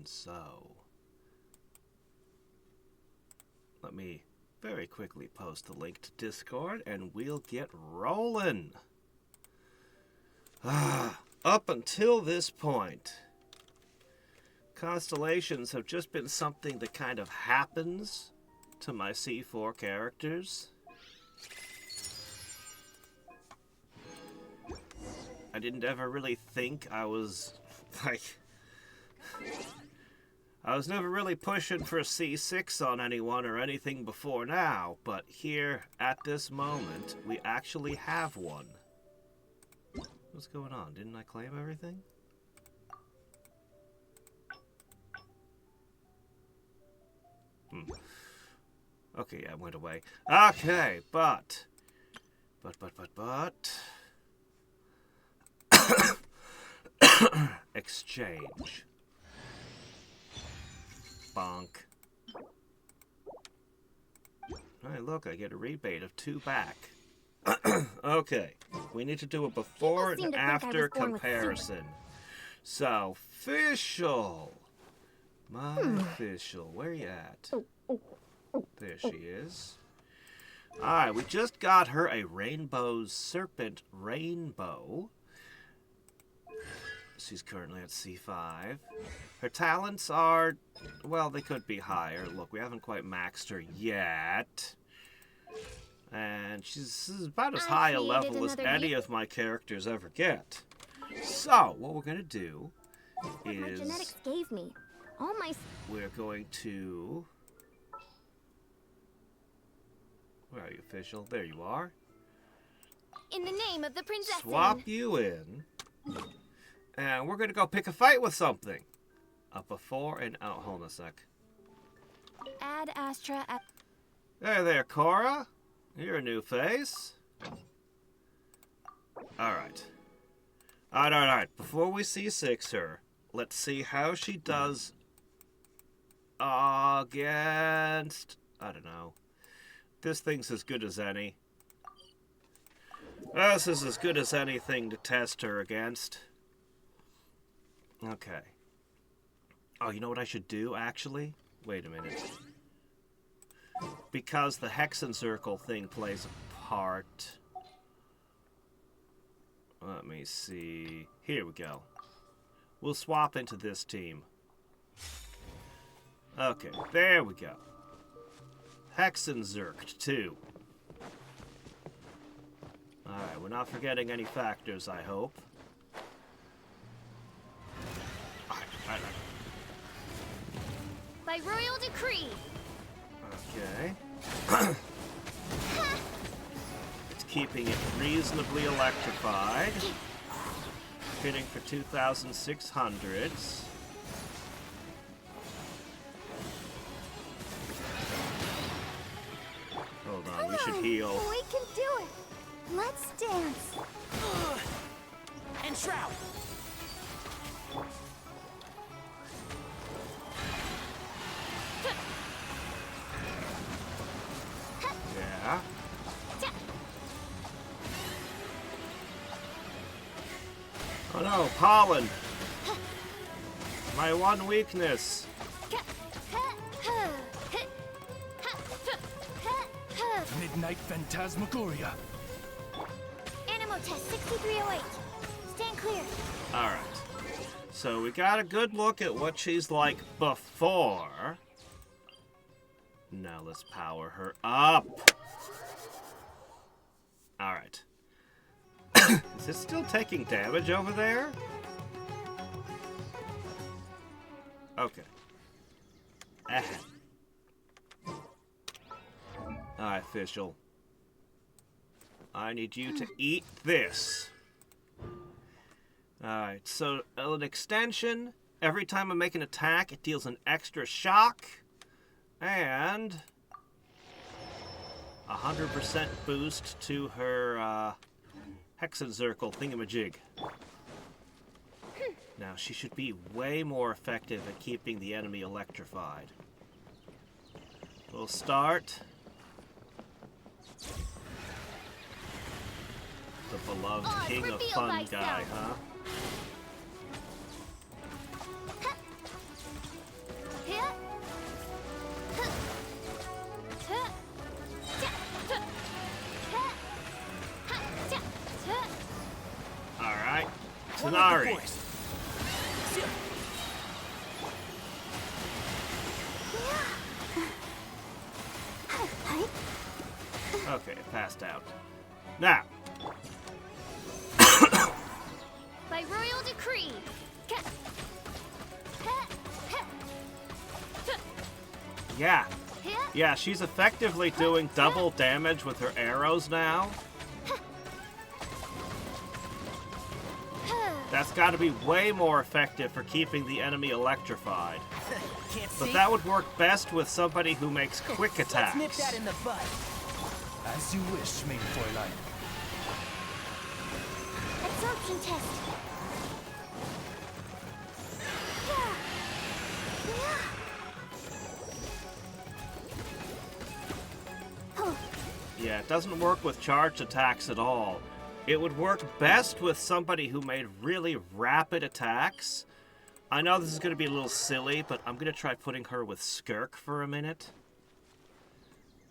so let me very quickly post the link to Discord and we'll get rolling. Up until this point, constellations have just been something that kind of happens to my C4 characters. I didn't ever really think I was, like, I was never really pushing for a C6 on anyone or anything before now, but here, at this moment, we actually have one. What's going on? Didn't I claim everything? Okay, yeah, it went away. Okay, but... Exchange. Bonk. Hey, look, I get a rebate of 2 back. Okay, we need to do a before and after comparison. So, Fischl. My Fischl, where you at? There she is. Alright, we just got her a Rainbow Serpent Rainbow. She's currently at C5. Her talents are, well, they could be higher. Look, we haven't quite maxed her yet. And she's about as high a level as any of my characters ever get. So, what we're going to do is... my genetics gave me. All my... We're going to... Where are you, Fischl? There you are. In the name of the princess. Swap you in. And we're going to go pick a fight with something. A before and... Oh, hold on a sec. Add Astra at... Hey there, Cora. You're a new face. Alright. Alright. Before we C6 her, let's see how she does against... I don't know. This thing's as good as any. This is as good as anything to test her against. Okay. Oh, you know what I should do, actually? Wait a minute. Because the Hexencircle thing plays a part. Let me see. Here we go. We'll swap into this team. Okay, there we go. Hexenzerked, too. Alright, we're not forgetting any factors, I hope. By royal decree. Okay. It's keeping it reasonably electrified. Hitting for 2,600s. Hold on, we should heal. We can do it. Let's dance. And Shroud. Yeah. Oh no, pollen. My one weakness. Midnight Phantasmagoria. Animo test 6308. Stand clear. Alright. So we got a good look at what she's like before. Now let's power her up. Alright. Is it still taking damage over there? Okay. Alright, Fischl. I need you to eat this. Alright, so an extension. Every time I make an attack, it deals an extra shock. And 100% boost to her Hexencircle thingamajig. Now, she should be way more effective at keeping the enemy electrified. We'll start. The beloved king of fun guy, huh? Minari. Okay, it passed out. Now. By royal decree. Yeah. Yeah, she's effectively doing double damage with her arrows now. That's got to be way more effective for keeping the enemy electrified. But that would work best with somebody who makes quick attacks. Nip that in the bud. As you wish, maiden Fräulein. Absorption test. Yeah, it doesn't work with charged attacks at all. It would work best with somebody who made really rapid attacks. I know this is going to be a little silly, but I'm going to try putting her with Skirk for a minute.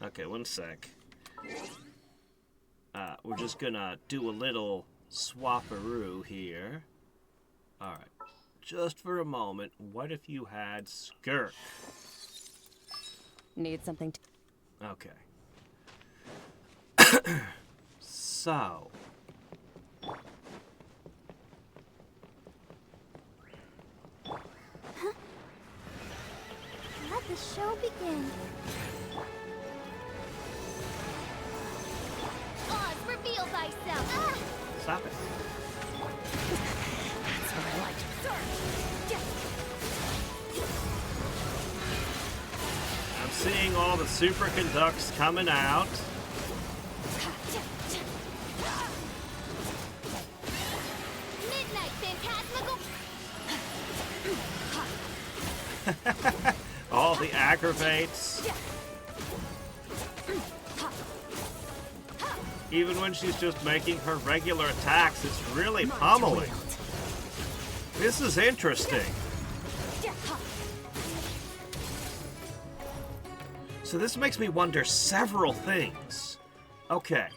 Okay, one sec. We're just going to do a little swapperoo here. Alright, just for a moment, what if you had Skirk? Need something to... Okay. So... Let the show begin. Oz, reveal thyself. Ah! Stop it. That's what I like. I'm seeing all the superconducts coming out. Midnight phantasmical. All the aggravates. Even when she's just making her regular attacks, it's really pummeling. This is interesting. So this makes me wonder several things. Okay.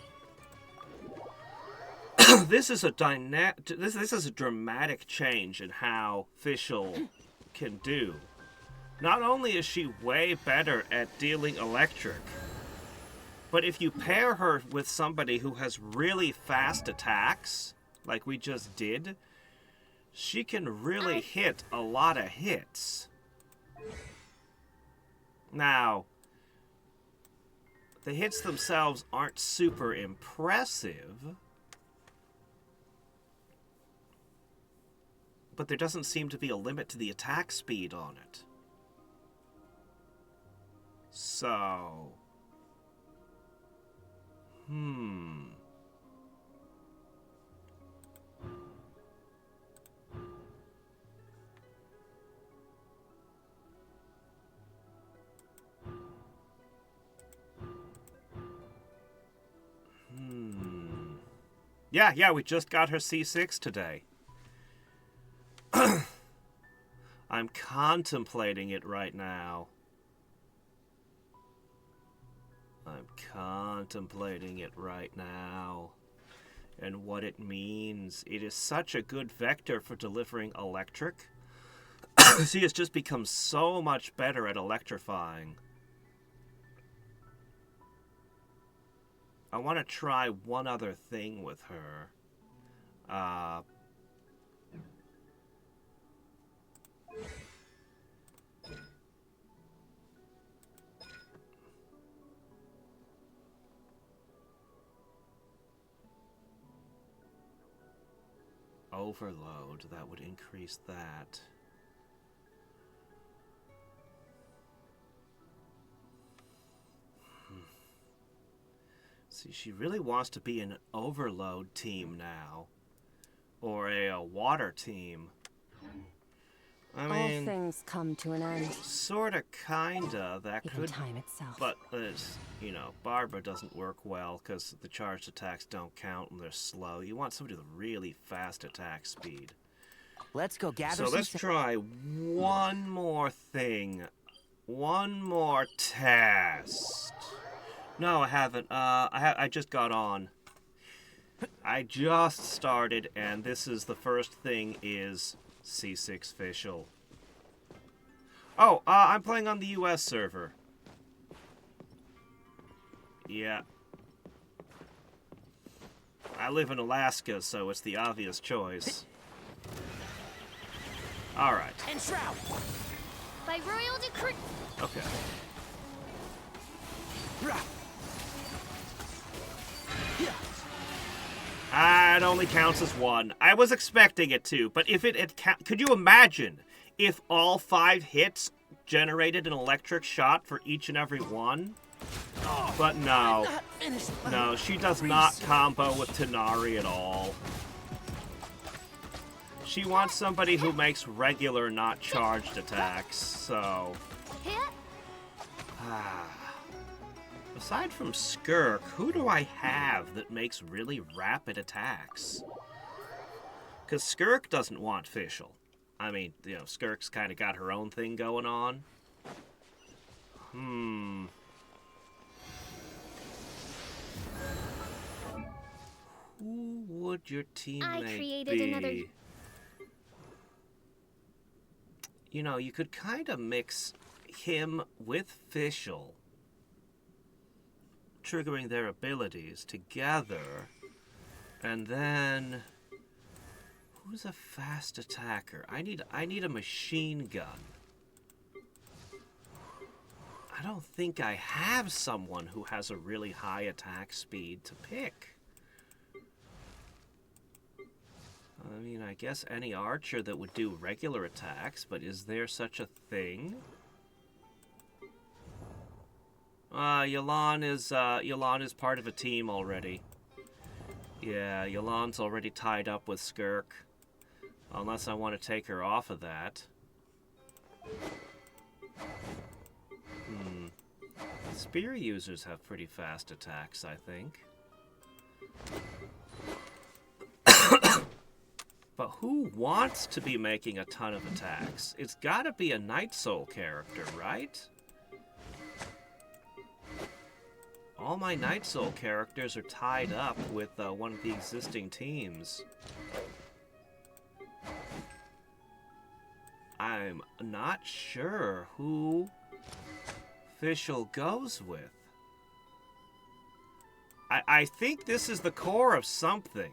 This is a this is a dramatic change in how Fischl can do. Not only is she way better at dealing electric, but if you pair her with somebody who has really fast attacks, like we just did, she can really hit a lot of hits. Now, the hits themselves aren't super impressive, but there doesn't seem to be a limit to the attack speed on it. So... Yeah, we just got her C6 today. I'm contemplating it right now. And what it means. It is such a good vector for delivering electric. She has just become so much better at electrifying. I want to try one other thing with her. Overload, that would increase that. See, she really wants to be an overload team now. Or a water team. I mean, all things come to an end. Sorta, kinda. That Even could. time itself. But you know, Barbara doesn't work well because the charged attacks don't count and they're slow. You want somebody with really fast attack speed. Let's go gather So some let's try one more thing. One more test. No, I haven't. I just got on. I just started, and this is the first thing is C6 official. Oh, I'm playing on the US server. Yeah. I live in Alaska, so it's the obvious choice. Alright. And shroud. By royal decree. Okay. It only counts as one. I was expecting it to, but if it could you imagine if all 5 hits generated an electric shot for each and every one? But no. No, she does not combo with Tanari at all. She wants somebody who makes regular, not charged attacks, so... Aside from Skirk, who do I have that makes really rapid attacks? Because Skirk doesn't want Fischl. I mean, you know, Skirk's kind of got her own thing going on. Who would your teammate I created be? another... You know, you could kind of mix him with Fischl, triggering their abilities together, and then who's a fast attacker? I need a machine gun. I don't think I have someone who has a really high attack speed to pick. I mean, I guess any archer that would do regular attacks, but is there such a thing? Yelan is part of a team already. Yeah, Yelan's already tied up with Skirk. Unless I want to take her off of that. Spear users have pretty fast attacks, I think. But who wants to be making a ton of attacks? It's gotta be a Night Soul character, right? All my Night Soul characters are tied up with one of the existing teams. I'm not sure who Fischl goes with. I think this is the core of something.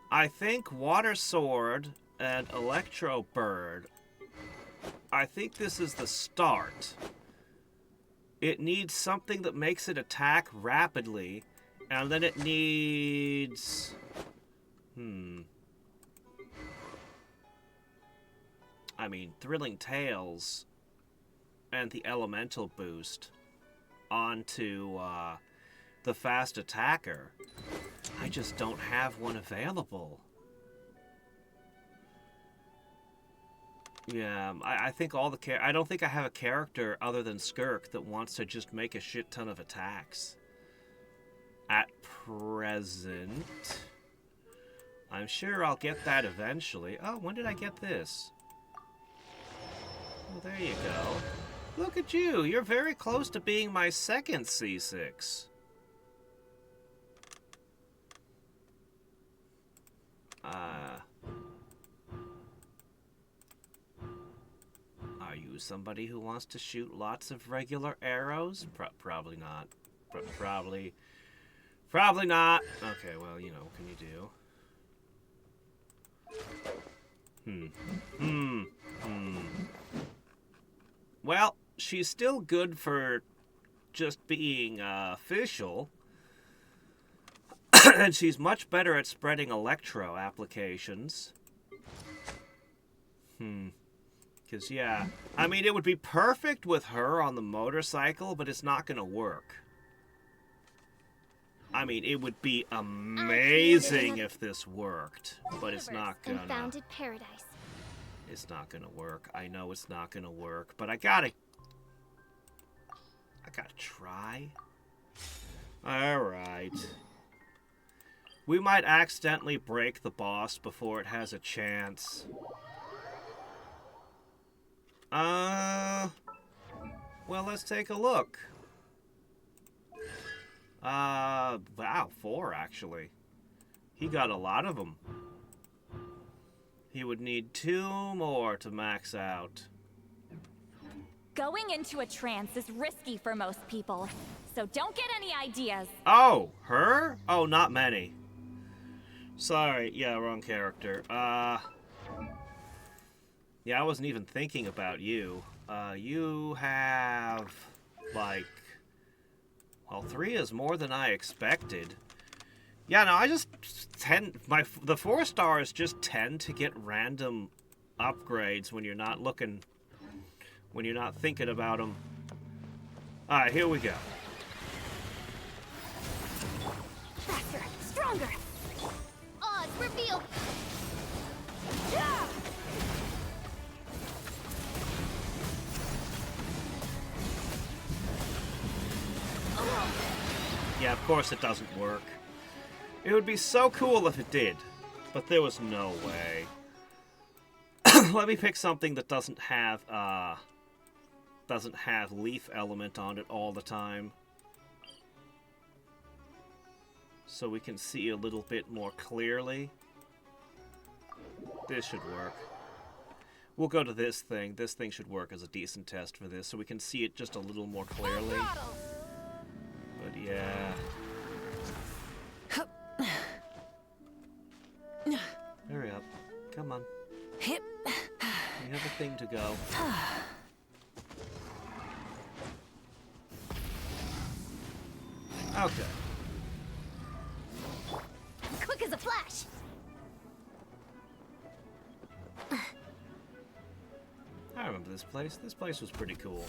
I think Water Sword and Electro Bird, I think this is the start. It needs something that makes it attack rapidly, and then it needs... I mean, Thrilling Tales and the Elemental boost onto the fast attacker. I just don't have one available. Yeah, I think all the I don't think I have a character other than Skirk that wants to just make a shit ton of attacks. At present. I'm sure I'll get that eventually. Oh, when did I get this? Well, there you go. Look at you. You're very close to being my second C6. Are you somebody who wants to shoot lots of regular arrows? Probably not. Probably not. Okay, well, you know, what can you do? Well, she's still good for just being official. And she's much better at spreading electro applications. Because, yeah. I mean, it would be perfect with her on the motorcycle, but it's not going to work. I mean, it would be amazing if this worked, but it's not gonna. Unbounded paradise. It's not gonna work. I know it's not gonna work, but I gotta try. Alright. We might accidentally break the boss before it has a chance. Well, let's take a look. Wow, 4 actually. He got a lot of them. He would need 2 more to max out. Going into a trance is risky for most people, so don't get any ideas. Oh, her? Oh, not many. Sorry, yeah, wrong character. Yeah, I wasn't even thinking about you. You have, like... Well, 3 is more than I expected. Yeah, no, I just tend... The 4 stars just tend to get random upgrades when you're not looking... When you're not thinking about them. Alright, here we go. Faster, stronger. Odds reveal. Yeah! Yeah, of course it doesn't work. It would be so cool if it did, but there was no way. Let me pick something that doesn't have leaf element on it all the time. So we can see a little bit more clearly. This should work. We'll go to this thing. This thing should work as a decent test for this, so we can see it just a little more clearly. But yeah. Hurry up. Come on. Hip. We have a thing to go. Okay. Quick as a flash. I remember this place. This place was pretty cool.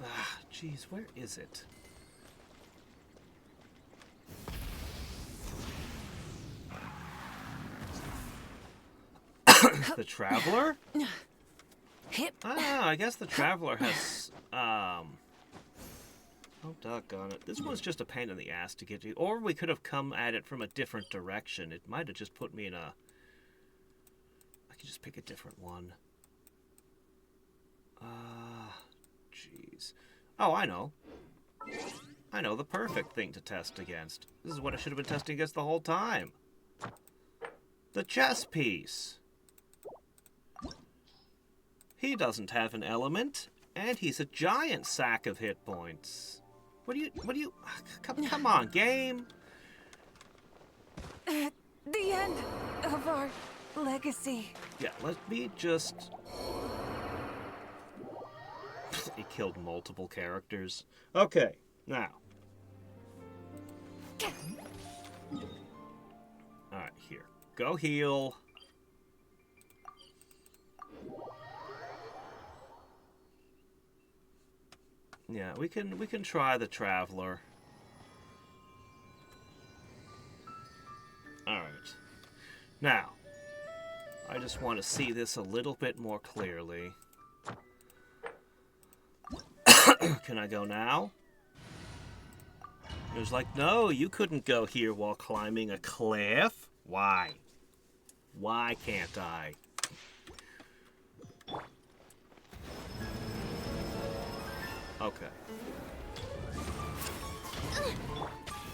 Ah, jeez, where is it? The Traveler? Hip. Ah, I guess the Traveler has, oh, doggone it. This one's just a pain in the ass to get to. Or we could have come at it from a different direction. It might have just put me in a... I could just pick a different one. Jeez. Oh, I know. I know the perfect thing to test against. This is what I should have been testing against the whole time. The chess piece. He doesn't have an element, and he's a giant sack of hit points. What do you, come on, game. The end of our legacy. Yeah, let me just... He killed multiple characters. Okay, now. Alright, here. Go heal. Yeah, we can try the Traveler. Alright. Now, I just want to see this a little bit more clearly. Can I go now? It was like, no, you couldn't go here while climbing a cliff. Why? Why can't I? Okay.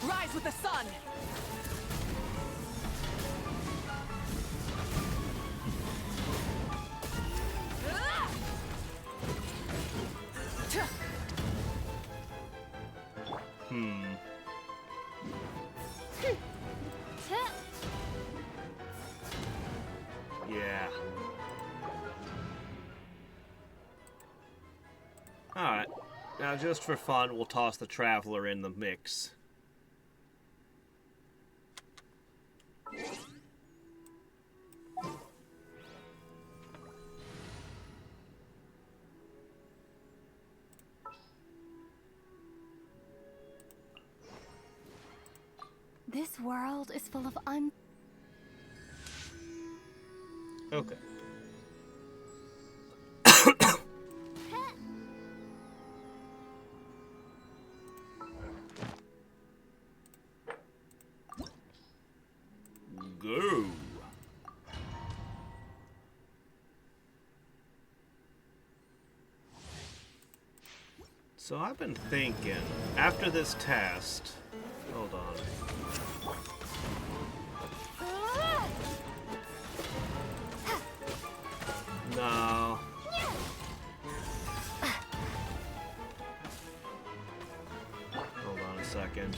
Rise with the sun. Yeah. Alright. Now, just for fun, we'll toss the Traveler in the mix. This world is full of Okay. Go. So I've been thinking, after this test... Hold on. No. Hold on a second.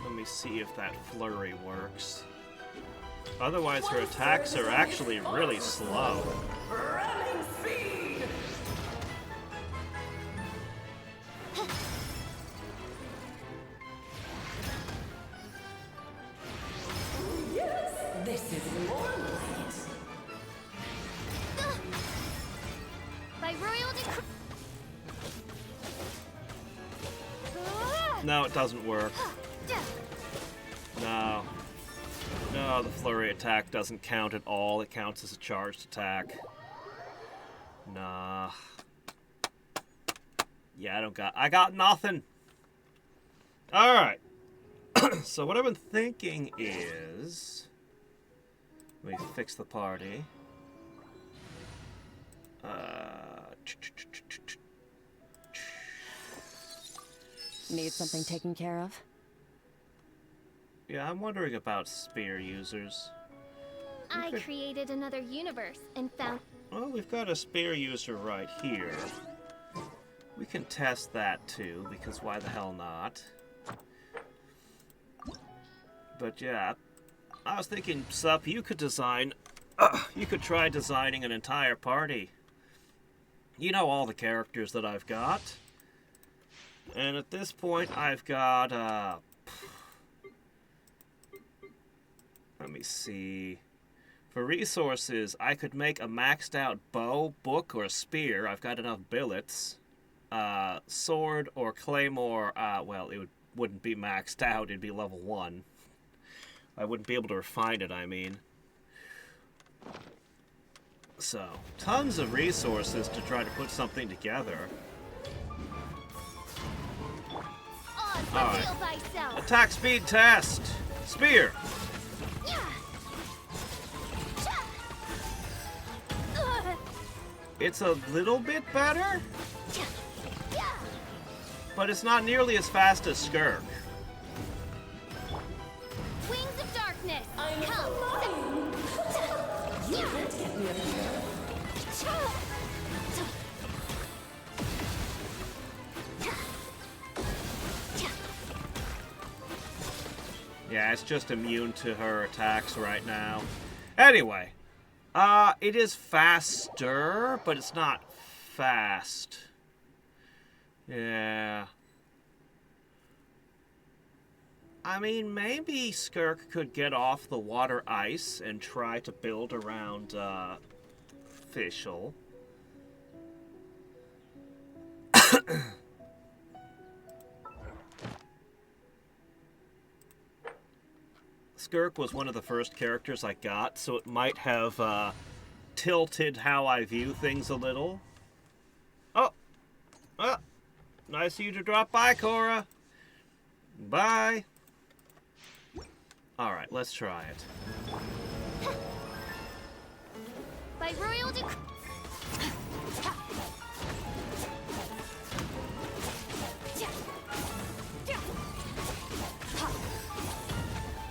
Let me see if that flurry works. Otherwise, her attacks are actually really slow. Ramming speed! Yes, this is more like it. By royal decree. No, it doesn't work. No. No, the flurry attack doesn't count at all. It counts as a charged attack. Nah. Yeah, I got nothing. Alright. So what I've been thinking is... Let me fix the party. Need something taken care of? Yeah, I'm wondering about spear users. I created another universe and found. Well, we've got a spear user right here. We can test that too, because why the hell not? But yeah, I was thinking, Sup, you could design... you could try designing an entire party. You know all the characters that I've got. And at this point, I've got, let me see. For resources, I could make a maxed out bow, book, or spear. I've got enough billets. Sword or claymore, well, it wouldn't be maxed out. It'd be level 1. I wouldn't be able to refine it, I mean. So, tons of resources to try to put something together. Reveal thyself. Attack speed test! Spear! It's a little bit better, but it's not nearly as fast as Skirk. Wings of darkness. I'm Come. flying! You can't get me up here. Yeah, it's just immune to her attacks right now. Anyway, it is faster, but it's not fast. Yeah. I mean, maybe Skirk could get off the water ice and try to build around, Fischl. Skirk was one of the first characters I got, so it might have tilted how I view things a little. Oh! Nice of you to drop by, Cora. Bye. Alright, let's try it. By royal decree.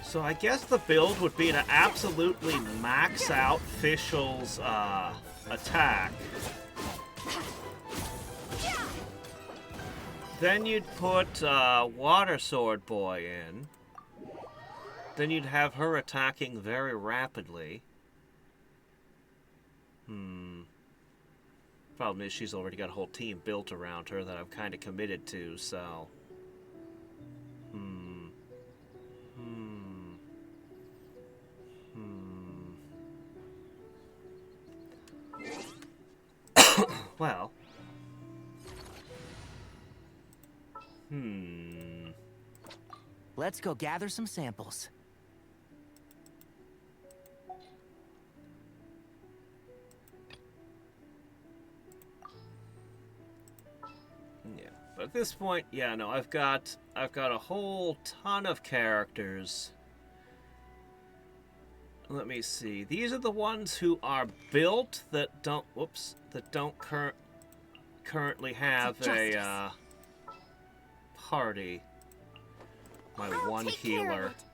So I guess the build would be to absolutely max out Fischl's attack. Then you'd put Water Sword Boy in. Then you'd have her attacking very rapidly. Problem is she's already got a whole team built around her that I'm kind of committed to, so... Well... Let's go gather some samples. Yeah, but at this point, yeah, no, I've got a whole ton of characters. Let me see. These are the ones who are built that don't, currently have a party. My one take care of healer. it.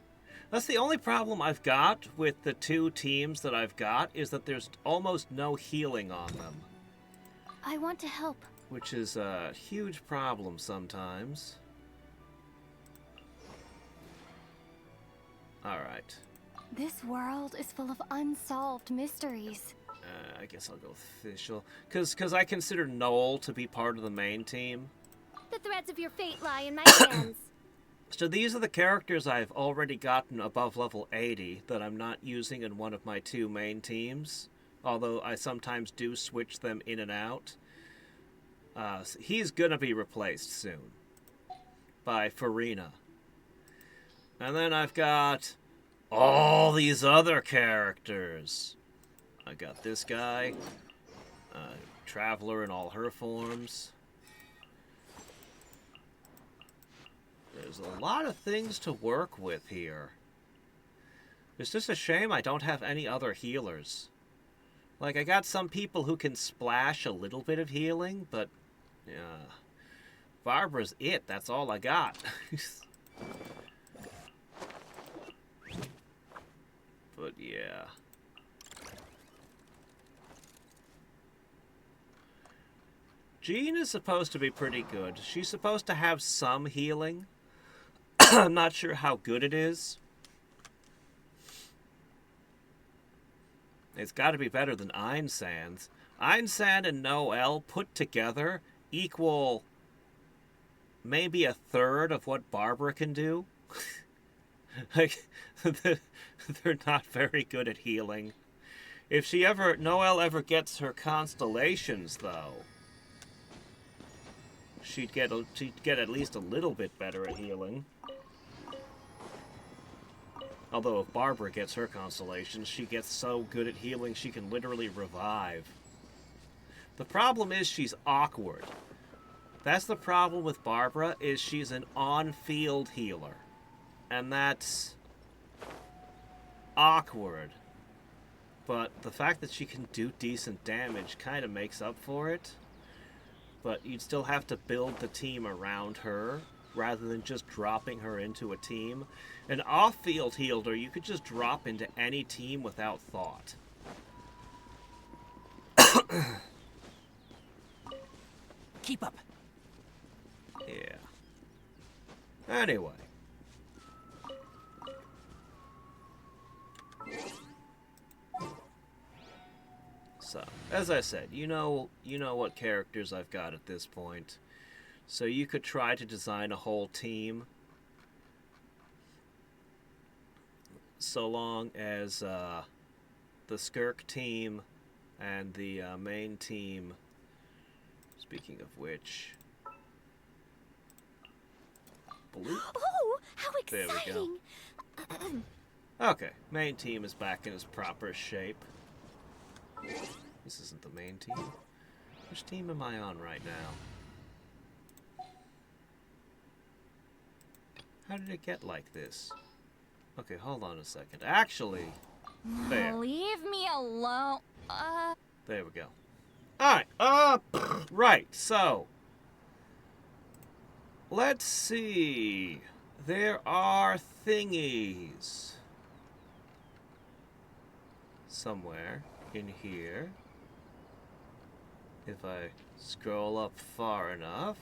That's the only problem I've got with the 2 teams that I've got, is that there's almost no healing on them. I want to help. Which is a huge problem sometimes. Alright. This world is full of unsolved mysteries. I guess I'll go with official. Because I consider Noel to be part of the main team. The threads of your fate lie in my hands. So these are the characters I've already gotten above level 80 that I'm not using in one of my 2 main teams. Although I sometimes do switch them in and out. He's gonna be replaced soon by Farina. And then I've got all these other characters. I got this guy, Traveler in all her forms. There's a lot of things to work with here. It's just a shame I don't have any other healers. Like, I got some people who can splash a little bit of healing, but Barbara's it. That's all I got. But yeah. Jean is supposed to be pretty good. She's supposed to have some healing. I'm not sure how good it is. It's got to be better than Einsand's. Einsand and Noel put together equal maybe a third of what Barbara can do. Like, they're not very good at healing. If Noel ever gets her constellations, though, she'd get at least a little bit better at healing. Although if Barbara gets her constellations, she gets so good at healing she can literally revive. The problem is she's awkward. That's the problem with Barbara, is she's an on-field healer. And that's awkward. But the fact that she can do decent damage kind of makes up for it. But you'd still have to build the team around her, rather than just dropping her into a team. An off-field healer, you could just drop into any team without thought. Keep up. Yeah. Anyway. So, as I said, you know what characters I've got at this point. So you could try to design a whole team. So long as the Skirk team and the main team, speaking of which, blue. Oh, how There exciting! we go. Okay, main team is back in its proper shape. This isn't the main team. Which team am I on right now? How did it get like this? Okay, hold on a second. Actually, there. Leave me alone. There we go. Alright, right, so. Let's see. There are thingies. Somewhere in here. If I scroll up far enough.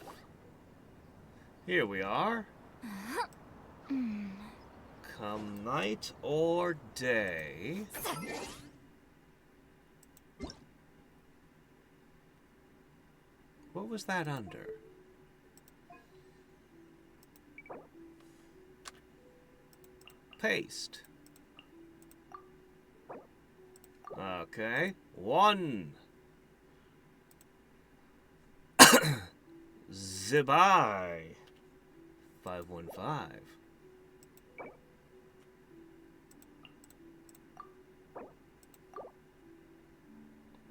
Here we are. Come night or day. What was that under? Paste. Okay. 1. Zibai. 515.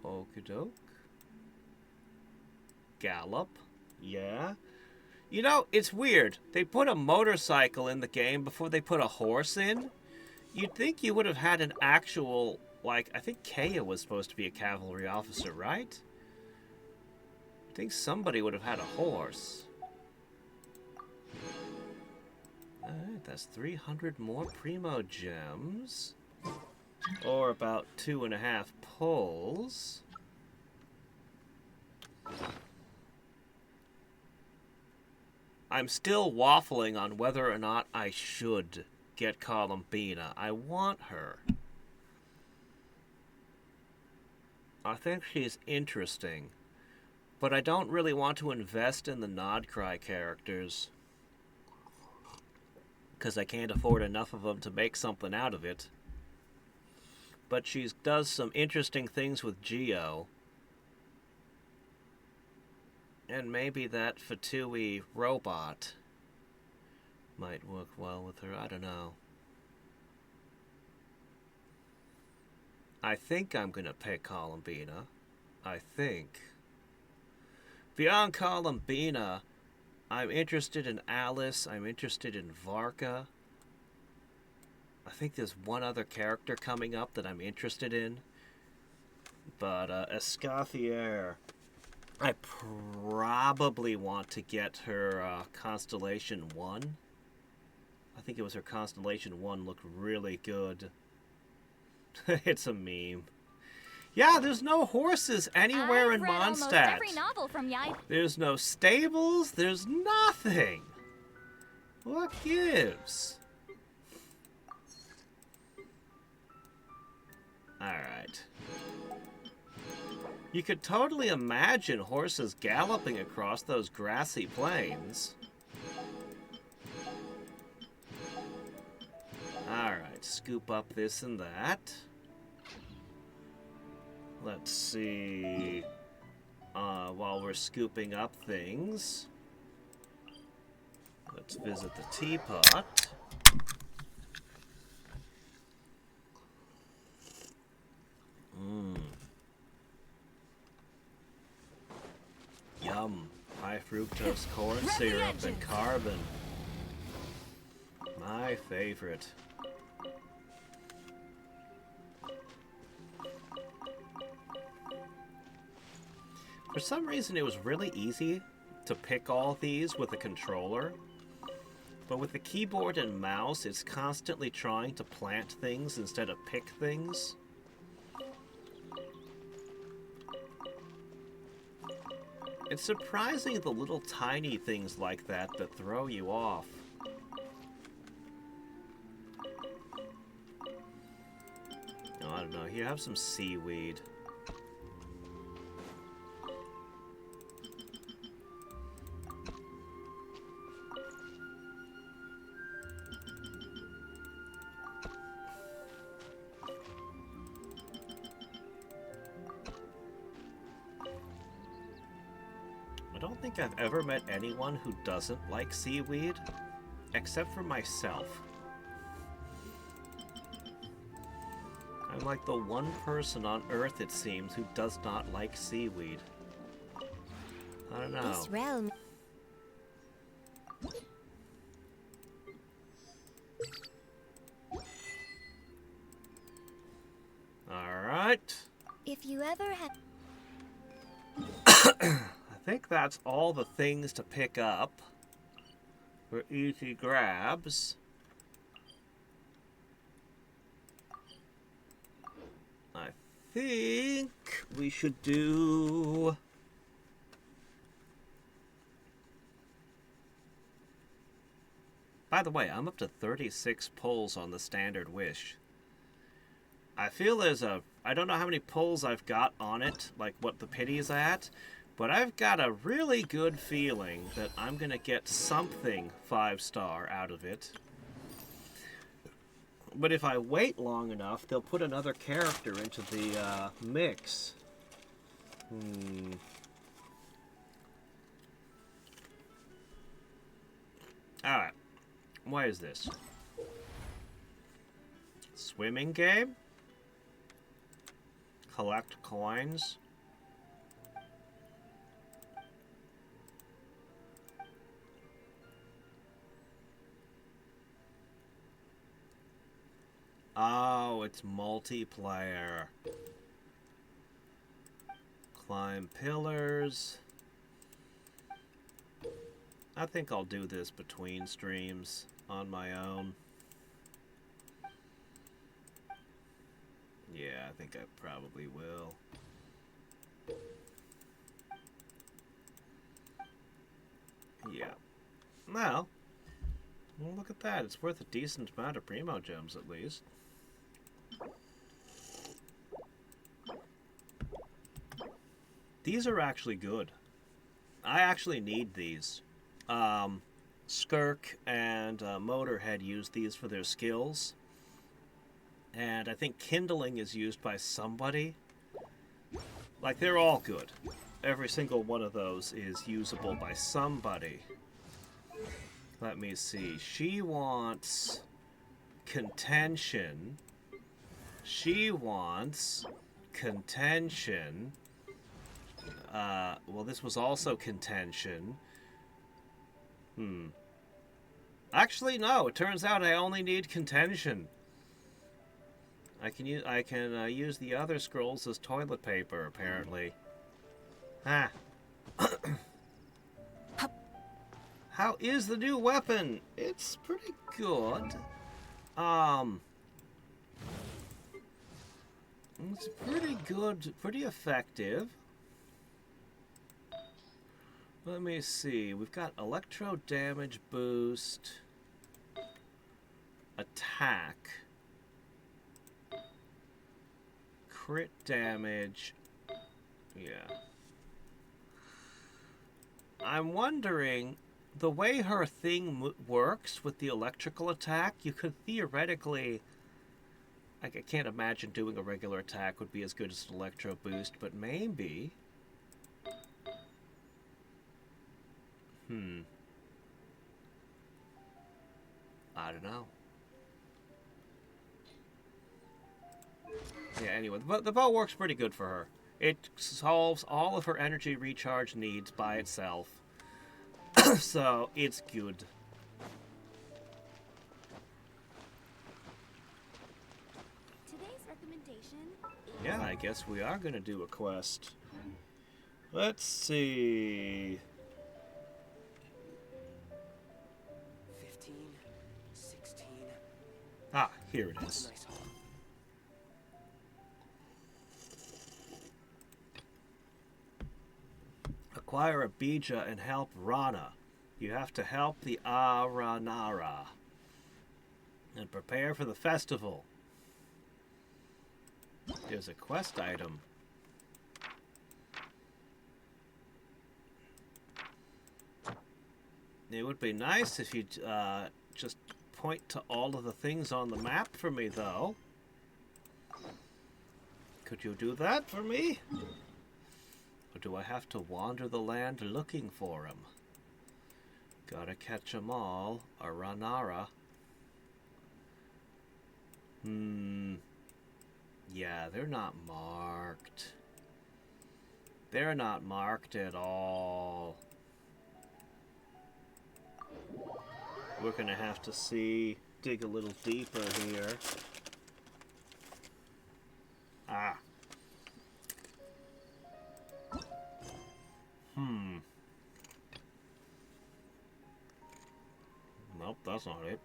Okie-doke. Gallop. Yeah. You know, it's weird. They put a motorcycle in the game before they put a horse in. You'd think you would have had an actual, like, I think Kea was supposed to be a cavalry officer, right? think somebody would have had a horse. Alright, that's 300 more Primo Gems. Or about 2.5 pulls. I'm still waffling on whether or not I should get Columbina. I want her. I think she's interesting. But I don't really want to invest in the Nodcry characters. Because I can't afford enough of them to make something out of it. But she does some interesting things with Geo. And maybe that Fatui robot might work well with her. I don't know. I think I'm going to pick Columbina. I think. Beyond Columbina, I'm interested in Alice. I'm interested in Varka. I think there's one other character coming up that I'm interested in. But Escoffier, I probably want to get her Constellation 1. I think it was her Constellation 1 looked really good. It's a meme. Yeah, there's no horses anywhere in Mondstadt. Every novel from Yai. There's no stables. There's nothing. What gives? Alright. You could totally imagine horses galloping across those grassy plains. Alright, scoop up this and that. Let's see. While we're scooping up things, let's visit the teapot. Yum. High fructose corn syrup and carbon. My favorite. For some reason, it was really easy to pick all these with a controller. But with the keyboard and mouse, it's constantly trying to plant things instead of pick things. It's surprising the little tiny things like that that throw you off. Oh, I don't know. Here, have some seaweed. I don't think I've ever met anyone who doesn't like seaweed, except for myself. I'm like the one person on Earth, it seems, who does not like seaweed. I don't know. This realm. Alright. If you ever had. I think that's all the things to pick up for easy grabs. I think we should do... By the way, I'm up to 36 pulls on the standard wish. I feel there's a... I don't know how many pulls I've got on it, like what the pity's at, but I've got a really good feeling that I'm going to get something 5-star out of it. But if I wait long enough, they'll put another character into the mix. Alright. What is this? Swimming game? Collect coins? Oh, it's multiplayer. Climb pillars. I think I'll do this between streams on my own. Yeah, I think I probably will. Yeah. Well, look at that. It's worth a decent amount of Primo Gems, at least. These are actually good. I actually need these. Skirk and Motorhead use these for their skills. And I think Kindling is used by somebody. Like, they're all good. Every single one of those is usable by somebody. Let me see. She wants contention. She wants contention. Well, this was also contention. Actually, no. It turns out I only need contention. I can use the other scrolls as toilet paper, apparently. Ah. How is the new weapon? It's pretty good. It's pretty good, pretty effective. Let me see. We've got electro damage boost, attack, crit damage. Yeah. I'm wondering, the way her thing works with the electrical attack, you could theoretically... I can't imagine doing a regular attack would be as good as an electro boost, but maybe... I don't know. Yeah, anyway, the bow works pretty good for her. It solves all of her energy recharge needs by itself. So, it's good. Today's recommendation is... Yeah, I guess we are going to do a quest. Let's see... 15, 16. Ah, here it is. Nice home. Acquire a Bija and help Rana. You have to help the Aranara. And prepare for the festival. There's a quest item. It would be nice if you'd just point to all of the things on the map for me, though. Could you do that for me? Or do I have to wander the land looking for him? Gotta catch 'em all. Aranara. Yeah, they're not marked. They're not marked at all. We're gonna have to dig a little deeper here. Ah. Nope, that's not it.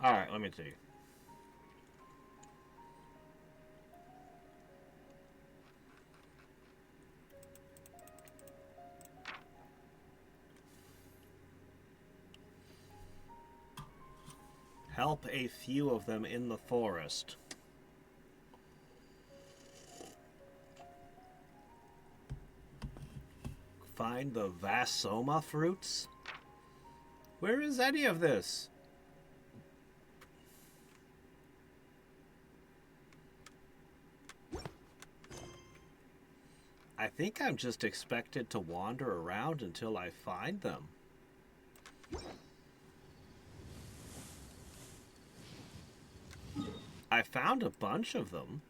Alright, let me see. Help a few of them in the forest. Find the Vasoma fruits? Where is any of this? I think I'm just expected to wander around until I find them. I found a bunch of them.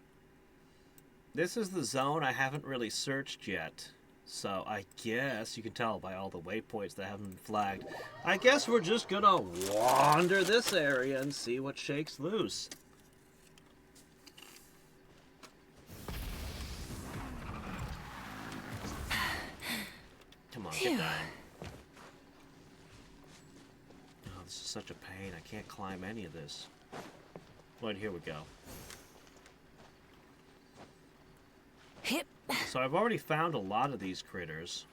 This is the zone I haven't really searched yet. So I guess you can tell by all the waypoints that haven't been flagged. I guess we're just gonna wander this area and see what shakes loose. Come on, get down. Oh, this is such a pain. I can't climb any of this. Right, here we go. Hip. So I've already found a lot of these critters.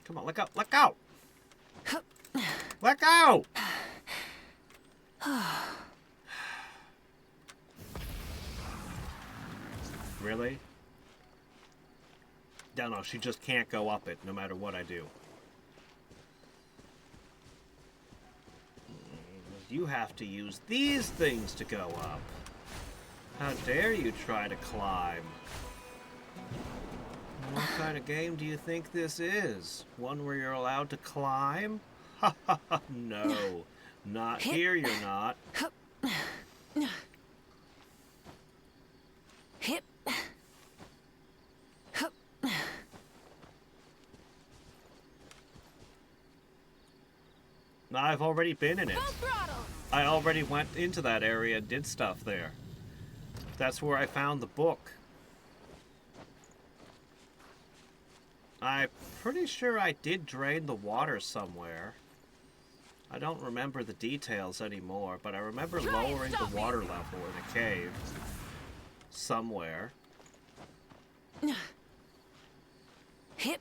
Come on, let go! Let go! Let go! Really? No, she just can't go up it, no matter what I do. You have to use these things to go up. How dare you try to climb? What kind of game do you think this is? One where you're allowed to climb? Ha ha ha, no. Not here, you're not. Hip. I've already been in it. I already went into that area and did stuff there. That's where I found the book. I'm pretty sure I did drain the water somewhere. I don't remember the details anymore, but I remember lowering the water level in a cave. Somewhere. Hip.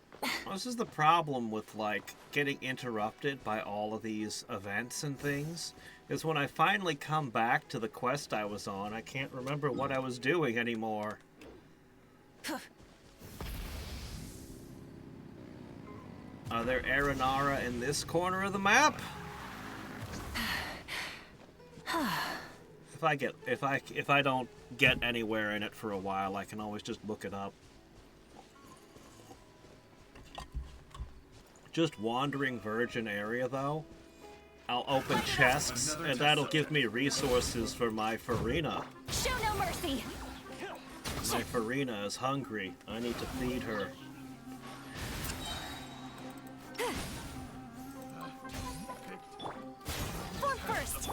This is the problem with, like, getting interrupted by all of these events and things, is when I finally come back to the quest I was on, I can't remember what I was doing anymore. Are there Aranara in this corner of the map? If I don't get anywhere in it for a while, I can always just look it up. Just wandering virgin area though. I'll open chests and that'll give me resources for my Farina. Show no mercy. My Farina is hungry. I need to feed her. Form first.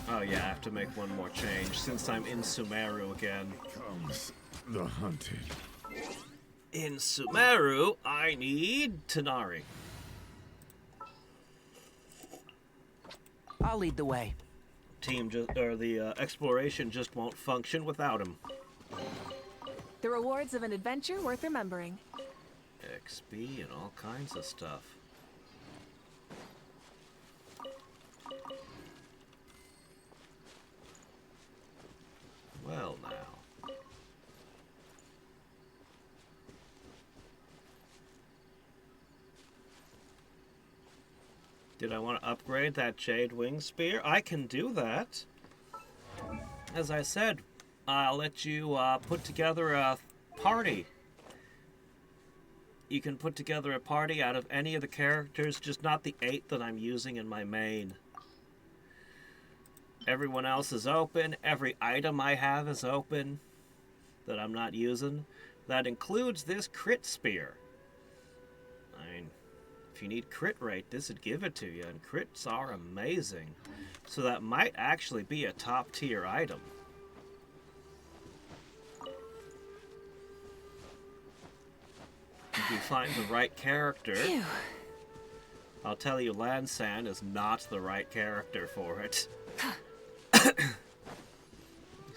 Oh yeah, I have to make one more change since I'm in Sumeru again. Comes the hunted. In Sumeru, I need Tanari. I'll lead the way. The exploration just won't function without him. The rewards of an adventure worth remembering. XP and all kinds of stuff. Well, now. Did I want to upgrade that Jade Wing Spear? I can do that. As I said, I'll let you put together a party. You can put together a party out of any of the characters, just not the 8 that I'm using in my main. Everyone else is open. Every item I have is open that I'm not using. That includes this crit spear. I mean, if you need crit rate, this would give it to you, and crits are amazing. So that might actually be a top tier item. If you find the right character, I'll tell you Lansan is not the right character for it.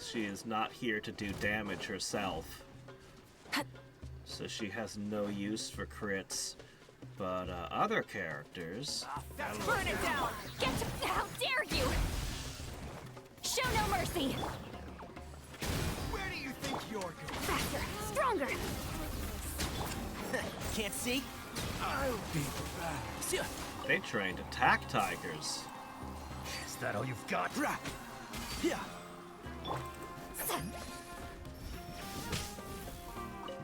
She is not here to do damage herself. So she has no use for crits. But other characters... Burn it down! How dare you! Show no mercy! Where do you think you're going? Faster! Stronger! Can't see? I'll be back. They trained attack tigers. Is that all you've got? Yeah.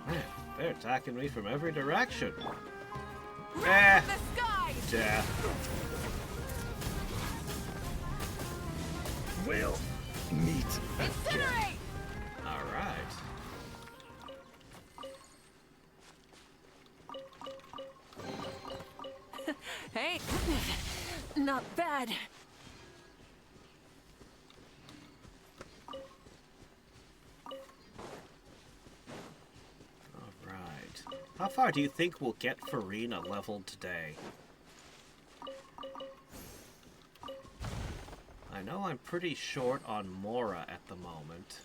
Man, they're attacking me from every direction. The sky! Death. We'll meet again. Incinerate! Alright. Hey, not bad. How far do you think we'll get Farina leveled today? I know I'm pretty short on Mora at the moment.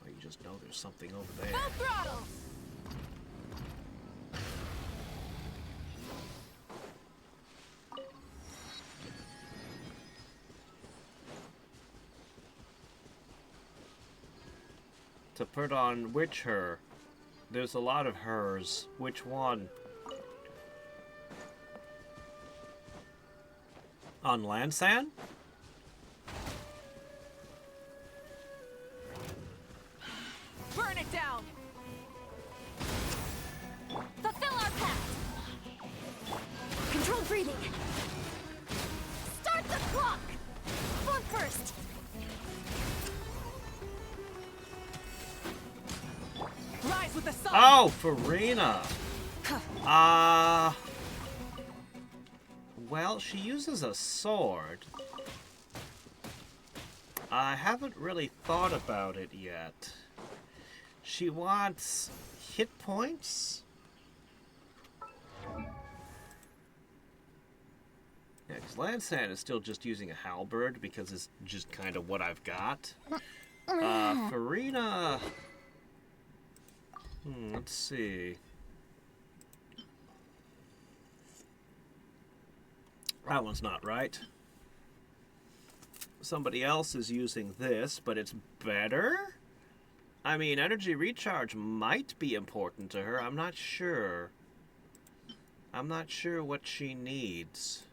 Oh, you just know there's something over there. Full throttle! To put on which her? There's a lot of hers. Which one? On Lansan? Burn it down! Fulfill our pact! Control breathing! Start the clock! Form first! Rise with the sun! Oh, Farina! Well, she uses a sword. I haven't really thought about it yet. She wants hit points? Yeah, because Lansan is still just using a halberd because it's just kind of what I've got. Farina... let's see. That one's not right. Somebody else is using this, but it's better? I mean, energy recharge might be important to her. I'm not sure. I'm not sure what she needs.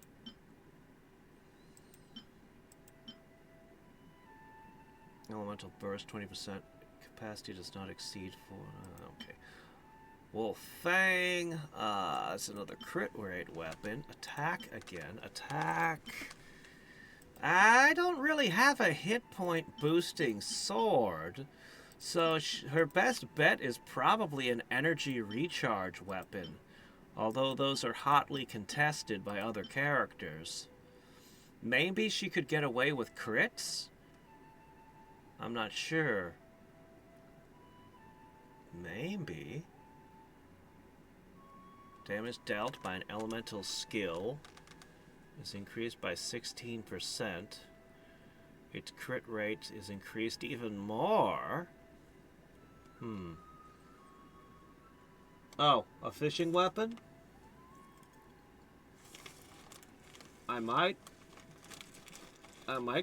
Elemental burst, 20%. Capacity does not exceed 4. Okay. Wolf Fang. That's another crit rate weapon. Attack again. Attack. I don't really have a hit point boosting sword. So her best bet is probably an energy recharge weapon. Although those are hotly contested by other characters. Maybe she could get away with crits? I'm not sure. Maybe. Damage dealt by an elemental skill is increased by 16%. Its crit rate is increased even more. Oh, a fishing weapon? I might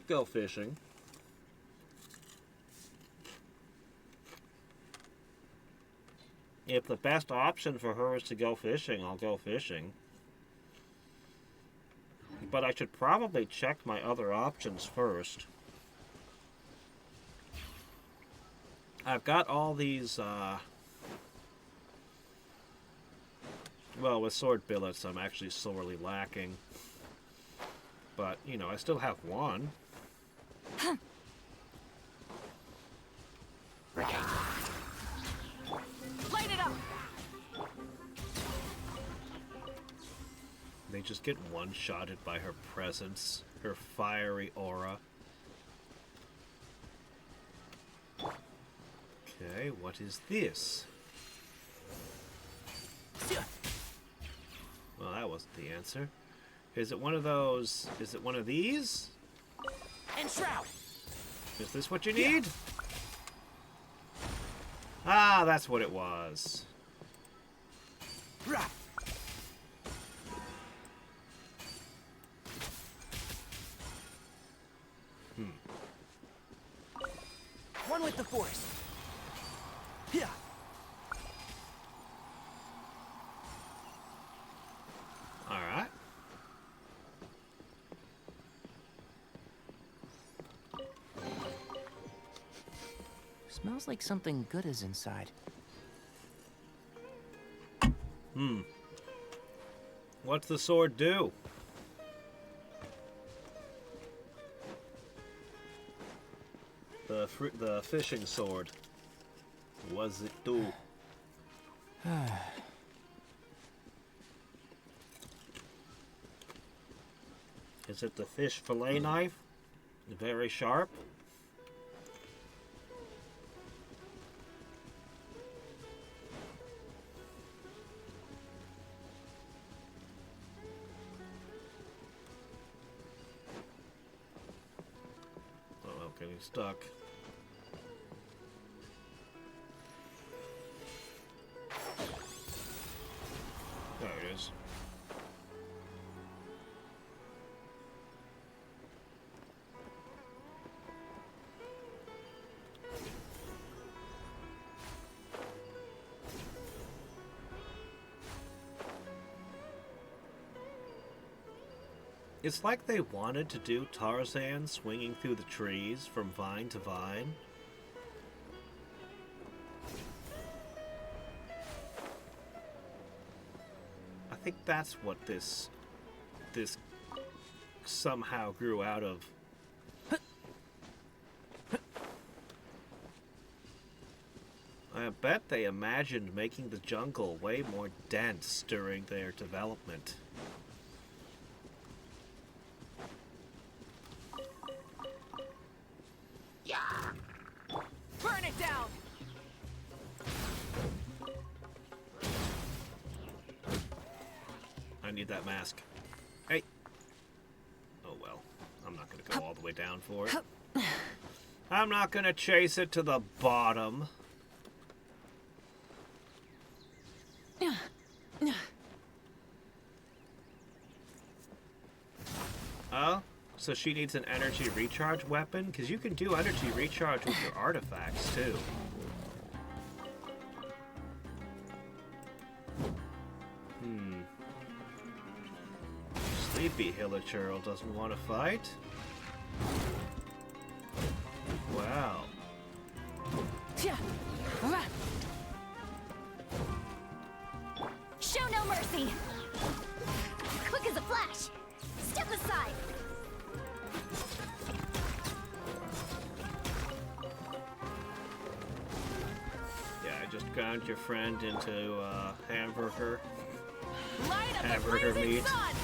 go fishing. If the best option for her is to go fishing, I'll go fishing. But I should probably check my other options first. I've got all these, well, with sword billets, I'm actually sorely lacking. But, you know, I still have one. Light it up! They just get one-shotted by her presence, her fiery aura. Okay, what is this? Well, that wasn't the answer. Is it one of those... Is it one of these? Enshroud! Is this what you need? Ah, that's what it was. One with the force. Yeah. All right. Smells like something good is inside. What's the sword do? The fishing sword. What's it do? Is it the fish fillet knife? Very sharp? stuck. There it is. It's like they wanted to do Tarzan swinging through the trees from vine to vine. I think that's what this somehow grew out of. I bet they imagined making the jungle way more dense during their development. Burn it down! I need that mask. Hey! Oh well, I'm not gonna go all the way down for it. I'm not gonna chase it to the bottom. Oh? So she needs an energy recharge weapon? Because you can do energy recharge with your artifacts, too. Sleepy Hilichurl doesn't want to fight? Wow. Show no mercy! Quick as a flash! Step aside! Yeah, I just ground your friend into hamburger. Light up the Hamburger blazing meat. sun!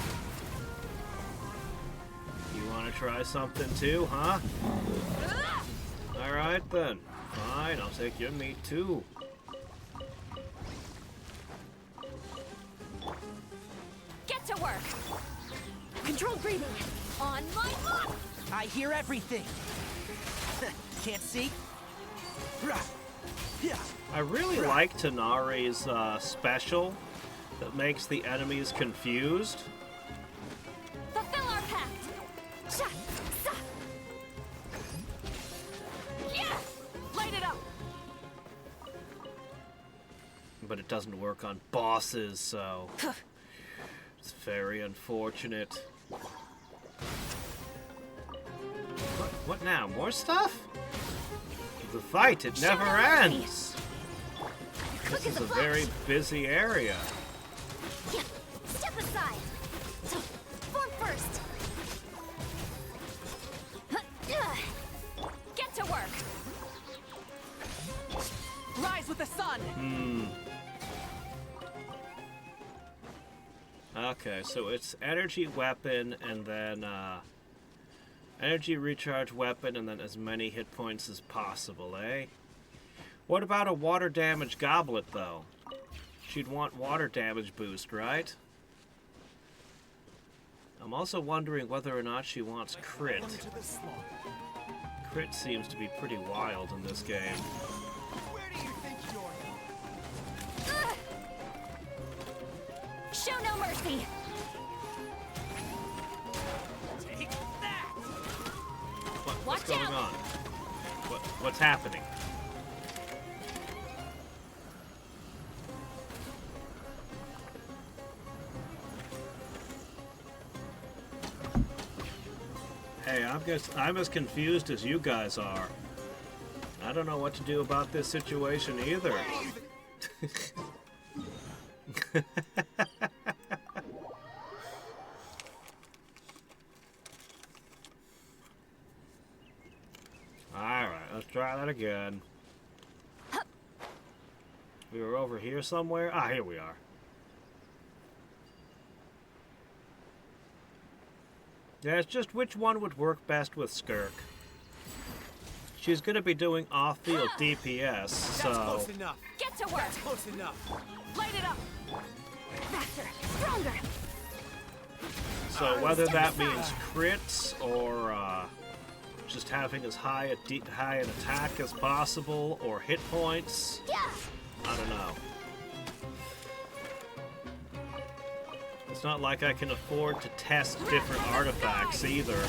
You want to try something too, huh? Ah! Alright then. Fine, I'll take your meat too. Get to work! Controlled breathing! On my mark! I hear everything. Can't see? I really like Tanari's special that makes the enemies confused. Fulfill our pact! Sha! Sa! Yeah! Light it up! But it doesn't work on bosses, so it's very unfortunate. What now? More stuff? The fight, it never ends! This is a very busy area. Yeah. Step aside! Form first! Get to work! Rise with the sun! Okay, so it's energy weapon and then energy recharge weapon and then as many hit points as possible, eh? What about a water damage goblet, though? She'd want water damage boost, right? I'm also wondering whether or not she wants crit. Crit seems to be pretty wild in this game. Where do you think you're... Show no mercy! Take that! What's Watch going out. on? What's happening? Hey, I'm as confused as you guys are. I don't know what to do about this situation either. Alright, let's try that again. We were over here somewhere. Ah, here we are. Yeah, it's just which one would work best with Skirk. She's gonna be doing off-field DPS, so... That's close enough. Get to work! That's close enough. Light it up! Faster! Stronger! So whether that means crits or Just having as high an attack as possible, or hit points. Yeah. I don't know. It's not like I can afford to test different artifacts either.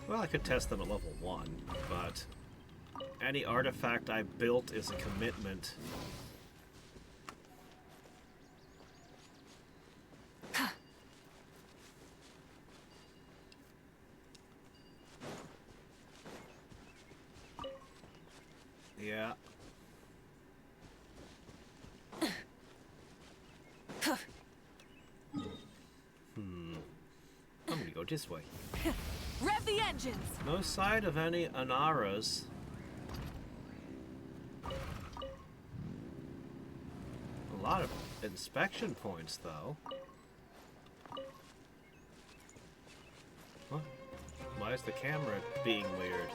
Well, I could test them at level 1, but any artifact I built is a commitment. Yeah. I'm gonna go this way. Rev the engines! No sight of any Aranaras. A lot of inspection points, though. What? Why is the camera being weird?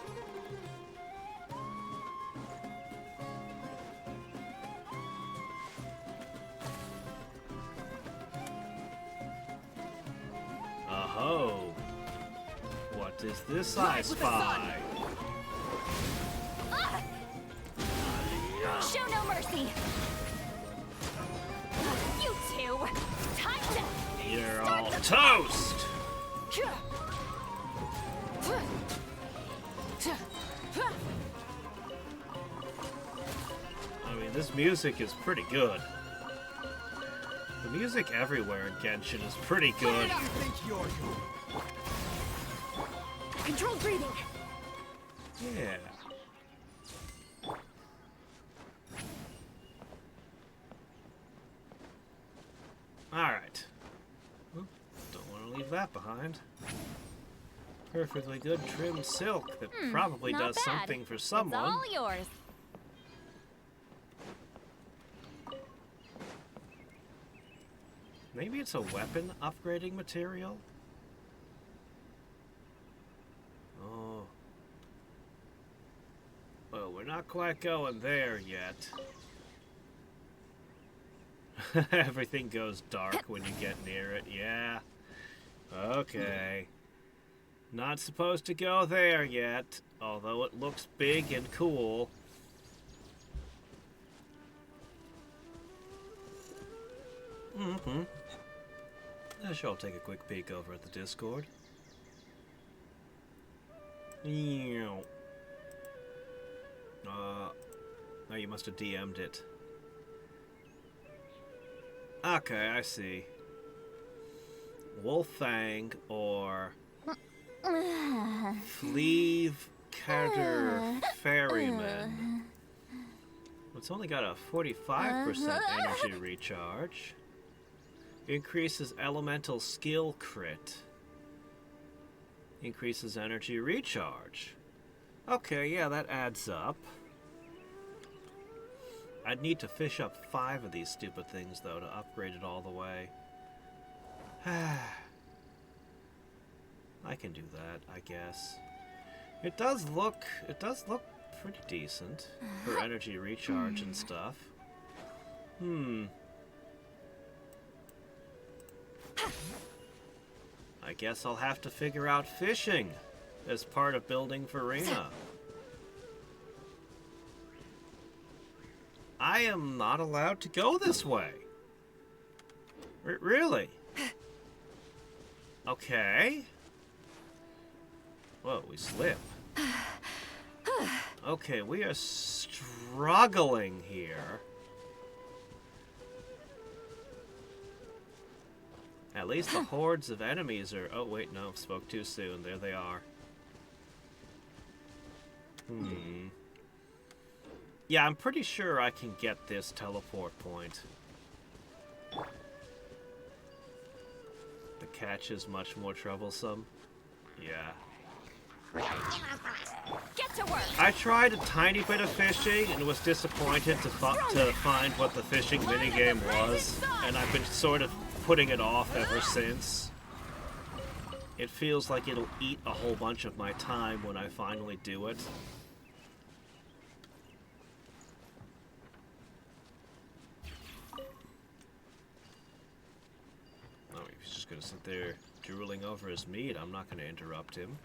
Oh, what is this I spy? Show no mercy. You two, time to. You're all toast! I mean, this music is pretty good. The music everywhere in Genshin is pretty good. Controlled breathing! Yeah. Alright. Don't want to leave that behind. Perfectly good trimmed silk that probably not does bad. something for someone. It's all yours. Maybe it's a weapon upgrading material? Oh. Well, we're not quite going there yet. Everything goes dark when you get near it, yeah. Okay. Not supposed to go there yet, although it looks big and cool. Mm-hmm. Sure, I'll take a quick peek over at the Discord. Oh, you must have DM'd it. Okay, I see. Wolfang or Fleeve Carter Ferryman. It's only got a 45% energy recharge. Increases elemental skill crit. Increases energy recharge. Okay, yeah, that adds up. I'd need to fish up 5 of these stupid things, though, to upgrade it all the way. I can do that, I guess. It does look pretty decent for energy recharge and stuff. I guess I'll have to figure out fishing as part of building Farina. I am not allowed to go this way. Really? Okay. Whoa, we slip. Okay, we are struggling here. At least the hordes of enemies are... Oh, wait, no, spoke too soon. There they are. Yeah, I'm pretty sure I can get this teleport point. The catch is much more troublesome. Yeah. Get to work. I tried a tiny bit of fishing and was disappointed to find what the fishing minigame was, and I've been sort of putting it off ever since. It feels like it'll eat a whole bunch of my time when I finally do it. Oh, he's just gonna sit there drooling over his meat. I'm not gonna interrupt him.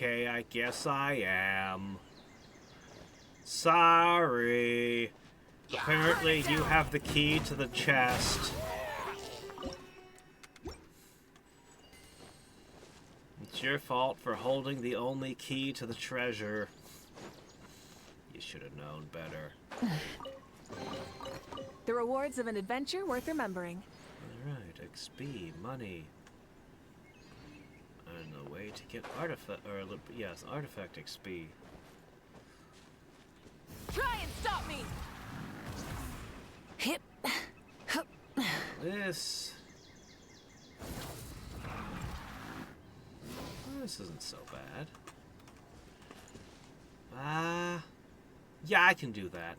Okay, I guess I am. Sorry. Apparently you have the key to the chest. It's your fault for holding the only key to the treasure. You should have known better. The rewards of an adventure worth remembering. Alright, XP, money. And a way to get artifact, or yes, artifact XP. Try and stop me! Hip. Hup. This isn't so bad. Yeah, I can do that.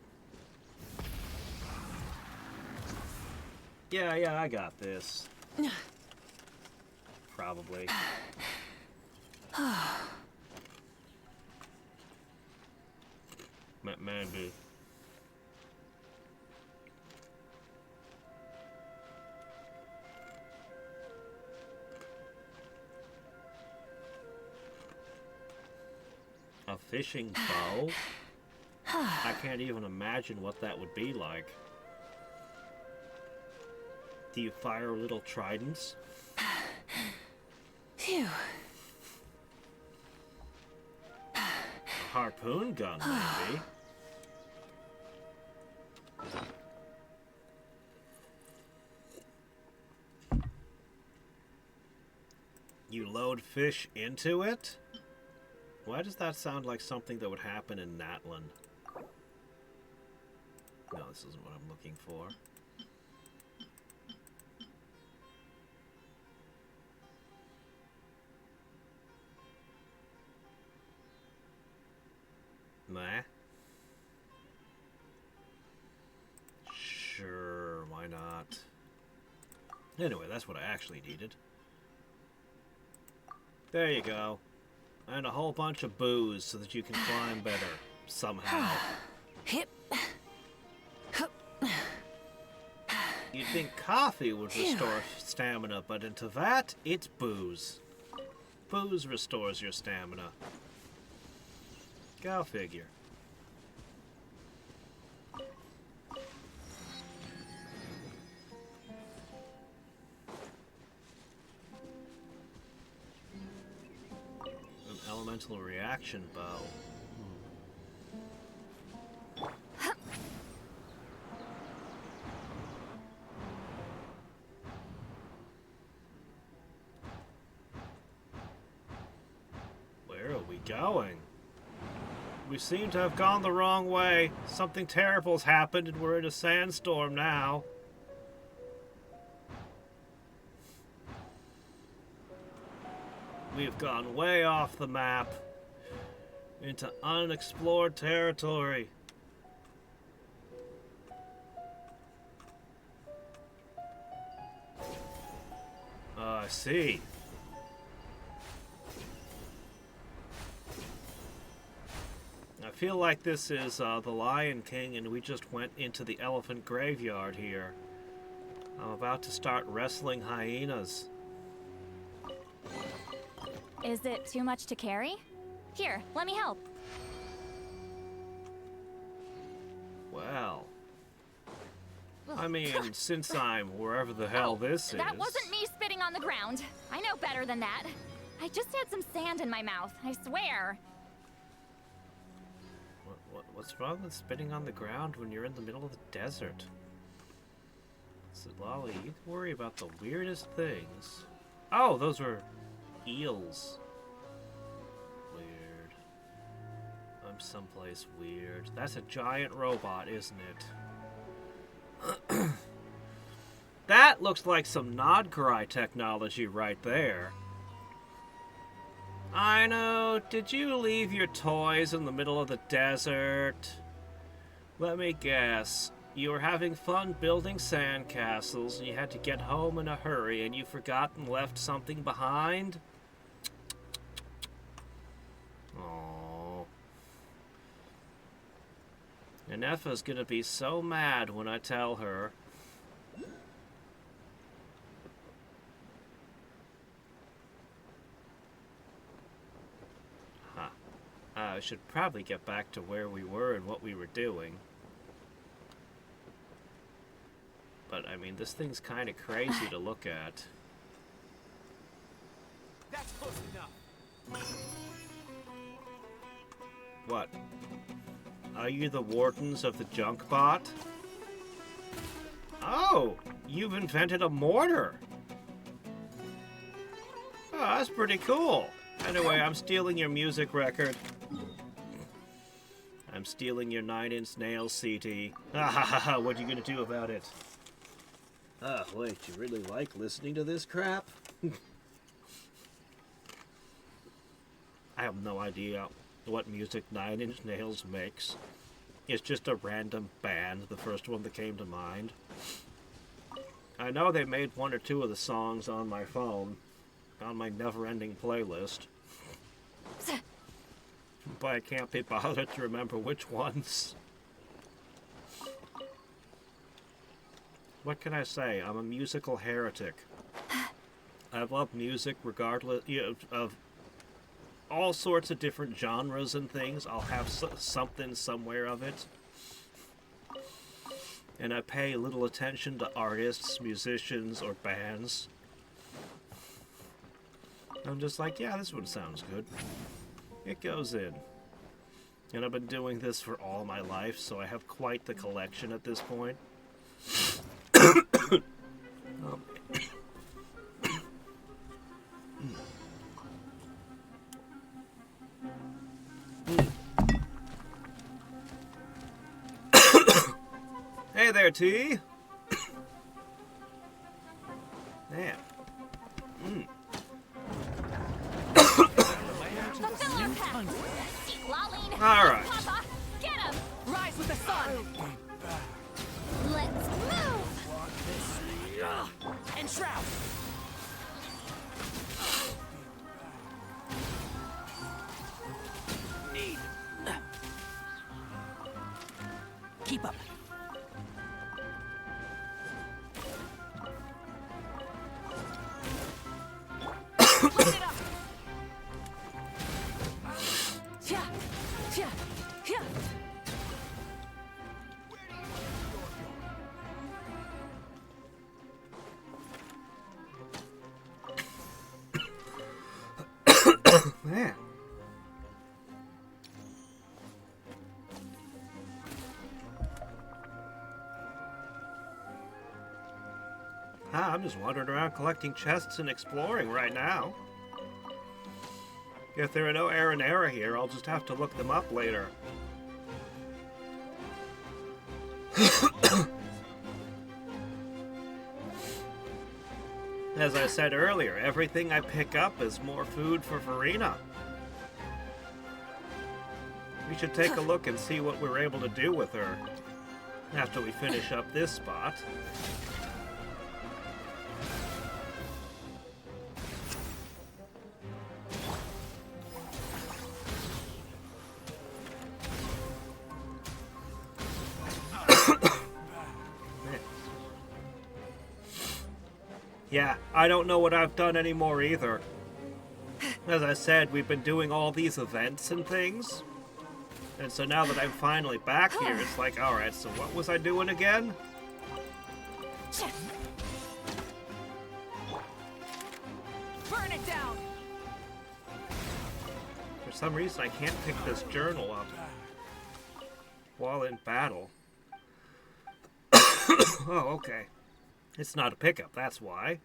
Yeah, I got this. Probably. Maybe. A fishing bow? I can't even imagine what that would be like. Do you fire little tridents? Phew. A harpoon gun, maybe. You load fish into it? Why does that sound like something that would happen in Natlan? No, this isn't what I'm looking for. Nah. Sure, why not? Anyway, that's what I actually needed. There you go. And a whole bunch of booze so that you can climb better. Somehow. Hip. Hup. You'd think coffee would restore stamina, but into that, it's booze. Booze restores your stamina. Go figure. An elemental reaction bow. Where are we going? We seem to have gone the wrong way. Something terrible's happened and we're in a sandstorm now. We've gone way off the map. Into unexplored territory. I see. I feel like this is the Lion King and we just went into the elephant graveyard here. I'm about to start wrestling hyenas. Is it too much to carry? Here, let me help. Well, I mean, since I'm wherever the hell this is... That wasn't me spitting on the ground. I know better than that. I just had some sand in my mouth, I swear. What's wrong with spitting on the ground when you're in the middle of the desert? So, Lolly, you can worry about the weirdest things. Oh, those were eels. Weird. I'm someplace weird. That's a giant robot, isn't it? That looks like some Nodkarai technology right there. I know. Did you leave your toys in the middle of the desert? Let me guess. You were having fun building sandcastles and you had to get home in a hurry and you forgot and left something behind? Aww. Inefa's gonna be so mad when I tell her. I should probably get back to where we were and what we were doing. But, I mean, this thing's kind of crazy to look at. That's close enough. What? Are you the wardens of the junk bot? Oh, you've invented a mortar. Oh, that's pretty cool. Anyway, I'm stealing your music record. I'm stealing your 9 Inch Nails CD. Ha ha ha ha, what are you gonna do about it? Ah, wait, you really like listening to this crap? I have no idea what music 9 Inch Nails makes. It's just a random band, the first one that came to mind. I know they made 1 or 2 of the songs on my phone, on my never-ending playlist. But I can't be bothered to remember which ones. What can I say? I'm a musical heretic. I love music regardless of all sorts of different genres and things. I'll have something somewhere of it. And I pay little attention to artists, musicians, or bands. I'm just like, yeah, this one sounds good. It goes in. And I've been doing this for all my life, so I have quite the collection at this point. Hey there, T. Man. All right. Papa, get him! Rise with the sun! Let's move! And shroud. Need. Keep up. Light it up! Tia, tia, tia. Man. I'm just wandering around collecting chests and exploring right now. If there are no Aranara here, I'll just have to look them up later. As I said earlier, everything I pick up is more food for Verena. We should take a look and see what we're able to do with her after we finish up this spot. Yeah, I don't know what I've done anymore either. As I said, we've been doing all these events and things. And so now that I'm finally back here, it's like, alright, so what was I doing again? Burn it down! For some reason, I can't pick this journal up while in battle. Oh, okay. It's not a pickup, that's why.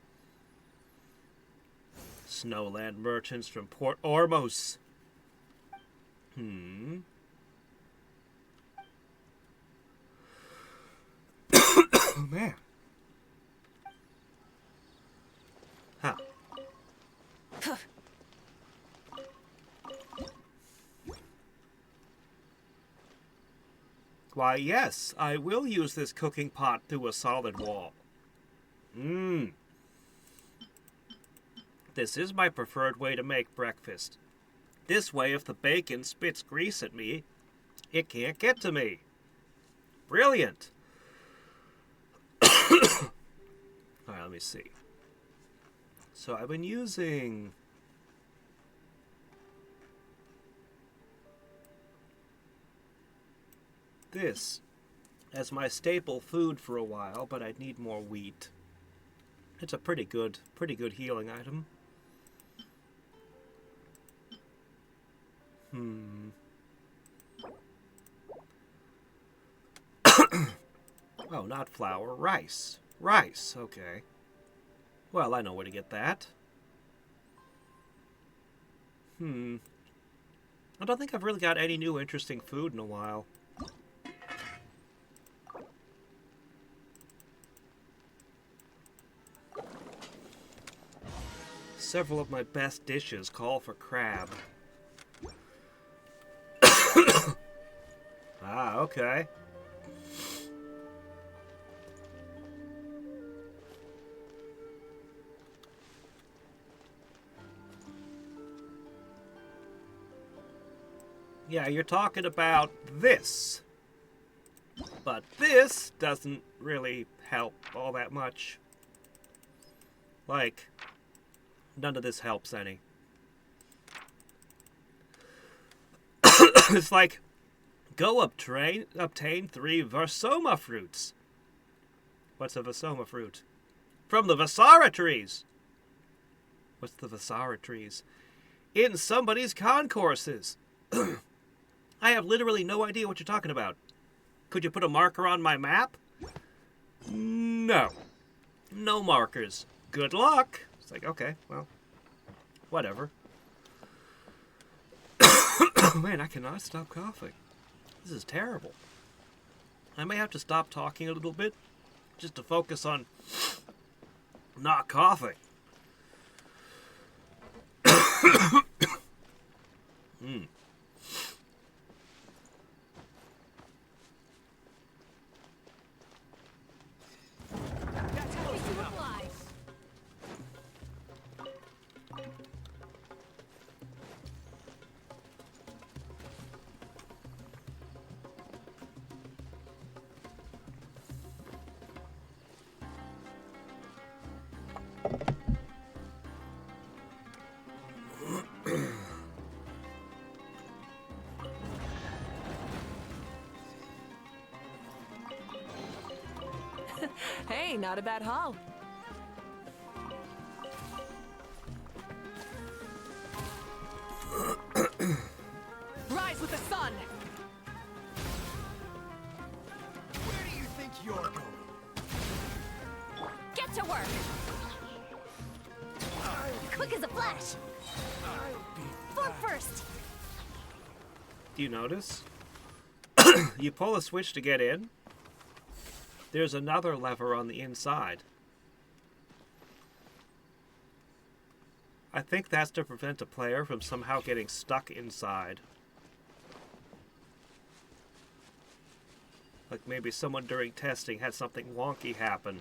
Snowland merchants from Port Ormos. Oh, man. Huh. Why, yes, I will use this cooking pot through a solid wall. This is my preferred way to make breakfast. This way, if the bacon spits grease at me, it can't get to me. Brilliant. Alright, let me see. So I've been using this as my staple food for a while, but I'd need more wheat. It's a pretty good healing item. Oh, not flour, rice. Rice, okay. Well, I know where to get that. I don't think I've really got any new interesting food in a while. Several of my best dishes call for crab. Ah, okay. Yeah, you're talking about this. But this doesn't really help all that much. Like, none of this helps any. It's like, go obtain 3 Versoma fruits. What's a Versoma fruit? From the Vasara trees. What's the Vasara trees? In somebody's concourses. I have literally no idea what you're talking about. Could you put a marker on my map? No. No markers. Good luck. It's like, okay, well, whatever. Man, I cannot stop coughing. This is terrible. I may have to stop talking a little bit just to focus on not coughing. Hey, not a bad haul. Rise with the sun! Where do you think you're going? Get to work! Quick as a flash! Form first! Do you notice? You pull a switch to get in. There's another lever on the inside. I think that's to prevent a player from somehow getting stuck inside. Like maybe someone during testing had something wonky happen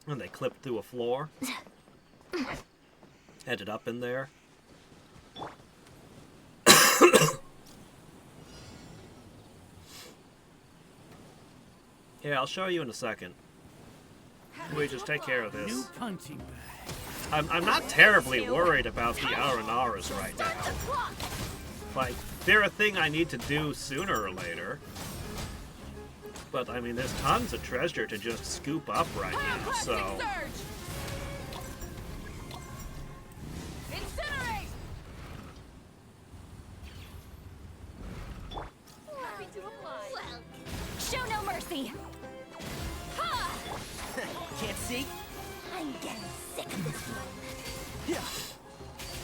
and they clipped through a floor. Ended up in there. Yeah, I'll show you in a second. We just take care of New this. punching bag. I'm not terribly worried about the Aranaras right now. Like, they're a thing I need to do sooner or later. But, I mean, there's tons of treasure to just scoop up right now, so... Incinerate! Show no mercy! Ha! Can't see? I'm getting sick of this one. Yeah.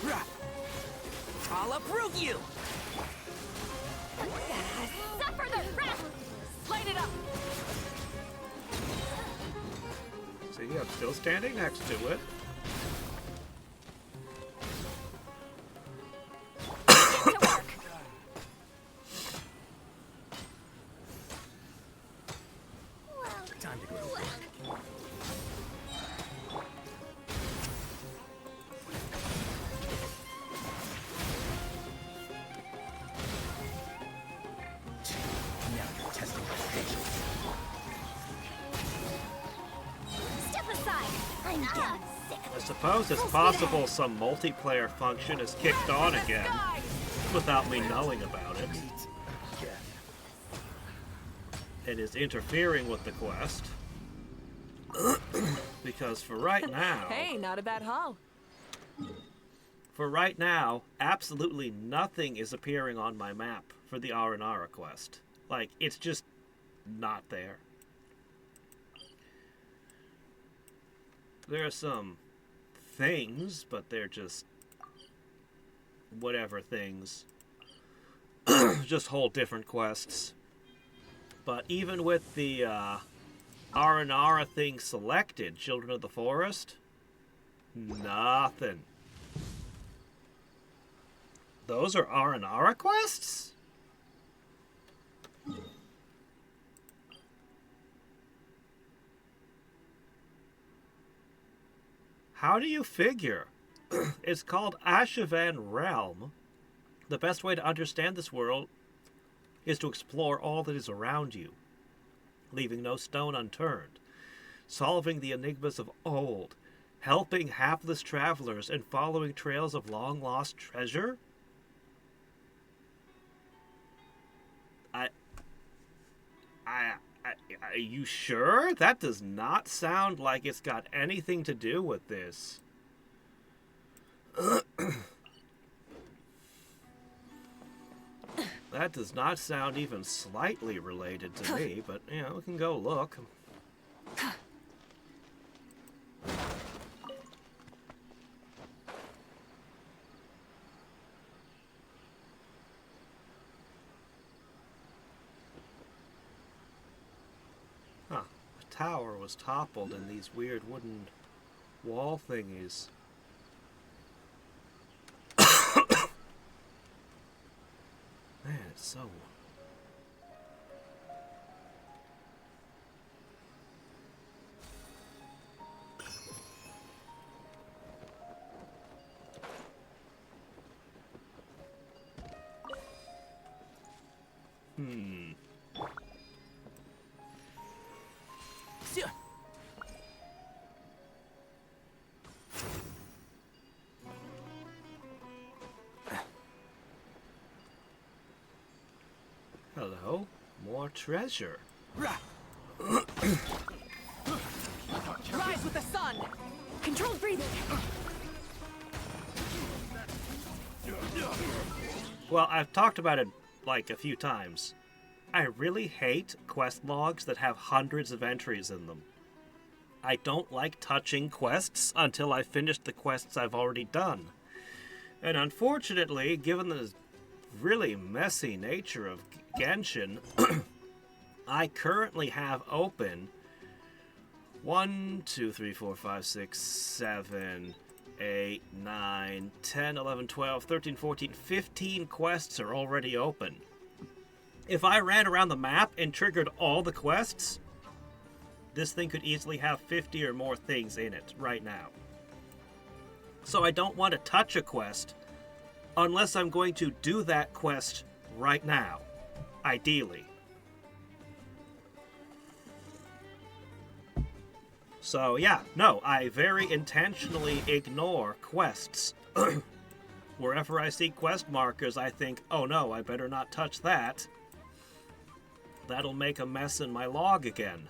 Rah. I'll uproot you. Suffer the wrath! Light it up! See, I'm still standing next to it. Get to work! Time to go to work. Now you're testing my patience. Step aside! I'm getting sick of I suppose it's possible some multiplayer function is kicked on again without me knowing about it. and is interfering with the quest. Because for right now... Hey, not a bad haul. For right now, absolutely nothing is appearing on my map for the Aranara quest. Like, it's just not there. There are some things, but they're just whatever things. Just whole different quests. But even with the Aranara thing selected, Children of the Forest, nothing. Those are Aranara quests? How do you figure? It's called Ashavan Realm. The best way to understand this world is to explore all that is around you, leaving no stone unturned, solving the enigmas of old, helping hapless travelers, and following trails of long-lost treasure? Are you sure? That does not sound like it's got anything to do with this. That does not sound even slightly related to me, but, you know, we can go look. Huh. The tower was toppled and these weird wooden wall thingies. Man, it's so... Hello, more treasure. Rise with the sun! Controlled breathing. Well, I've talked about it like a few times. I really hate quest logs that have hundreds of entries in them. I don't like touching quests until I've finished the quests I've already done. And unfortunately, given the really messy nature of Genshin, I currently have open 1, 2, 3, 4, 5, 6, 7, 8, 9, 10, 11, 12, 13, 14, 15 quests are already open. If I ran around the map and triggered all the quests, this thing could easily have 50 or more things in it right now. So I don't want to touch a quest unless I'm going to do that quest right now, ideally. So yeah, no, I very intentionally ignore quests. Wherever I see quest markers, I think, oh no, I better not touch that. That'll make a mess in my log again.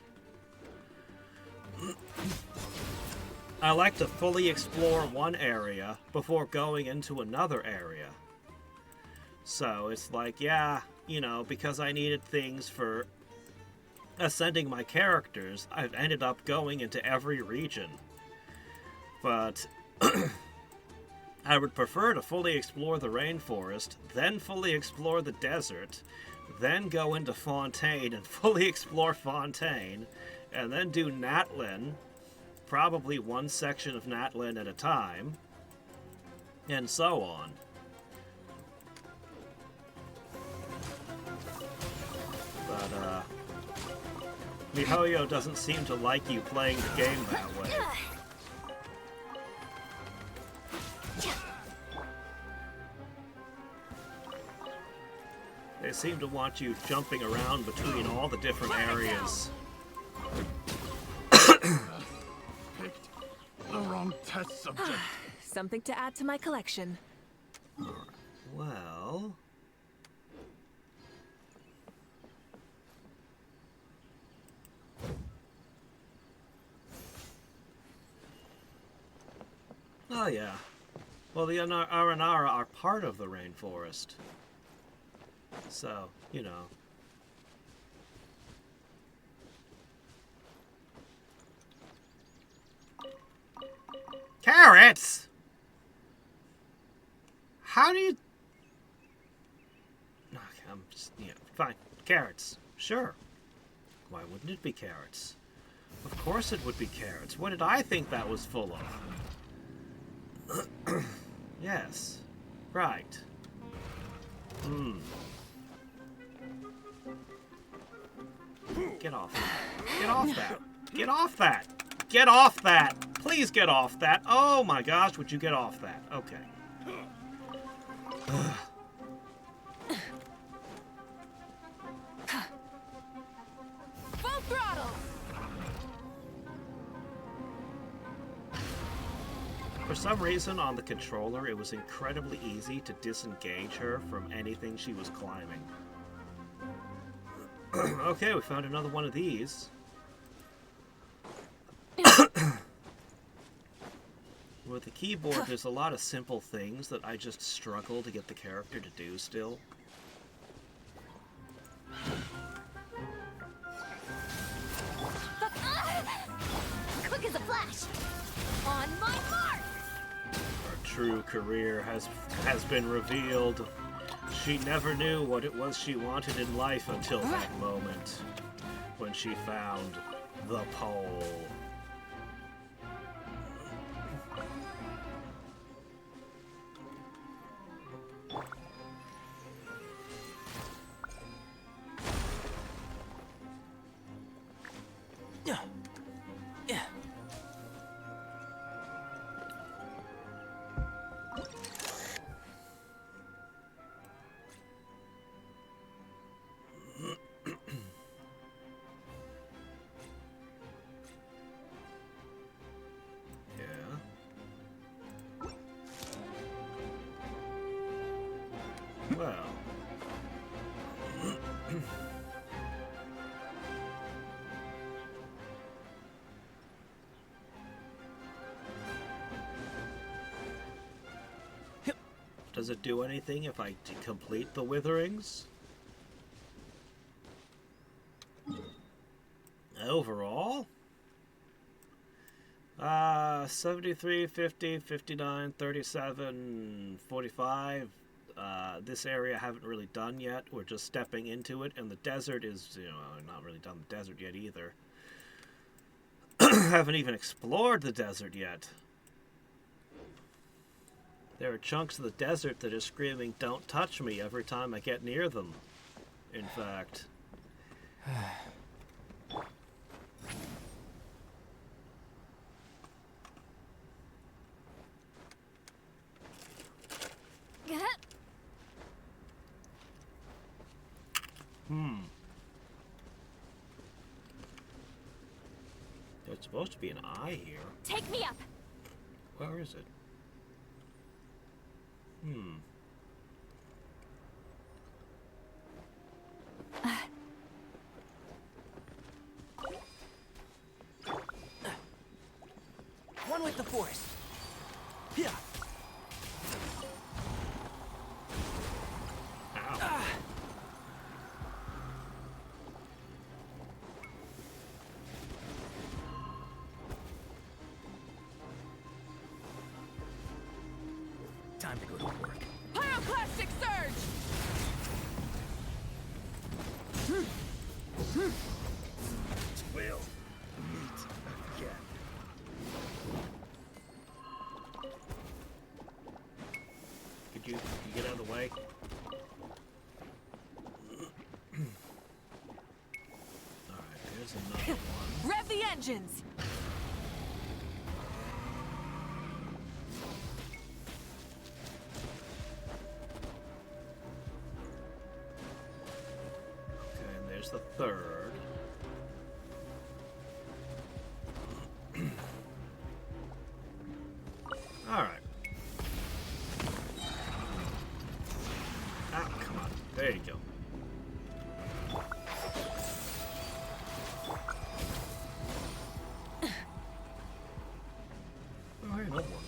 I like to fully explore one area before going into another area. So it's like, yeah, you know, because I needed things for ascending my characters, I've ended up going into every region. But I would prefer to fully explore the rainforest, then fully explore the desert, then go into Fontaine and fully explore Fontaine, and then do Natlin, probably one section of Natlin at a time, and so on. But, MiHoYo doesn't seem to like you playing the game that way. They seem to want you jumping around between all the different areas. Picked the wrong test subject. Something to add to my collection. Well... Oh, yeah. Well, the Aranara are part of the rainforest. So, you know. Carrots! How do you... Okay, I'm just, yeah, fine. Carrots. Sure. Why wouldn't it be carrots? Of course it would be carrots. What did I think that was full of? Yes. Right. Get off that. Get off that. Get off that. Get off that. Please get off that. Oh my gosh, would you get off that? Okay. Full throttle! For some reason on the controller, it was incredibly easy to disengage her from anything she was climbing. Okay, we found another one of these. With the keyboard, there's a lot of simple things that I just struggle to get the character to do still. Quick as a flash! On my mark! Her true career has been revealed. She never knew what it was she wanted in life until that moment, when she found the pole. Well. Does it do anything if I complete the witherings? Overall? 73, 50, 59, 37, 45. This area I haven't really done yet. We're just stepping into it, and the desert is, you know, I've not really done the desert yet either. Haven't even explored the desert yet. There are chunks of the desert that are screaming, "Don't touch me," every time I get near them. In fact. There's supposed to be an eye here. Take me up! Where is it? One with the forest. Yeah. Ow. Time to go to work. Pyroclastic surge! Will meet again. Could you get out of the way? Alright, there's another one. Rev the engines! Okay, and there's the third. Alright. Ah, come on. There you go. Oh, hey, another one.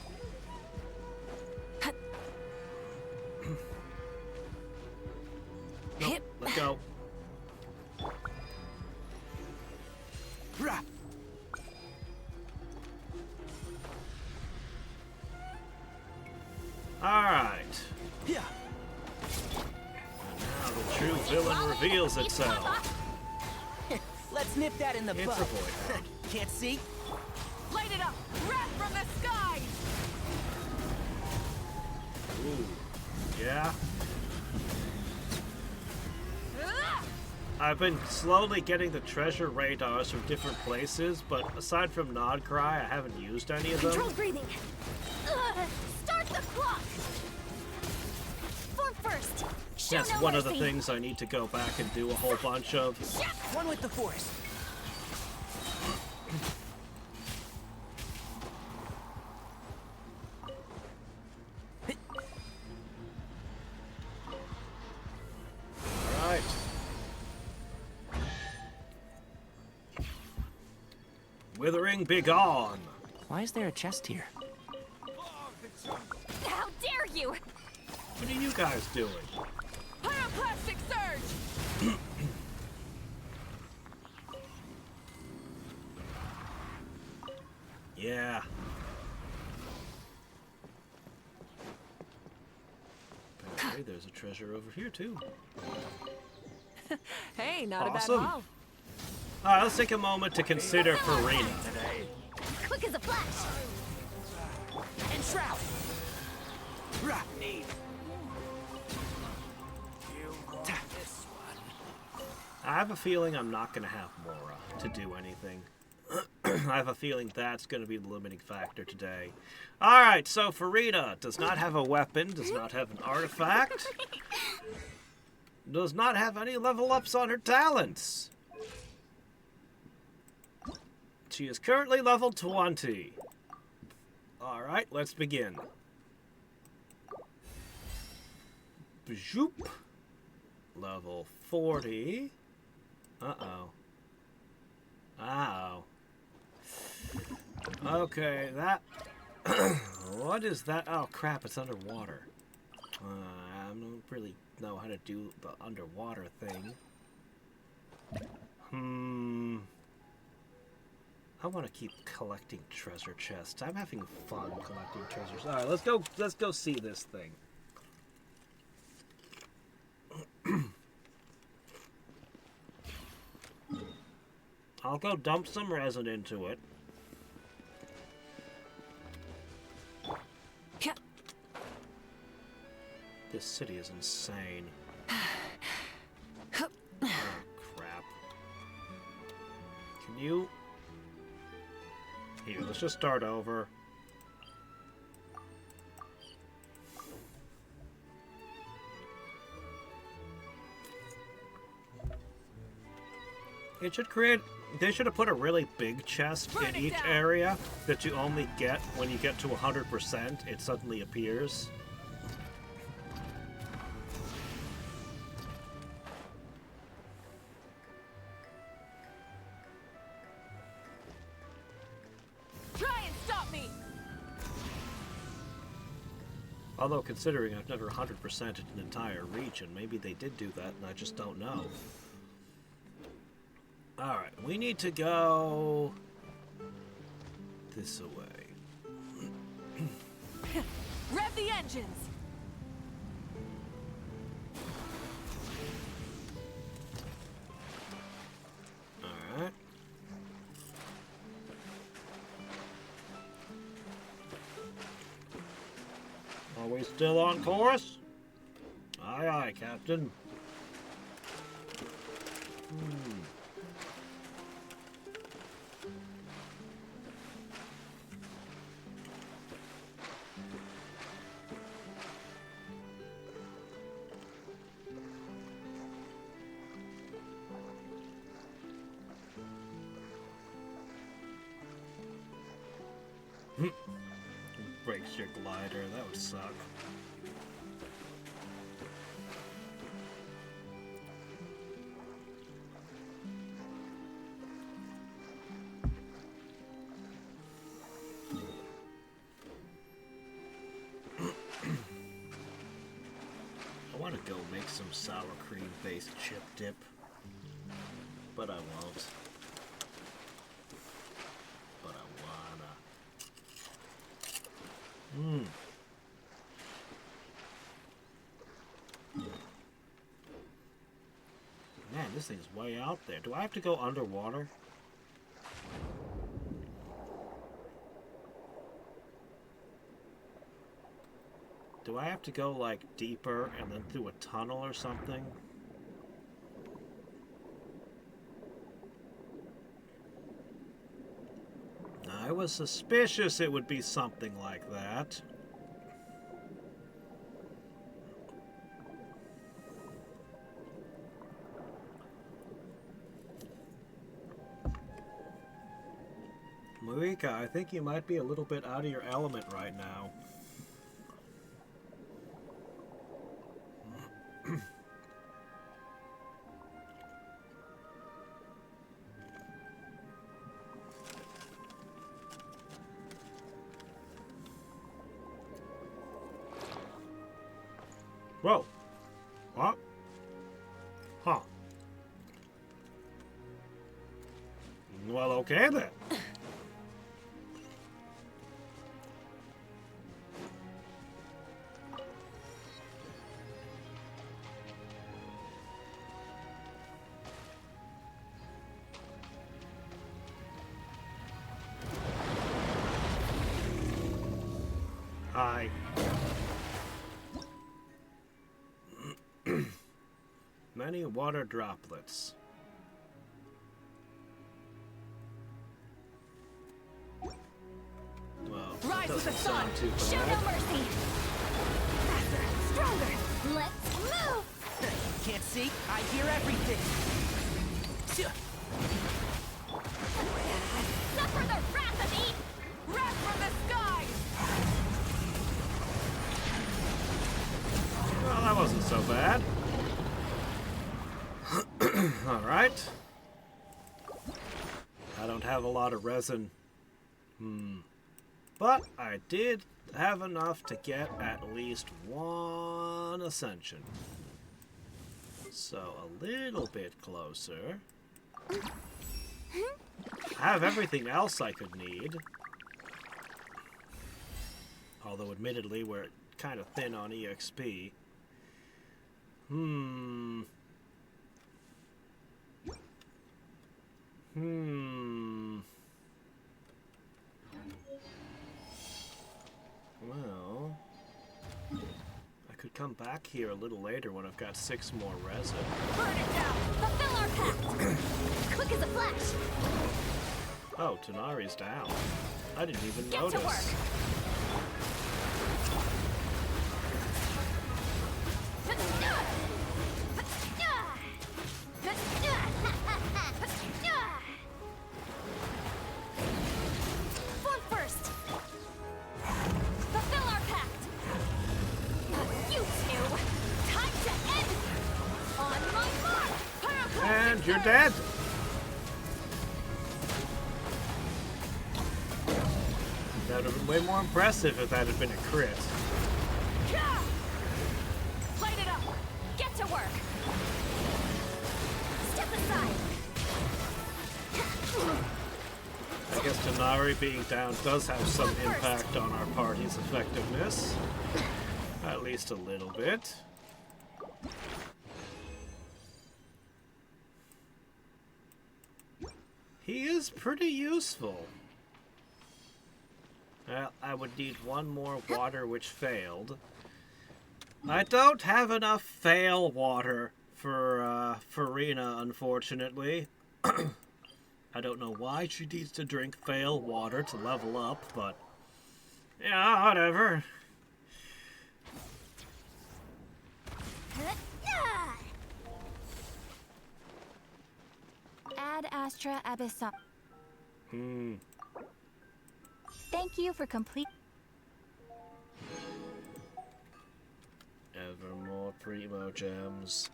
Alright. Yeah. And now the true villain reveals itself. Let's nip that in the It's bud. a boy. Can't see? Light it up! Wrath from the skies! Ooh. Yeah. I've been slowly getting the treasure radars from different places, but aside from Nodcry, I haven't used any of them. Controlled breathing. Start the clock. Form first. Show That's no one of the mercy. things I need to go back and do a whole bunch of. One with the force. Alright. Withering begone! Why is there a chest here? How dare you? What are you guys doing? Pyroclastic surge! Yeah. Okay, there's a treasure over here too. Hey, not Awesome. a bad haul. Alright, let's take a moment to consider Farina. Quick as a flash. And Shroud! Rah, need. This one. I have a feeling I'm not going to have Mora to do anything. I have a feeling that's going to be the limiting factor today. Alright, so Farina does not have a weapon, does not have an artifact, does not have any level ups on her talents. She is currently level 20. Alright, let's begin. Zoop. Level 40. Uh-oh. Ow. Okay, that... What is that? Oh, crap, it's underwater. I don't really know how to do the underwater thing. I want to keep collecting treasure chests. I'm having fun collecting treasures. All right, let's go see this thing. I'll go dump some resin into it. This city is insane. Oh, crap. Can you... Here, let's just start over. It should create... They should have put a really big chest in each area that you only get when you get to 100%. It suddenly appears. Try and stop me! Although, considering I've never 100%ed an entire region, maybe they did do that and I just don't know. Alright, we need to go... this way. Rev the engines! Alright. Are we still on course? Aye, aye, Captain. Breaks your glider, that would suck. I want to go make some sour cream based chip dip, but I won't. But I wanna. this thing's way out there. Do I have to go underwater? Do I have to go, like, deeper and then through a tunnel or something? I was suspicious it would be something like that. Marika, I think you might be a little bit out of your element right now. Whoa. What? Huh. Well, okay then. Hi. Many water droplets. Well, that doesn't sound too Show no bad. mercy! Faster, stronger! Let's move! Can't see? I hear everything. Suffer the wrath of Eve! Wrath from the skies! Well, that wasn't so bad. Alright. I don't have a lot of resin. But I did have enough to get at least one ascension. So a little bit closer. I have everything else I could need. Although admittedly we're kind of thin on EXP. Well, I could come back here a little later when I've got 6 more resin. Burn it down! Fulfill our pact! Quick as a flash! Oh, Tanari's down. I didn't even Get notice. to work! One first! Fulfill our pact! You two! Time to end! On my mark! And you're dead! That would have been way more impressive if that had been a crit. Light it up! Get to work! Step aside! I guess Tanari being down does have some impact on our party's effectiveness. At least a little bit. He is pretty useful. Well, I would need one more water which failed. I don't have enough fail water for Farina, unfortunately. I don't know why she needs to drink fail water to level up, but yeah, whatever. Ad Astra Abyssal. Thank you for complete. Ever more primo gems.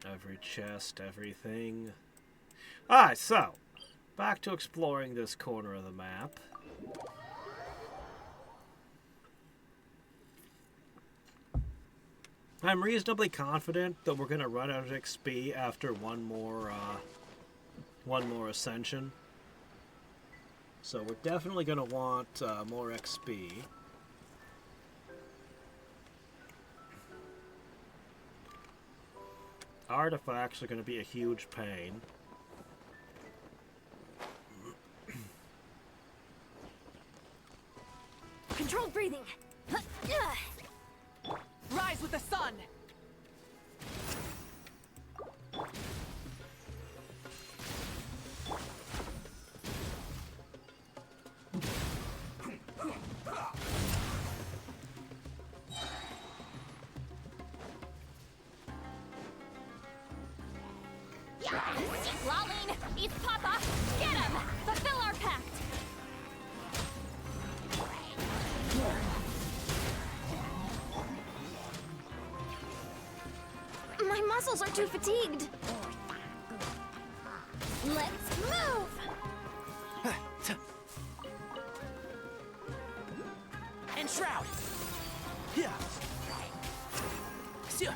Every chest, everything. Alright, so back to exploring this corner of the map. I'm reasonably confident that we're gonna run out of XP after one more ascension. So we're definitely gonna want more XP. artifacts are going to be a huge pain. Controlled breathing. Rise with the sun! Lolling! It's Papa! Get him! Fulfill our pact! My muscles are too fatigued. Let's move! Enshroud! Yeah. Sia.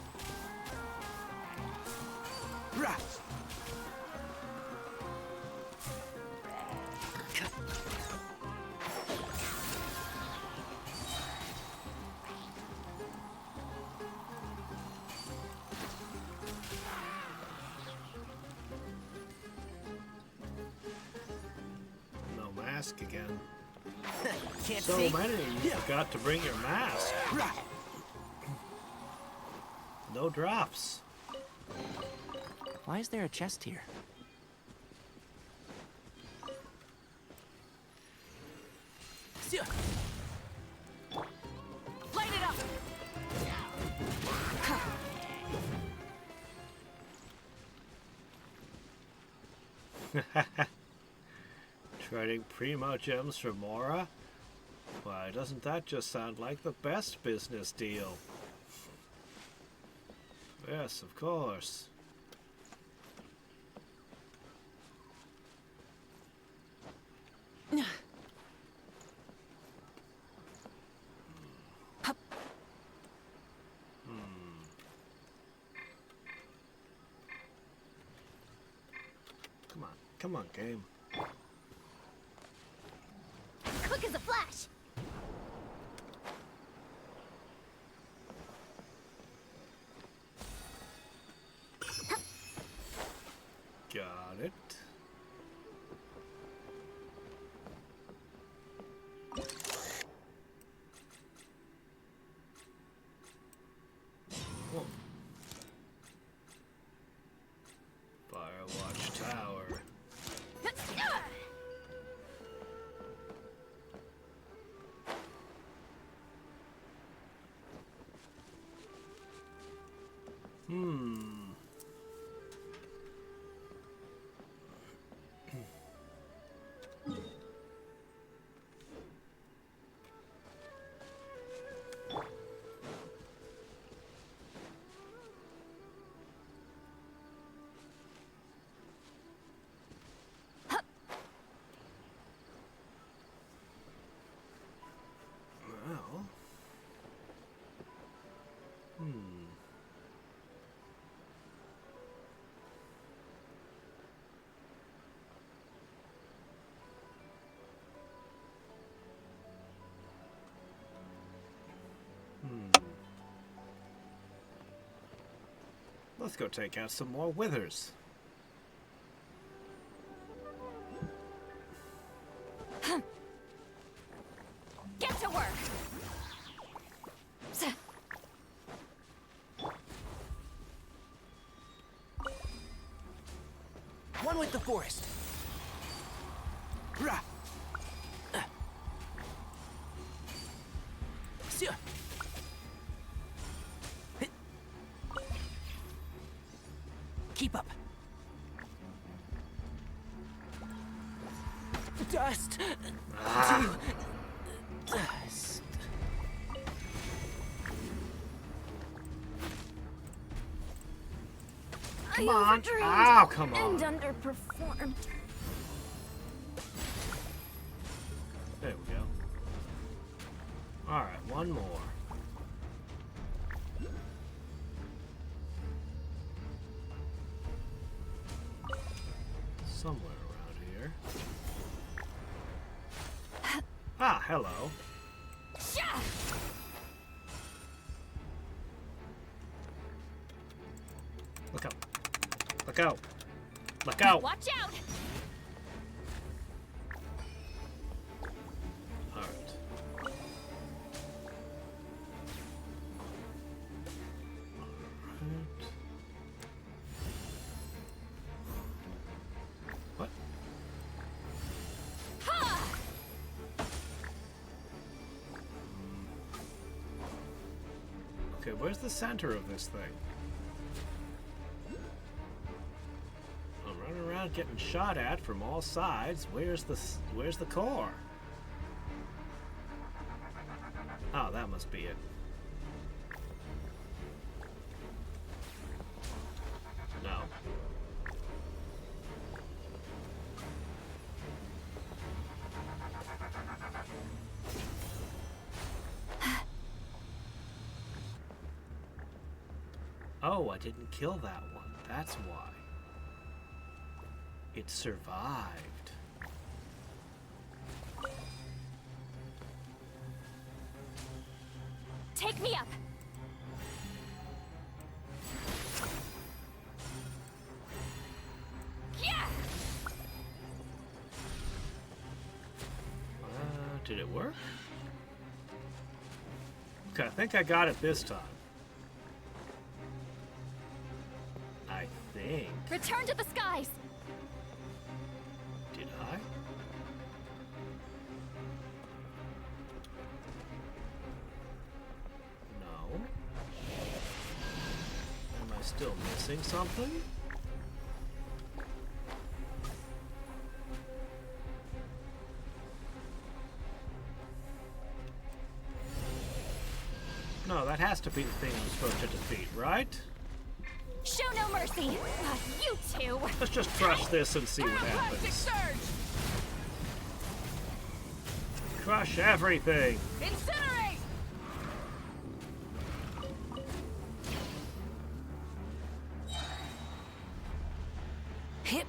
Rah. No mask again. Can't So see. many. You forgot to bring your mask. Rah. No drops. Why is there a chest here? Sia. Light it up! Trading Primo Gems for Mora? Why, doesn't that just sound like the best business deal? Yes, of course. Come on, game. Quick as a flash! Got it. Whoa. Firewatch Tower. Well. Let's go take out some more withers. Get to work! One with the forest. Rah. Sia. Hit. Keep up. Dust. Dust. Come on. Ow, come on. And underperformed. There we go. Alright, one more. Somewhere around here. Ah, hello. Look up. go. Let go. Watch out! Alright. What? Okay, where's the center of this thing? I'm running around getting shot at from all sides. Where's the core? Oh, that must be it. No. Oh, I didn't kill that one. That's why. It survived. Take me up! Yeah! Did it work? Okay, I think I got it this time. I think. Return to the skies! Did I? No. Am I still missing something? No, that has to be the thing I'm supposed to defeat, right? Show no mercy! You two! Let's just crush this and see what happens. Surge! Crush everything! Incinerate! Hit.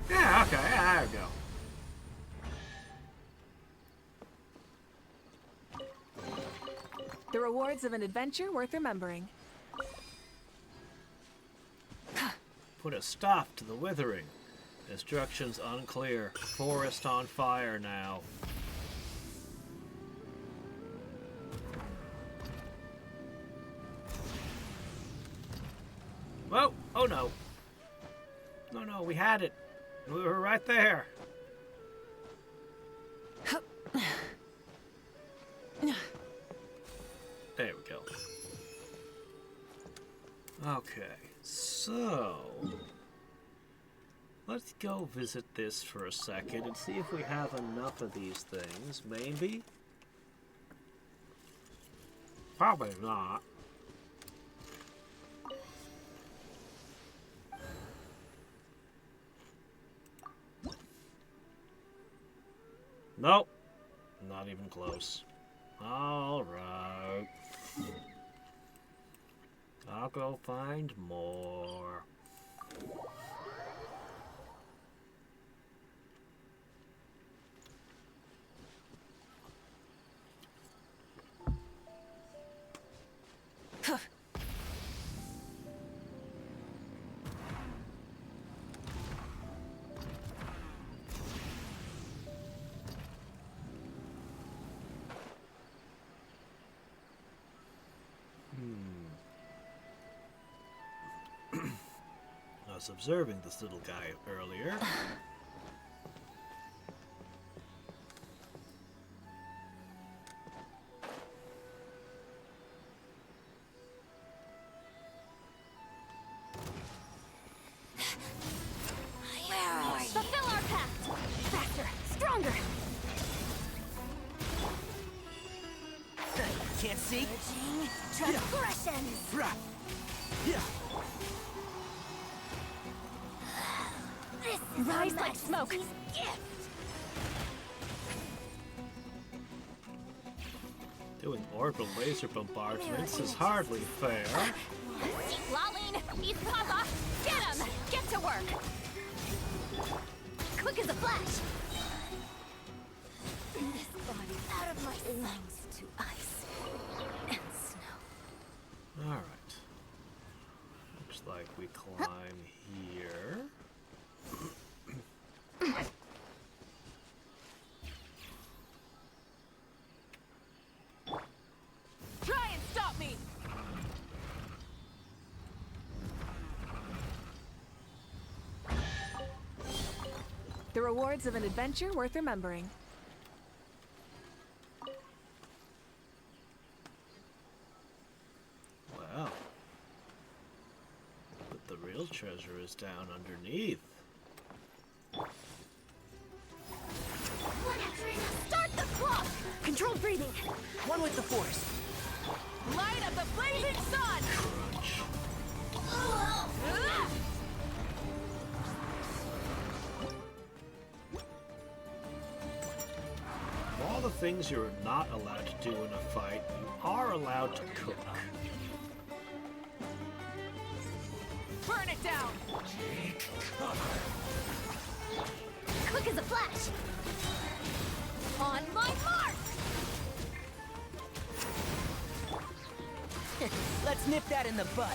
Yeah, okay, there we go. The rewards of an adventure worth remembering. Put a stop to the withering. Instructions unclear. Forest on fire now. Whoa! Oh no. No, no, we had it. We were right there. There we go. Okay, so let's go visit this for a second and see if we have enough of these things. Maybe? Probably not. Nope. Not even close. Alright. I'll go find more. I was observing this little guy earlier. Fulfill our pact! Faster! Stronger! Can't see? Transgressions! Rise like smoke! Doing orbital laser bombardments is hardly fair. Laline! He's Papa! Get him! Get to work! Quick as a flash! This body out of my lungs to ice and snow. Alright. like we climb here. Try and stop me! The rewards of an adventure worth remembering. Wow. But the real treasure is down underneath. Start the clock! Controlled breathing. One with the force. Light of the blazing sun! Crunch. Ugh! Of all the things you're not allowed to do in a fight, you are allowed to cook. Burn it down! Quick as a flash! On my mark! Let's nip that in the bud.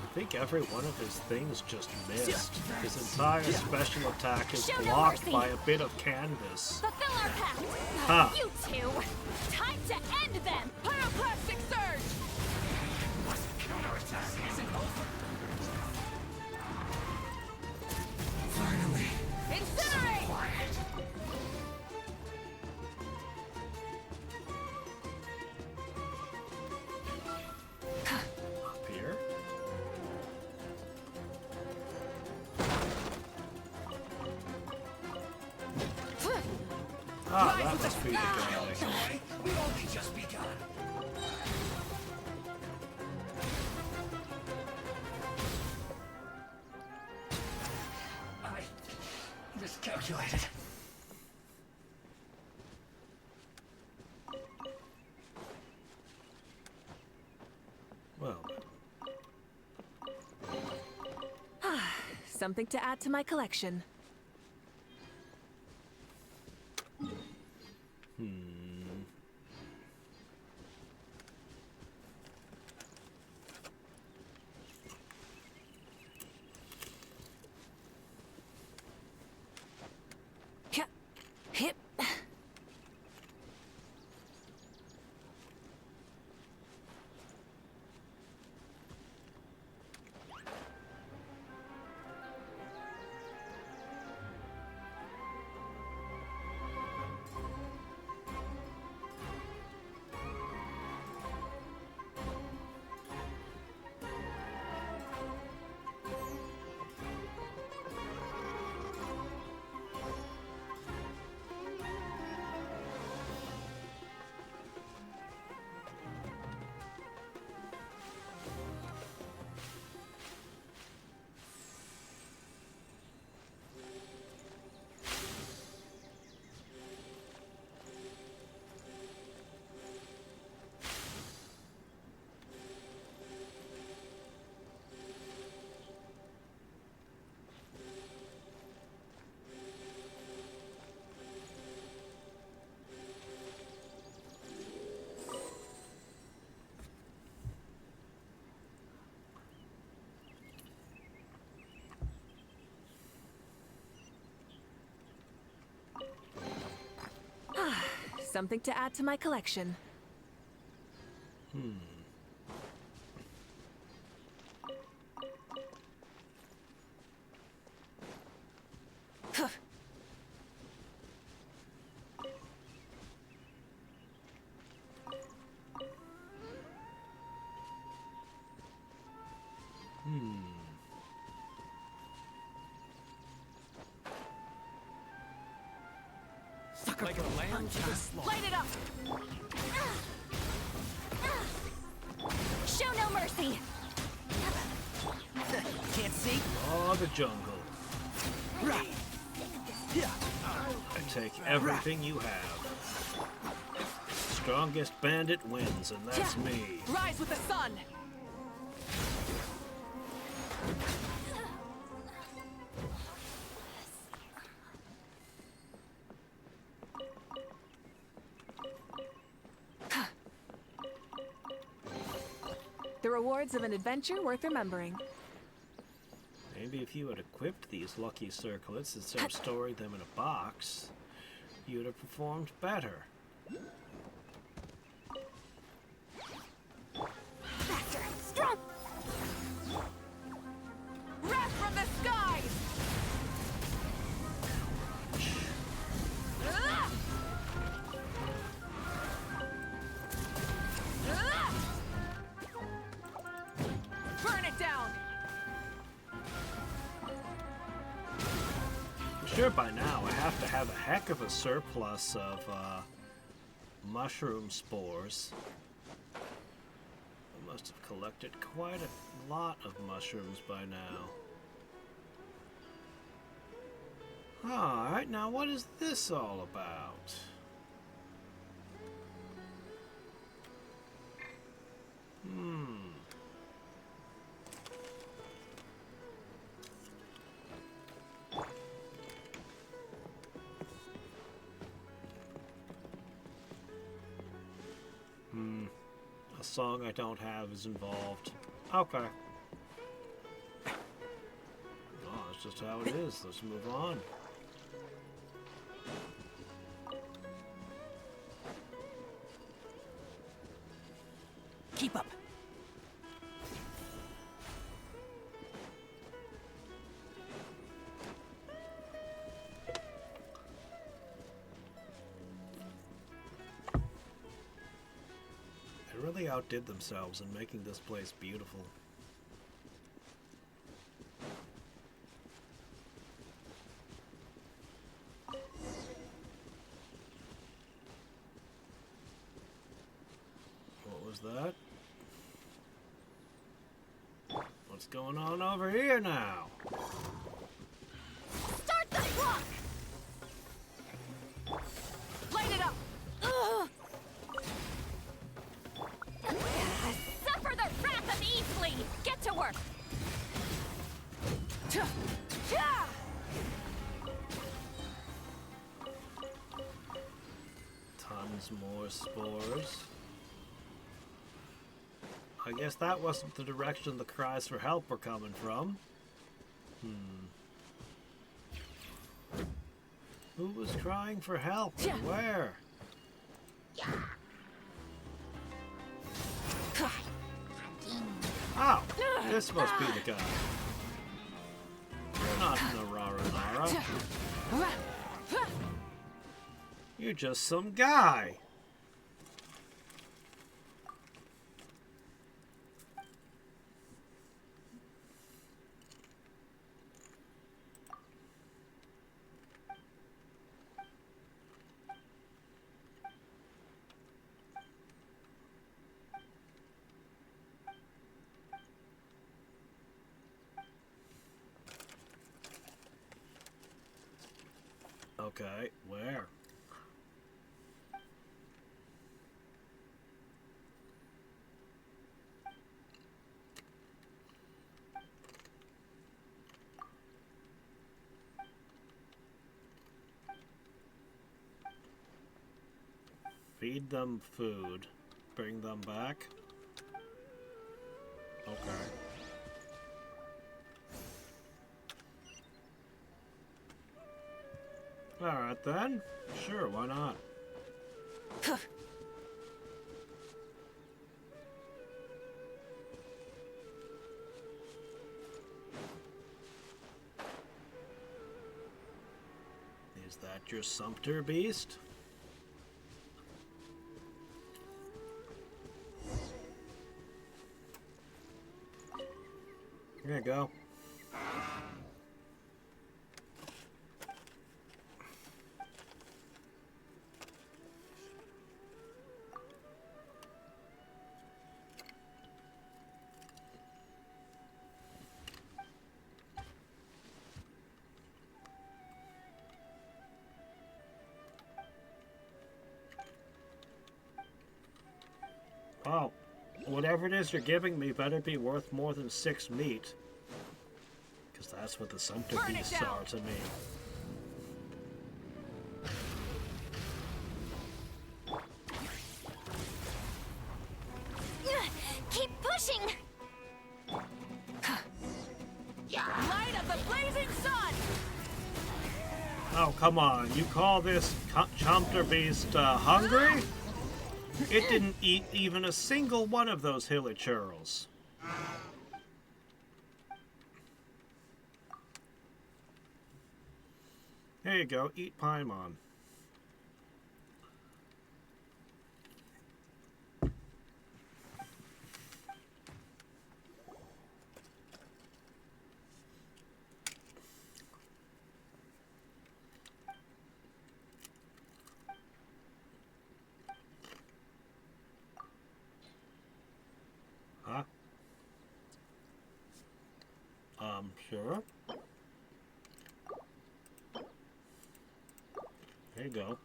I think every one of his things just missed. His entire special attack is Show no blocked mercy. by a bit of canvas. Fulfill our pact! Ha! You two! Time to end them! Pyroclastic surge! Incinerate! Up here? Ah, that must be the guy. We only just begun. I miscalculated. Well, Something to add to my collection. Hip. Hip. Something to add to my collection. Huh. Like a lamb to the slaughter. Light it up! Show no mercy! Can't see? oh, the jungle. Right. Yeah. I take everything you have. Strongest bandit wins, and that's me. Rise with the sun! The rewards of an adventure worth remembering. Maybe if you had equipped these lucky circlets instead of storing them in a box, you'd have performed better. Faster! Strong! Wrath from the skies! Ah! Ah! Burn it down! I'm sure by now I have to have a heck of a surplus of mushroom spores. I must have collected quite a lot of mushrooms by now. Alright, now what is this all about? A song I don't have is involved. Okay. Oh, that's just how it is. Let's move on. Keep up. They really outdid themselves in making this place beautiful. What was that? What's going on over here now? Start the clock! Light it up! Ugh. Suffer the wrath of Eastly! Get to work! Tons more spores. I guess that wasn't the direction the cries for help were coming from. Who was crying for help and where? Oh, this must be the guy. You're not Aranara. You're just some guy. Okay, where? Feed them food. Bring them back. Okay. Alright then. Sure, why not? Is that your sumpter beast? There you go. Oh, whatever it is you're giving me better be worth more than 6 meat. Because that's what the sumpter beasts are to me. Keep pushing! Oh, come on. You call this Chumpter Beast hungry? It didn't eat even a single one of those hilichurls. There you go. Eat Paimon. Huh? Sure. There you go.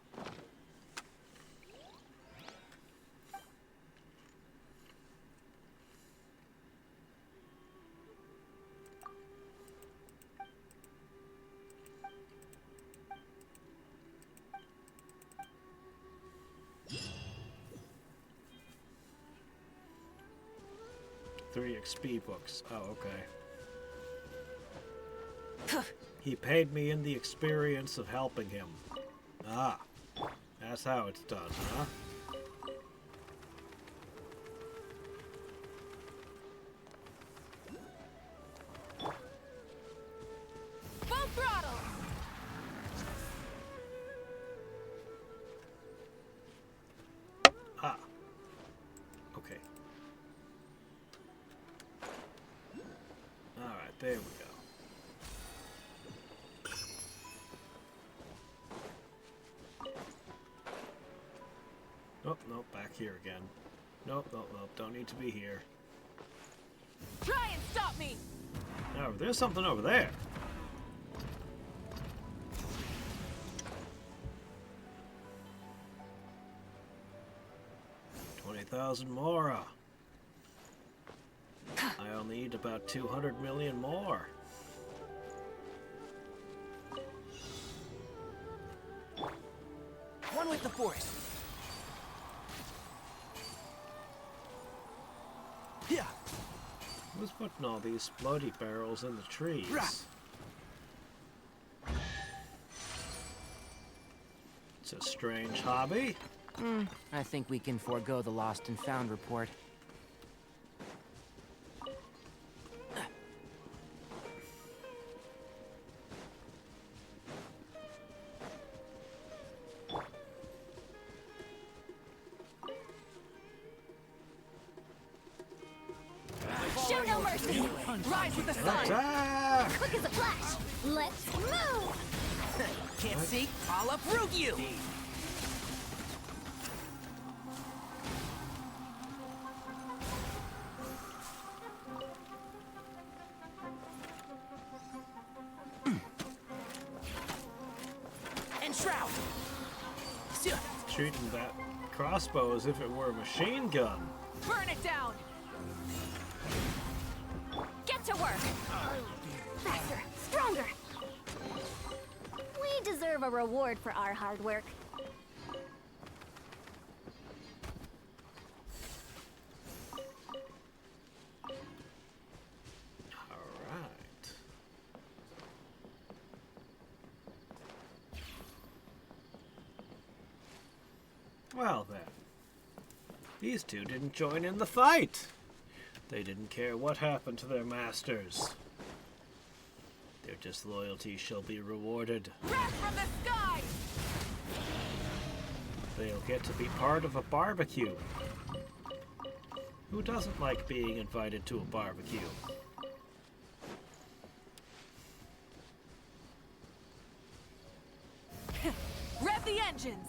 Three XP books. Oh, okay. He paid me in the experience of helping him. Ah, that's how it's done, huh? Full throttle! Ah. Okay. Alright, there we go. Nope, nope, back here again. Nope, nope, nope, don't need to be here. Try and stop me! Oh, there's something over there. $20,000 more. I only need about 200 million more. One with the force. Yeah. Who's putting all these floaty barrels in the trees? It's a strange hobby. I think we can forego the lost and found report. Show no mercy! Rise with the sun! Attack! Quick as a flash. Let's move. Can't see? I'll uproot you! And shroud! Treating that crossbow as if it were a machine gun. Burn it down! Get to work! Faster. Stronger. We deserve a reward for our hard work. Alright. Well then. These two didn't join in the fight. They didn't care what happened to their masters. Their disloyalty shall be rewarded. Wrath from the sky! They'll get to be part of a barbecue. Who doesn't like being invited to a barbecue? Rev the engines!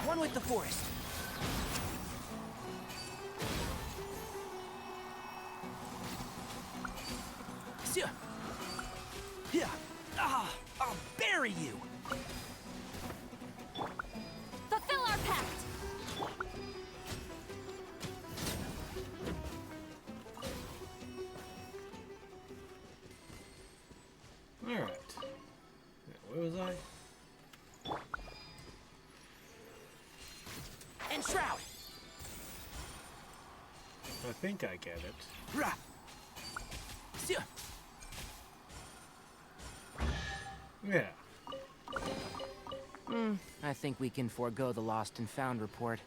One with the forest. Yeah. Ah, I'll bury you. Fulfill our pact! Alright. Where was I? Enshroud. I think I get it. Rah. Sia. Yeah. I think we can forego the lost and found report.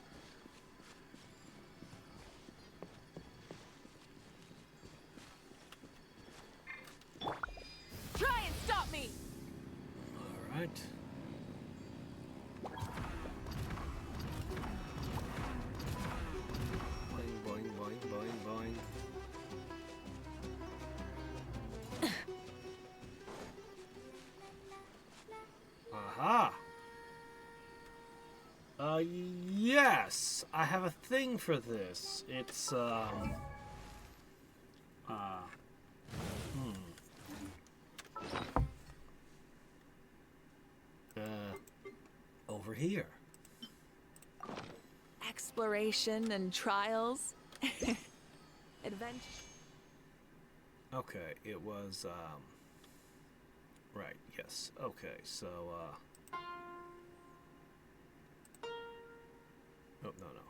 Try and stop me! Alright. Boing, boing, boing, boing, boing. Aha! Yes! I have a thing for this. It's, over here. Exploration and trials. Adventure. Okay, it was, right, yes. Okay, so, oh, no, no.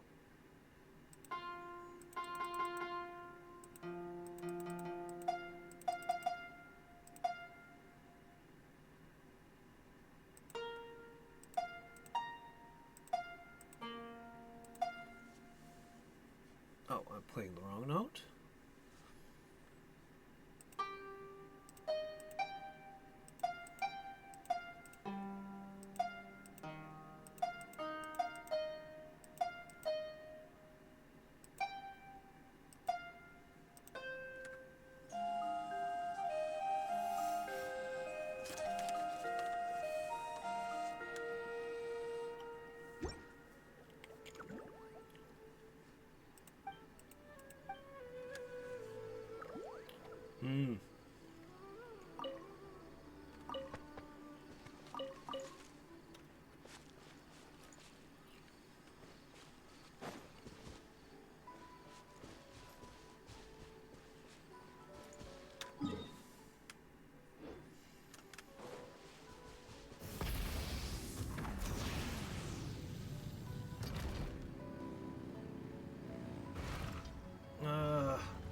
Oh, I'm playing the wrong note?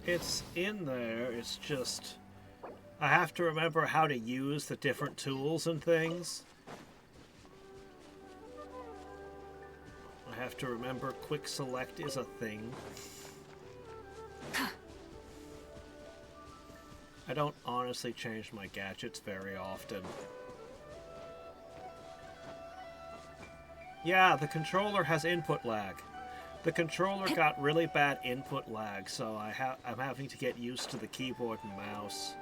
It's in there, it's just... I have to remember how to use the different tools and things. I have to remember quick select is a thing. I don't honestly change my gadgets very often. Yeah, the controller has input lag. The controller got really bad input lag, so I'm having to get used to the keyboard and mouse.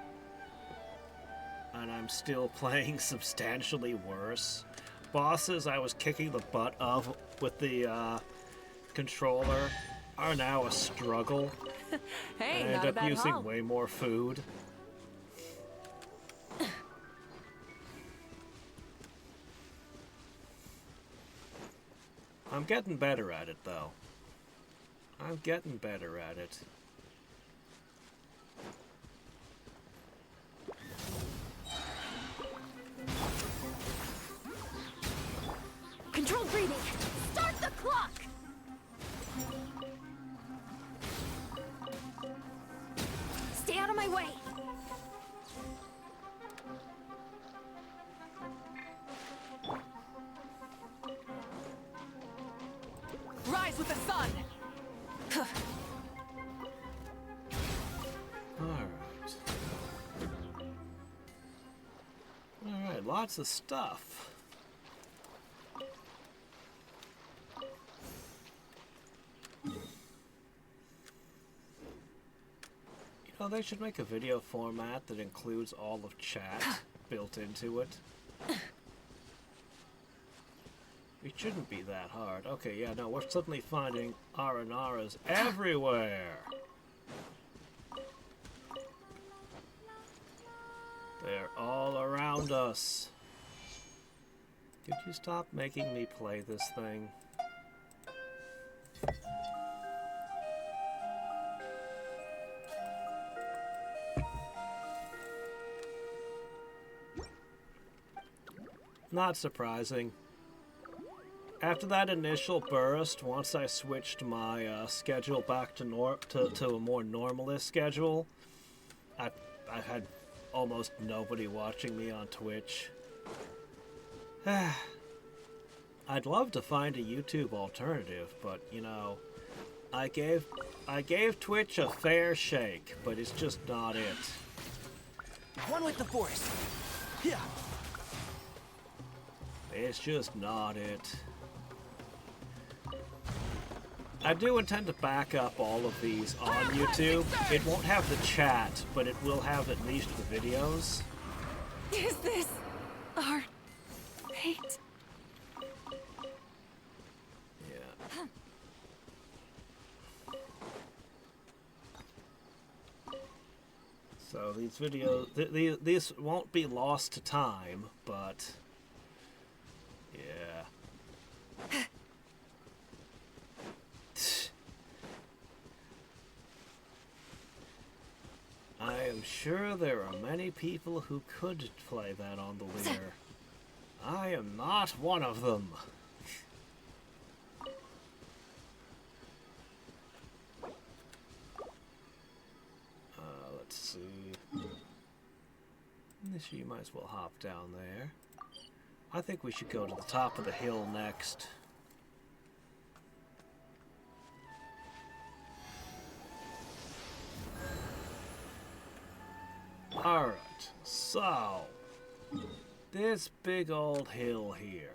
And I'm still playing substantially worse. Bosses I was kicking the butt of with the controller are now a struggle. Hey, I not a end up bad using haul. way more food. I'm getting better at it, though. I'm getting better at it. Controlled breathing! Start the clock! Stay out of my way! Rise with the sun! Alright. Alright, lots of stuff. You know, they should make a video format that includes all of chat built into it. It shouldn't be that hard. Okay, yeah, no, we're suddenly finding Aranaras everywhere. They're They're all around us. Could you stop making me play this thing? Not surprising. After that initial burst, once I switched my schedule back to a more normalist schedule, I had almost nobody watching me on Twitch. I'd love to find a YouTube alternative, but you know, I gave Twitch a fair shake, but it's just not it. One with the force. Yeah. It's just not it. I do intend to back up all of these on YouTube. It won't have the chat, but it will have at least the videos. Is this our fate? Yeah. So these videos, these won't be lost to time, but yeah. I am sure there are many people who could play that on the Wii. I am not one of them. Let's see. You might as well hop down there. I think we should go to the top of the hill next. Alright, so this big old hill here.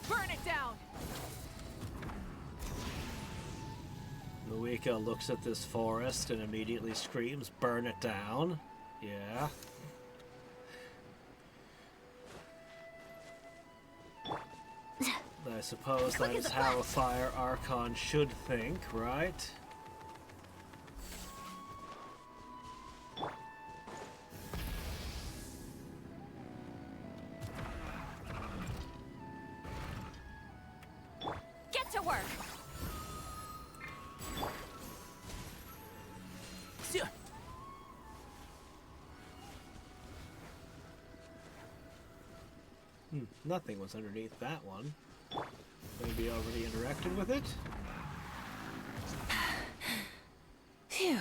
Burn it down! Luika looks at this forest and immediately screams, "Burn it down." Yeah. I suppose that is how a fire archon should think, right? Get to work! Nothing was underneath that one. Maybe already interacted with it? Phew.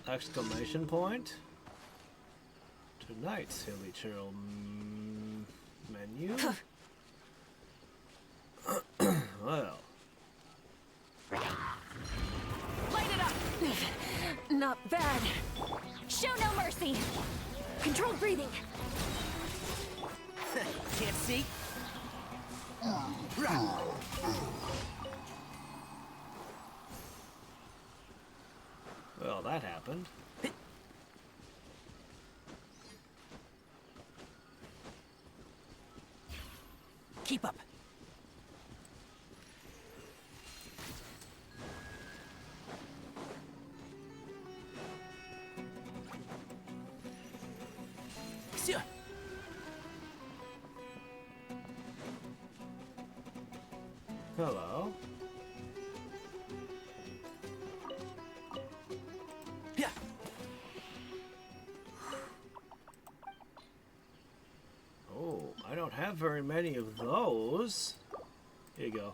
Exclamation point. Tonight's Hilly Churl menu. Well. Light it up! Not bad. Show no mercy! Controlled breathing! Can't see? Well, that happened. Keep up. Hello. Yeah. Oh, I don't have very many of those. Here you go.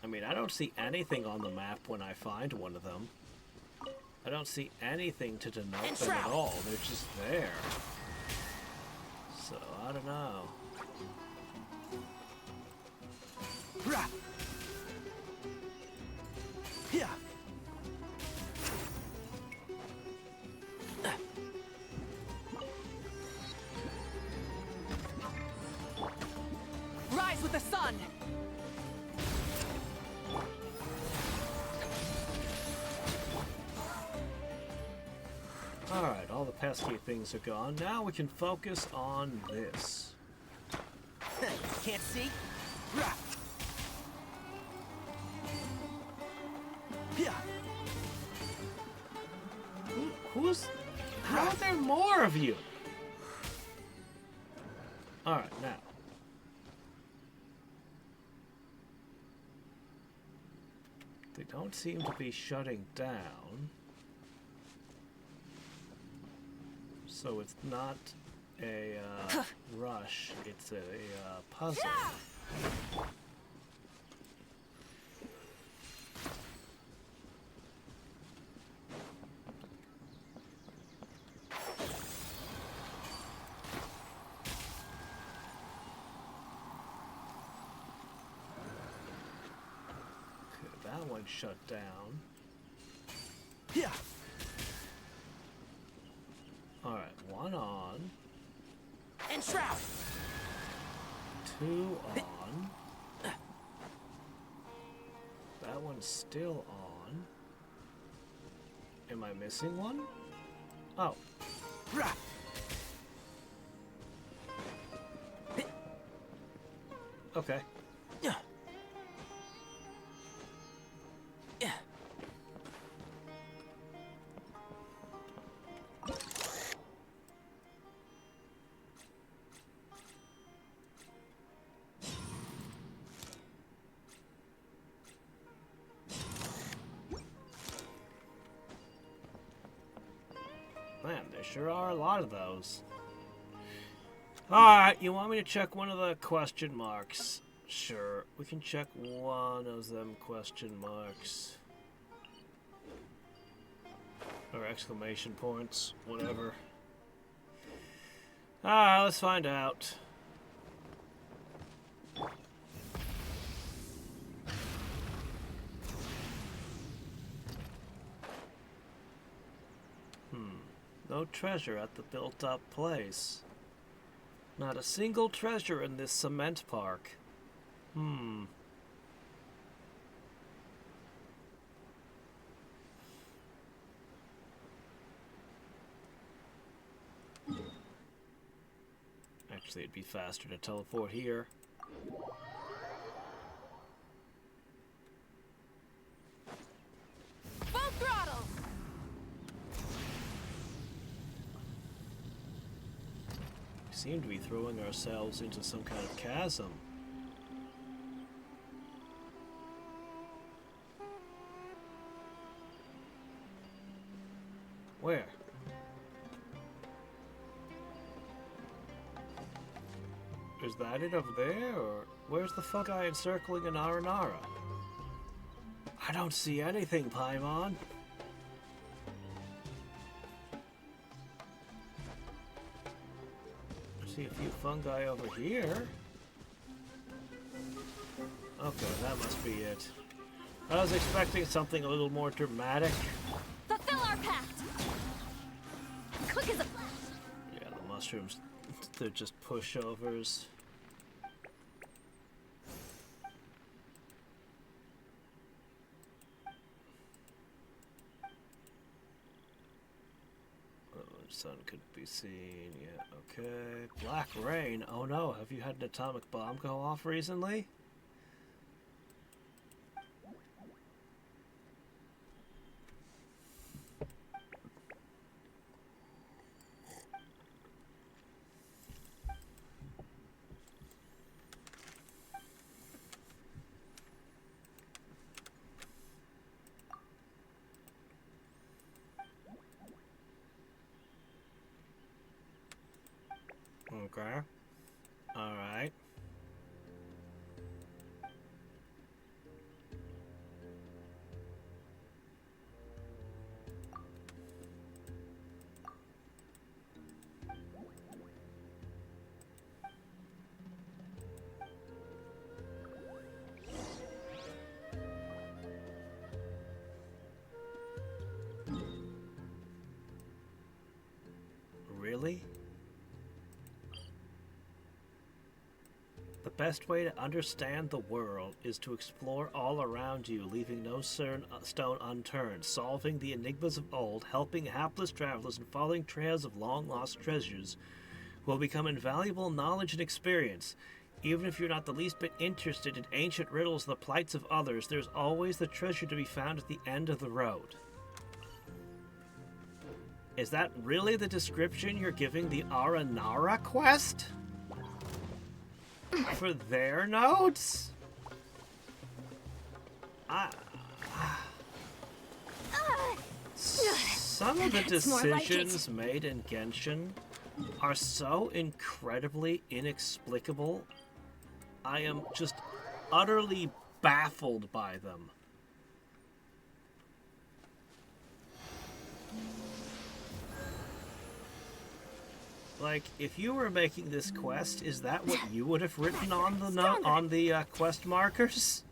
I mean, I don't see anything on the map when I find one of them. I don't see anything to denote them at all. They're just there. So, I don't know. Yeah. Rise with the sun! Alright, all the pesky things are gone. Now we can focus on this. Can't see? Who's... How are there more of you? Alright, now. They don't seem to be shutting down. So it's not a rush, it's a puzzle. That one shut down. Yeah. Alright, one on. And shroud. Two on. That one's still on. Am I missing one? Oh. Okay. Yeah. Man, there sure are a lot of those. Alright, you want me to check one of the question marks? Sure, we can check one of them question marks. Or exclamation points, whatever. Alright, let's find out. No treasure at the built-up place. Not a single treasure in this cement park. Actually, it'd be faster to teleport here. Full throttle! We seem to be throwing ourselves into some kind of chasm. Where? Is that it over there, or where's the fungi encircling an Aranara? I don't see anything, Paimon. I see a few fungi over here. Okay, that must be it. I was expecting something a little more dramatic. Fulfill our pact! Quick as a flash! Yeah, the mushrooms, they're just pushovers. Sun could be seen, yeah, okay. Black rain, oh no, have you had an atomic bomb go off recently? Okay. Alright. Really? The best way to understand the world is to explore all around you, leaving no stone unturned, solving the enigmas of old, helping hapless travelers, and following trails of long-lost treasures will become invaluable knowledge and experience. Even if you're not the least bit interested in ancient riddles and the plights of others, there's always the treasure to be found at the end of the road. Is that really the description you're giving the Aranara quest? For their nodes? Some of the decisions made in Genshin are so incredibly inexplicable. I am just utterly baffled by them. Like, if you were making this quest, is that what you would have written on the quest markers?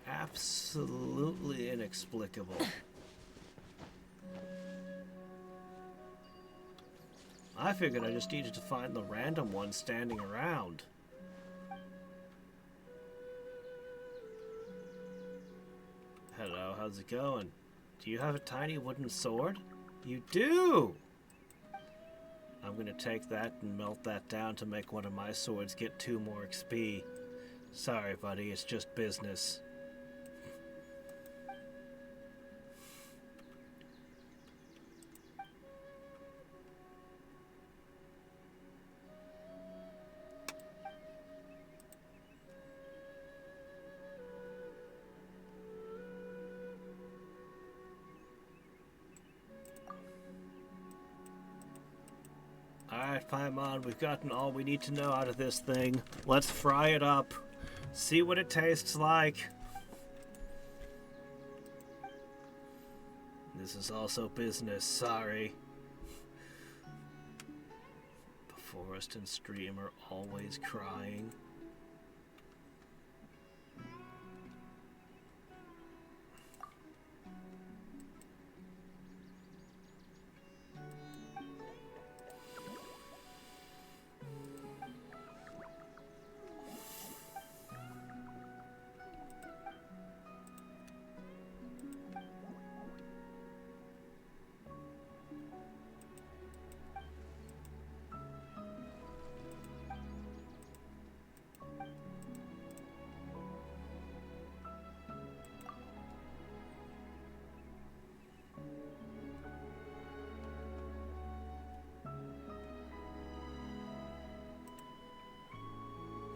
Absolutely inexplicable. I figured I just needed to find the random one standing around. Hello, how's it going? Do you have a tiny wooden sword? You do! I'm gonna take that and melt that down to make one of my swords get 2 more XP. Sorry, buddy, it's just business. Alright, Paimon, we've gotten all we need to know out of this thing. Let's fry it up. See what it tastes like. This is also business, sorry. The forest and stream are always crying.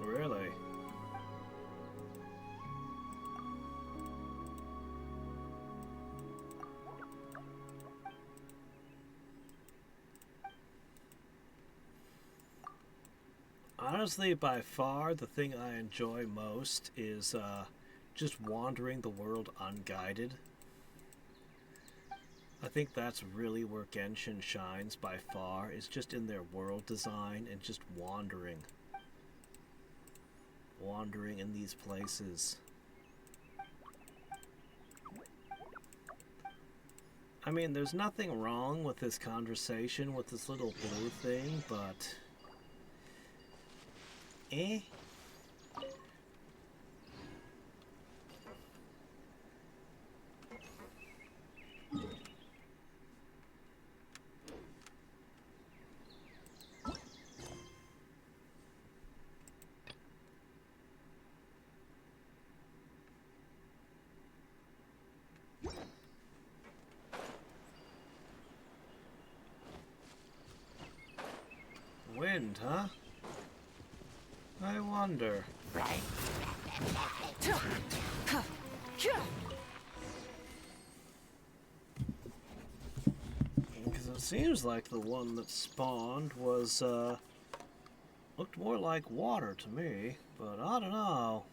Really? Honestly, by far, the thing I enjoy most is just wandering the world unguided. I think that's really where Genshin shines by far, is just in their world design and just wandering. Wandering in these places. I mean, there's nothing wrong with this conversation with this little blue thing, but... Wind, huh? I wonder. Because it seems like the one that spawned was, looked more like water to me, but I don't know.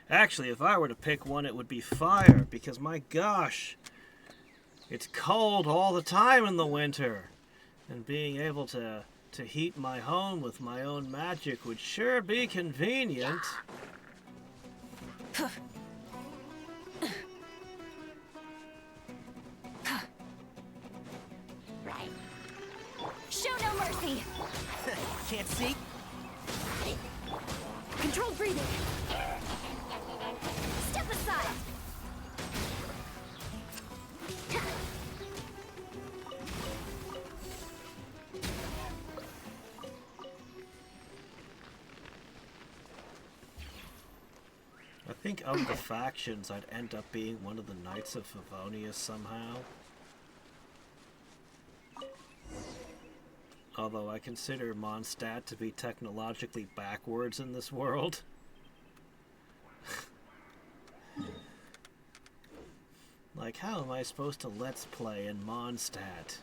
Actually, if I were to pick one, it would be fire, because my gosh, it's cold all the time in the winter. And being able to heat my home with my own magic would sure be convenient. Show no mercy! Can't see? Controlled breathing! Step aside! I think of the factions, I'd end up being one of the Knights of Favonius somehow. Although I consider Mondstadt to be technologically backwards in this world. Like, how am I supposed to let's play in Mondstadt?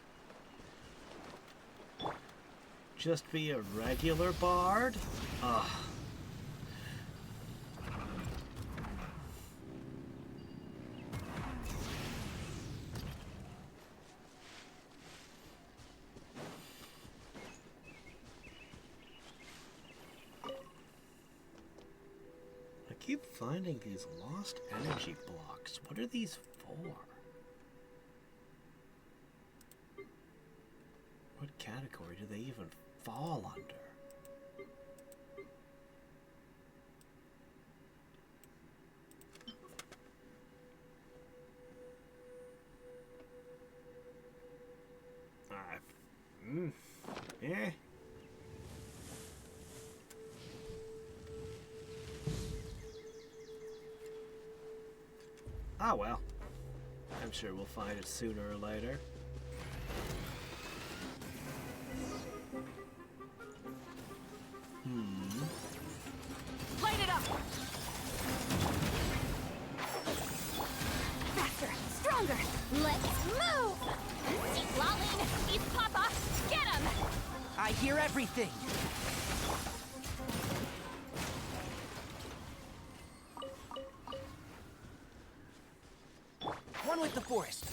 Just be a regular bard? Ugh. I keep finding these lost energy blocks. What are these for? What category do they even fall under? Yeah. Ah, well. I'm sure we'll find it sooner or later. Light it up! Faster! Stronger! Let's move! Keep lolling! He's Papa! Get him! I hear everything. One with the forest.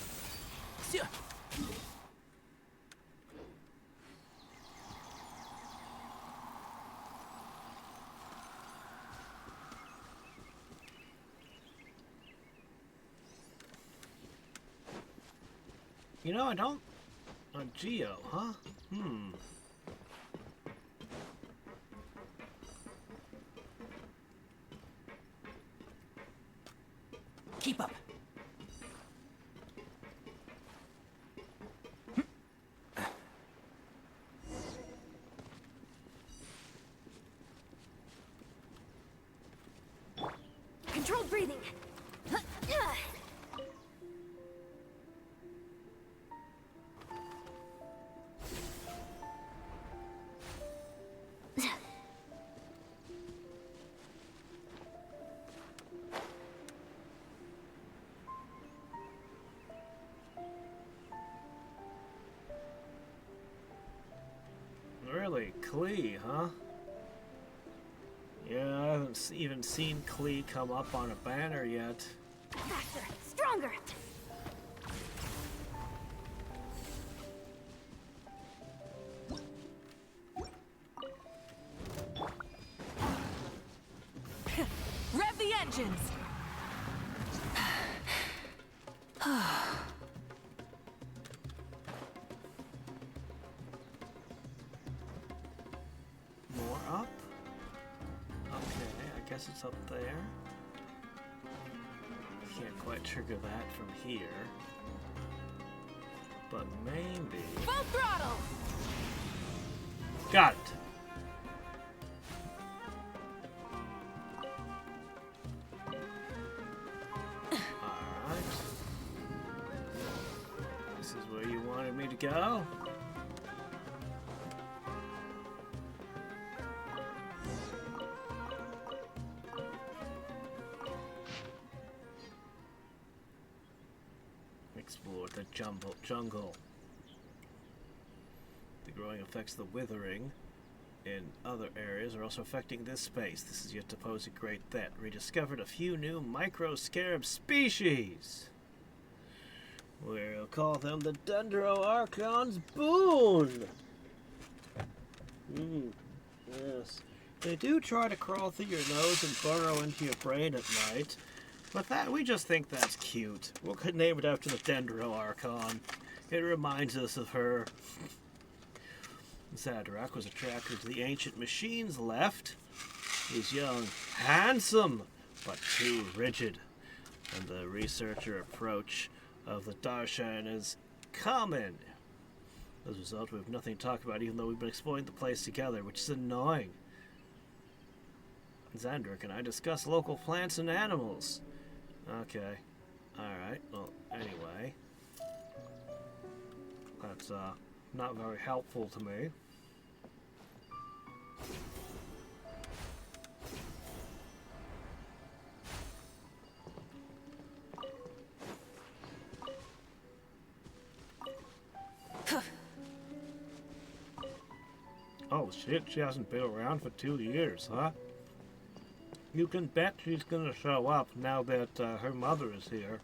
You know, I don't... Geo, huh? Keep up. Controlled breathing! Really? Klee, huh? Yeah, I haven't even seen Klee come up on a banner yet. Faster! Stronger! Rev the engines! More up? Okay, I guess it's up there. Can't quite trigger that from here. But maybe... Full throttle! Got it! Alright. This is where you wanted me to go? Explore the jungle. The growing effects of the withering in other areas are also affecting this space. This is yet to pose a great threat. Rediscovered a few new micro-scarab species. We'll call them the Dendroarchon's Boon. Yes. They do try to crawl through your nose and burrow into your brain at night. But that, we just think that's cute. We'll name it after the Dendroarchon. It reminds us of her. Zadrak was attracted to the ancient machines left. He's young, handsome, but too rigid. And the researcher approach of the Darshan is common. As a result, we have nothing to talk about, even though we've been exploring the place together, which is annoying. Zadrak and I discuss local plants and animals. Okay. Alright, well, anyway. That's, not very helpful to me. Oh shit, she hasn't been around for 2 years, huh? You can bet she's gonna show up now that her mother is here.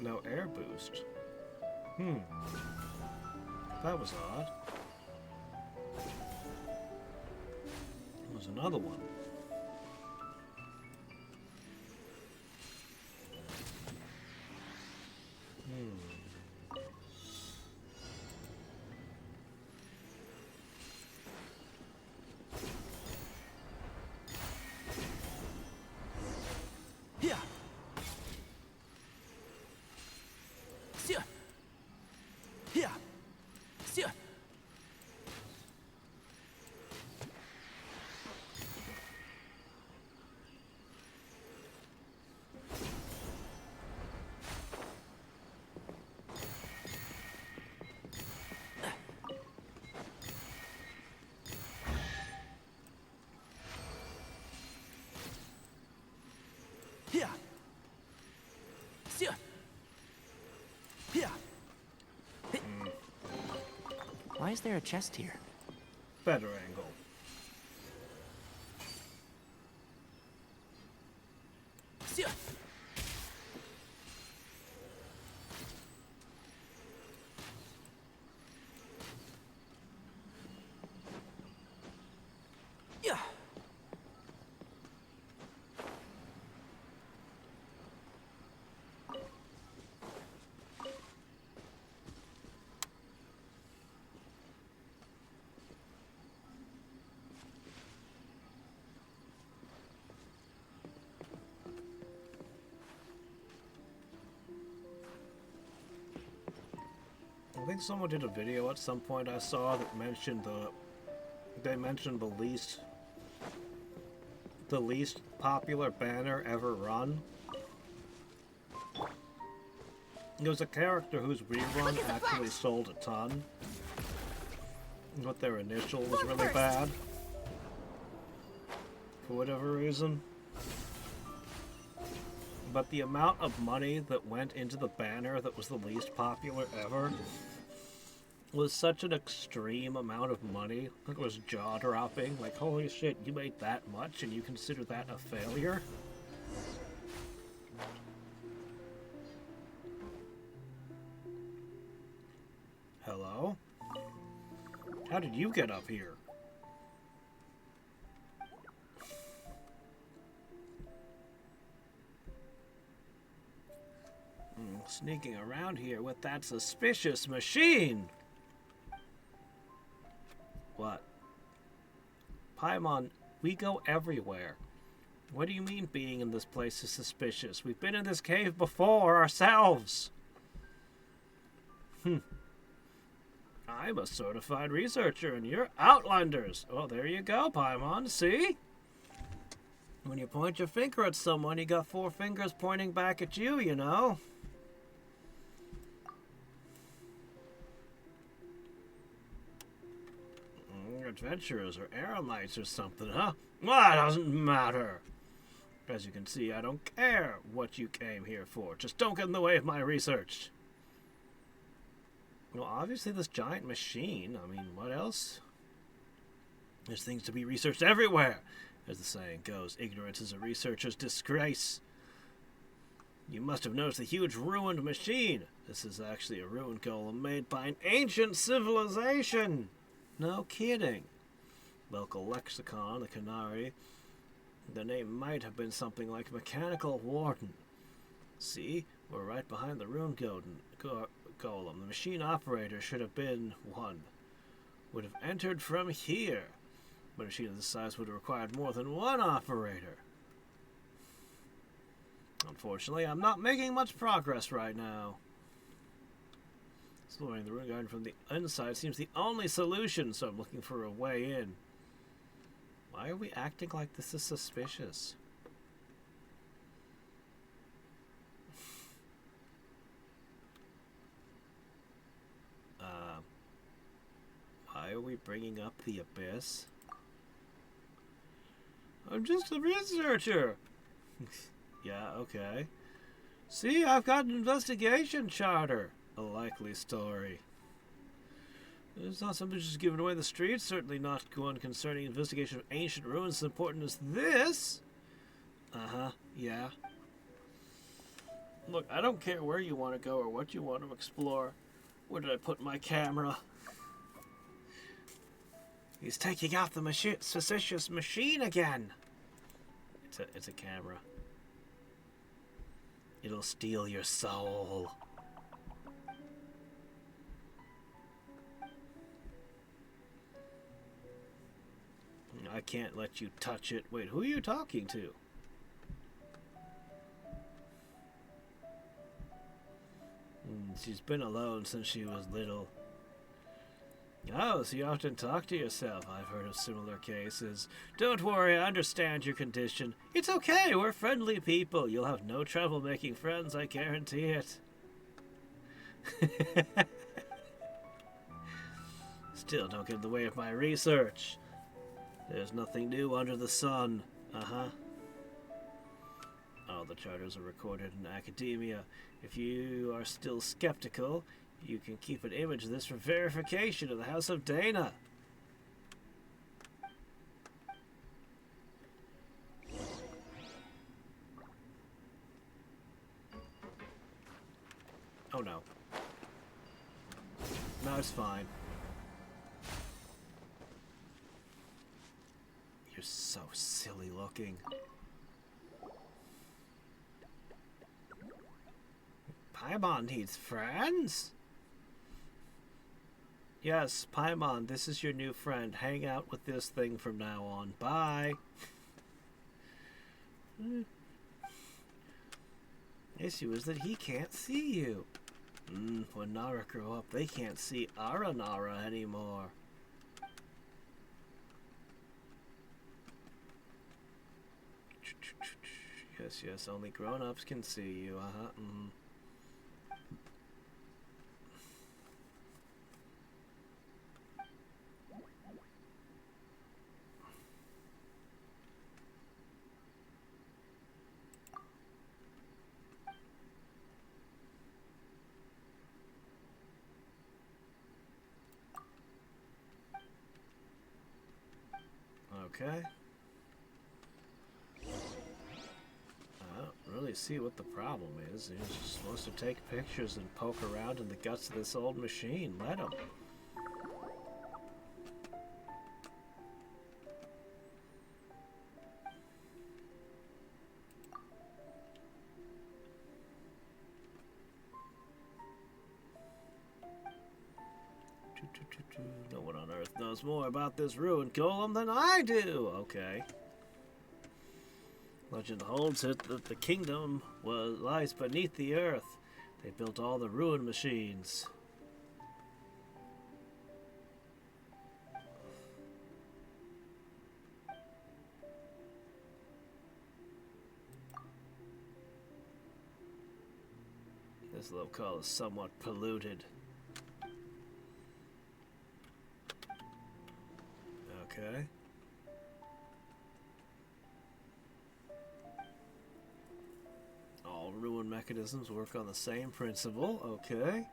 No air boost. That was odd. There's another one. Yeah. Yeah. Yeah. Yeah. Yeah. Yeah. Why is there a chest here? Better angle. Yeah. Yeah. I think someone did a video at some point I saw that mentioned they mentioned the least popular banner ever run. It was a character whose rerun actually sold a ton, but their initial was really bad for whatever reason. But the amount of money that went into the banner that was the least popular ever was such an extreme amount of money. It was jaw-dropping. Like, holy shit, you made that much and you consider that a failure? Hello? How did you get up here? Sneaking around here with that suspicious machine! What? Paimon, we go everywhere. What do you mean being in this place is suspicious? We've been in this cave before ourselves! I'm a certified researcher and you're Outlanders! Oh, there you go, Paimon, see? When you point your finger at someone, you got 4 fingers pointing back at you, you know? Adventurers or aerolites or something, huh? Well, that doesn't matter. As you can see, I don't care what you came here for. Just don't get in the way of my research. Well, obviously this giant machine. I mean, what else? There's things to be researched everywhere. As the saying goes, ignorance is a researcher's disgrace. You must have noticed the huge ruined machine. This is actually a ruined golem made by an ancient civilization. No kidding. Local lexicon, the Canary. The name might have been something like Mechanical Warden. See, we're right behind the ruined golem. The machine operator should have been one. Would have entered from here. But a machine of this size would have required more than one operator. Unfortunately, I'm not making much progress right now. Exploring the ruined garden from the inside seems the only solution, so I'm looking for a way in. Why are we acting like this is suspicious? Why are we bringing up the abyss? I'm just a researcher. Yeah, okay. See, I've got an investigation charter. A likely story. It's not something just given away in the streets. Certainly not one concerning investigation of ancient ruins as important as this. Uh-huh, yeah. Look, I don't care where you want to go or what you want to explore. Where did I put my camera? He's taking out the suspicious machine again. It's a camera. It'll steal your soul. I can't let you touch it. Wait, who are you talking to? She's been alone since she was little. Oh, so you often talk to yourself. I've heard of similar cases. Don't worry, I understand your condition. It's okay, we're friendly people. You'll have no trouble making friends, I guarantee it. Still, don't get in the way of my research. There's nothing new under the sun. Uh-huh. All the charters are recorded in academia. If you are still skeptical, you can keep an image of this for verification in the House of Dana. Oh no. No, it's fine. You're so silly looking. Paimon needs friends? Yes, Paimon, this is your new friend. Hang out with this thing from now on. Bye. Issue is that he can't see you. When Nara grow up, they can't see Aranara anymore. Yes, only grown-ups can see you. Okay. I don't really see what the problem is. You're just supposed to take pictures and poke around in the guts of this old machine. Let him. No one on Earth knows more about this ruined golem than I do. Okay. Legend holds it that the kingdom lies beneath the earth. They built all the ruined machines. This locale is somewhat polluted. Okay. All ruin mechanisms work on the same principle. Okay.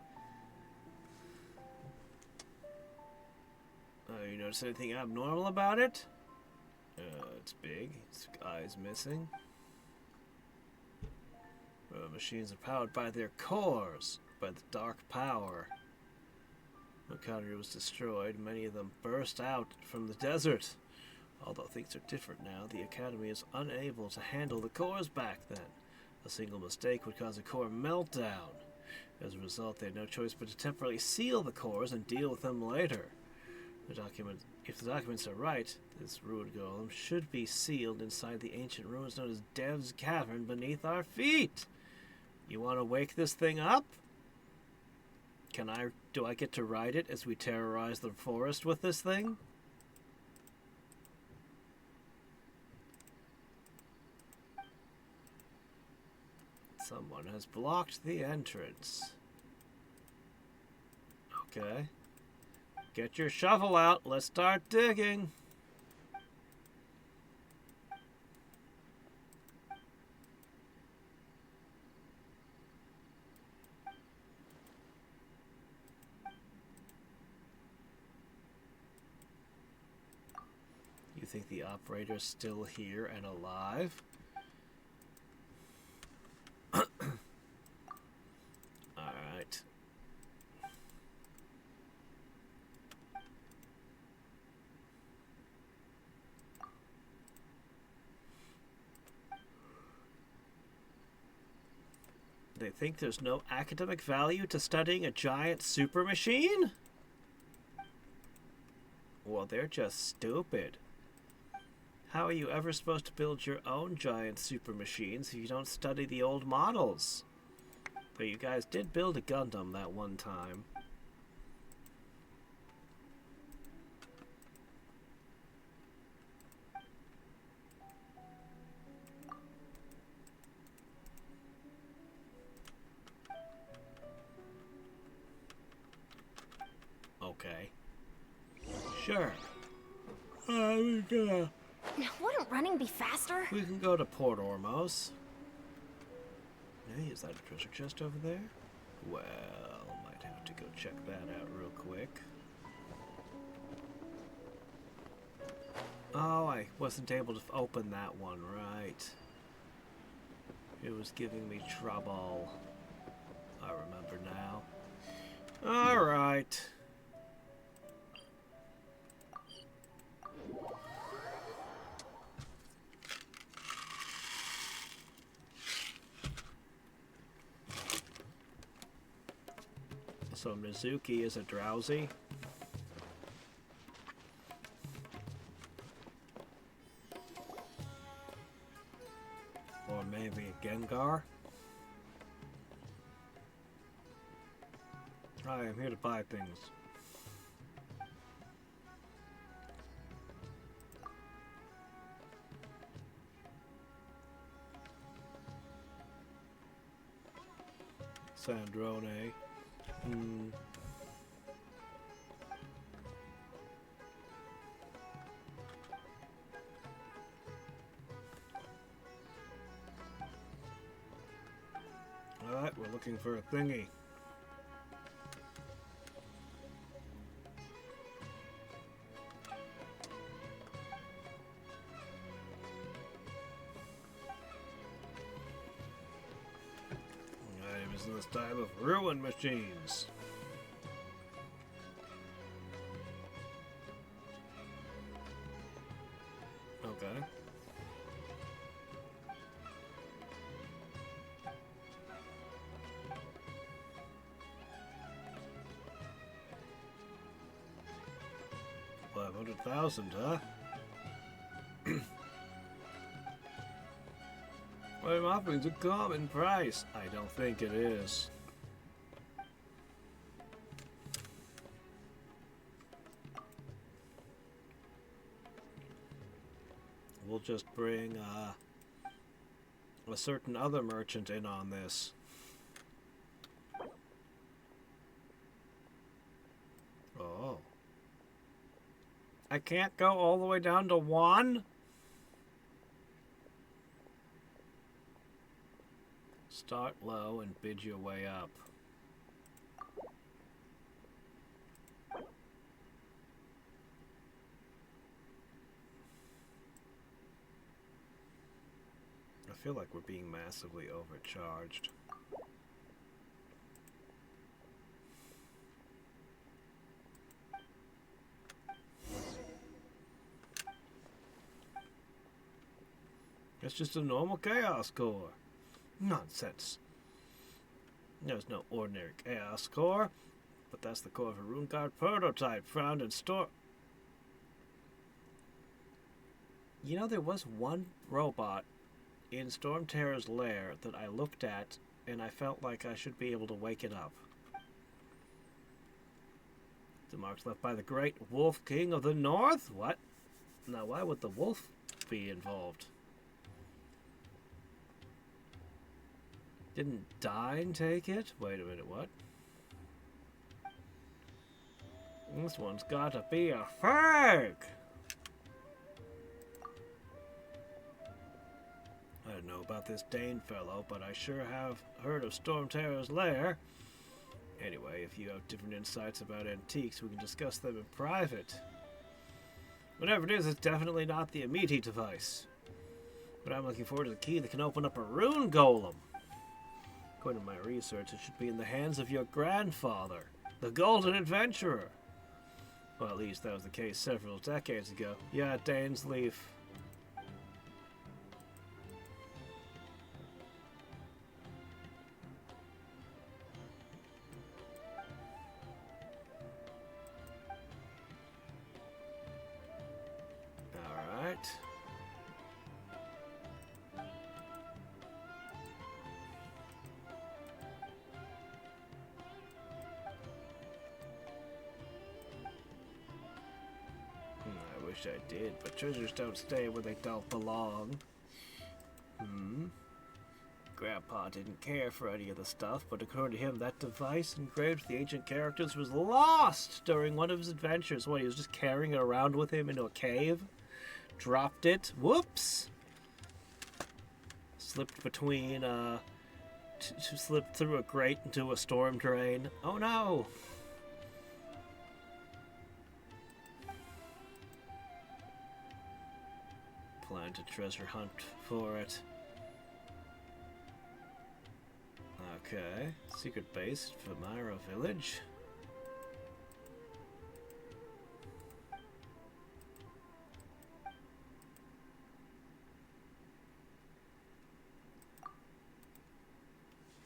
You notice anything abnormal about it? It's big. Its eye's missing. Machines are powered by their cores, by the dark power. The Academy was destroyed. Many of them burst out from the desert. Although things are different now, the Academy is unable to handle the cores back then. A single mistake would cause a core meltdown. As a result, they had no choice but to temporarily seal the cores and deal with them later. If the documents are right, this ruined golem should be sealed inside the ancient ruins known as Dev's Cavern beneath our feet. You want to wake this thing up? Do I get to ride it as we terrorize the forest with this thing? Someone has blocked the entrance. Okay. Get your shovel out. Let's start digging. You think the operator's still here and alive? Alright. They think there's no academic value to studying a giant super machine? Well, they're just stupid. How are you ever supposed to build your own giant super machines if you don't study the old models? But you guys did build a Gundam that one time. Okay. Sure. Wouldn't running be faster? We can go to Port Ormos. Hey, is that a treasure chest over there? Well, might have to go check that out real quick. Oh, I wasn't able to open that one, right. It was giving me trouble. I remember now. Alright. So Mizuki is a drowsy. Or maybe a Gengar. I am here to buy things. Sandrone. Alright, we're looking for a thingy. I am in this time of ruin machines. Okay. $500,000, huh? What I'm offering's a common price. I don't think it is. We'll just bring a certain other merchant in on this. Oh. I can't go all the way down to 1? Start low and bid your way up. feel like we're being massively overcharged. It's just a normal chaos core. Nonsense. There's no ordinary chaos core, but that's the core of a rune guard prototype found in store. You know, there was one robot in Storm Terror's lair that I looked at, and I felt like I should be able to wake it up. The marks left by the great Wolf King of the North? What? Now, why would the wolf be involved? Didn't Dine take it? Wait a minute, what? This one's gotta be a fake! I don't know about this Dane fellow, but I sure have heard of Storm Terror's lair. Anyway, if you have different insights about antiques, we can discuss them in private. Whatever it is, it's definitely not the Amiti device. But I'm looking forward to the key that can open up a rune golem. According to my research, it should be in the hands of your grandfather, the Golden Adventurer. Well, at least that was the case several decades ago. Yeah, Dane's Leaf. Alright. I wish I did, but treasures don't stay where they don't belong. Grandpa didn't care for any of the stuff, but according to him, that device engraved with the ancient characters was lost during one of his adventures. What, he was just carrying it around with him into a cave? Dropped it? Whoops! Slipped between, slipped through a grate into a storm drain. Oh no! Plan to treasure hunt for it. Okay, secret base, Famira Village.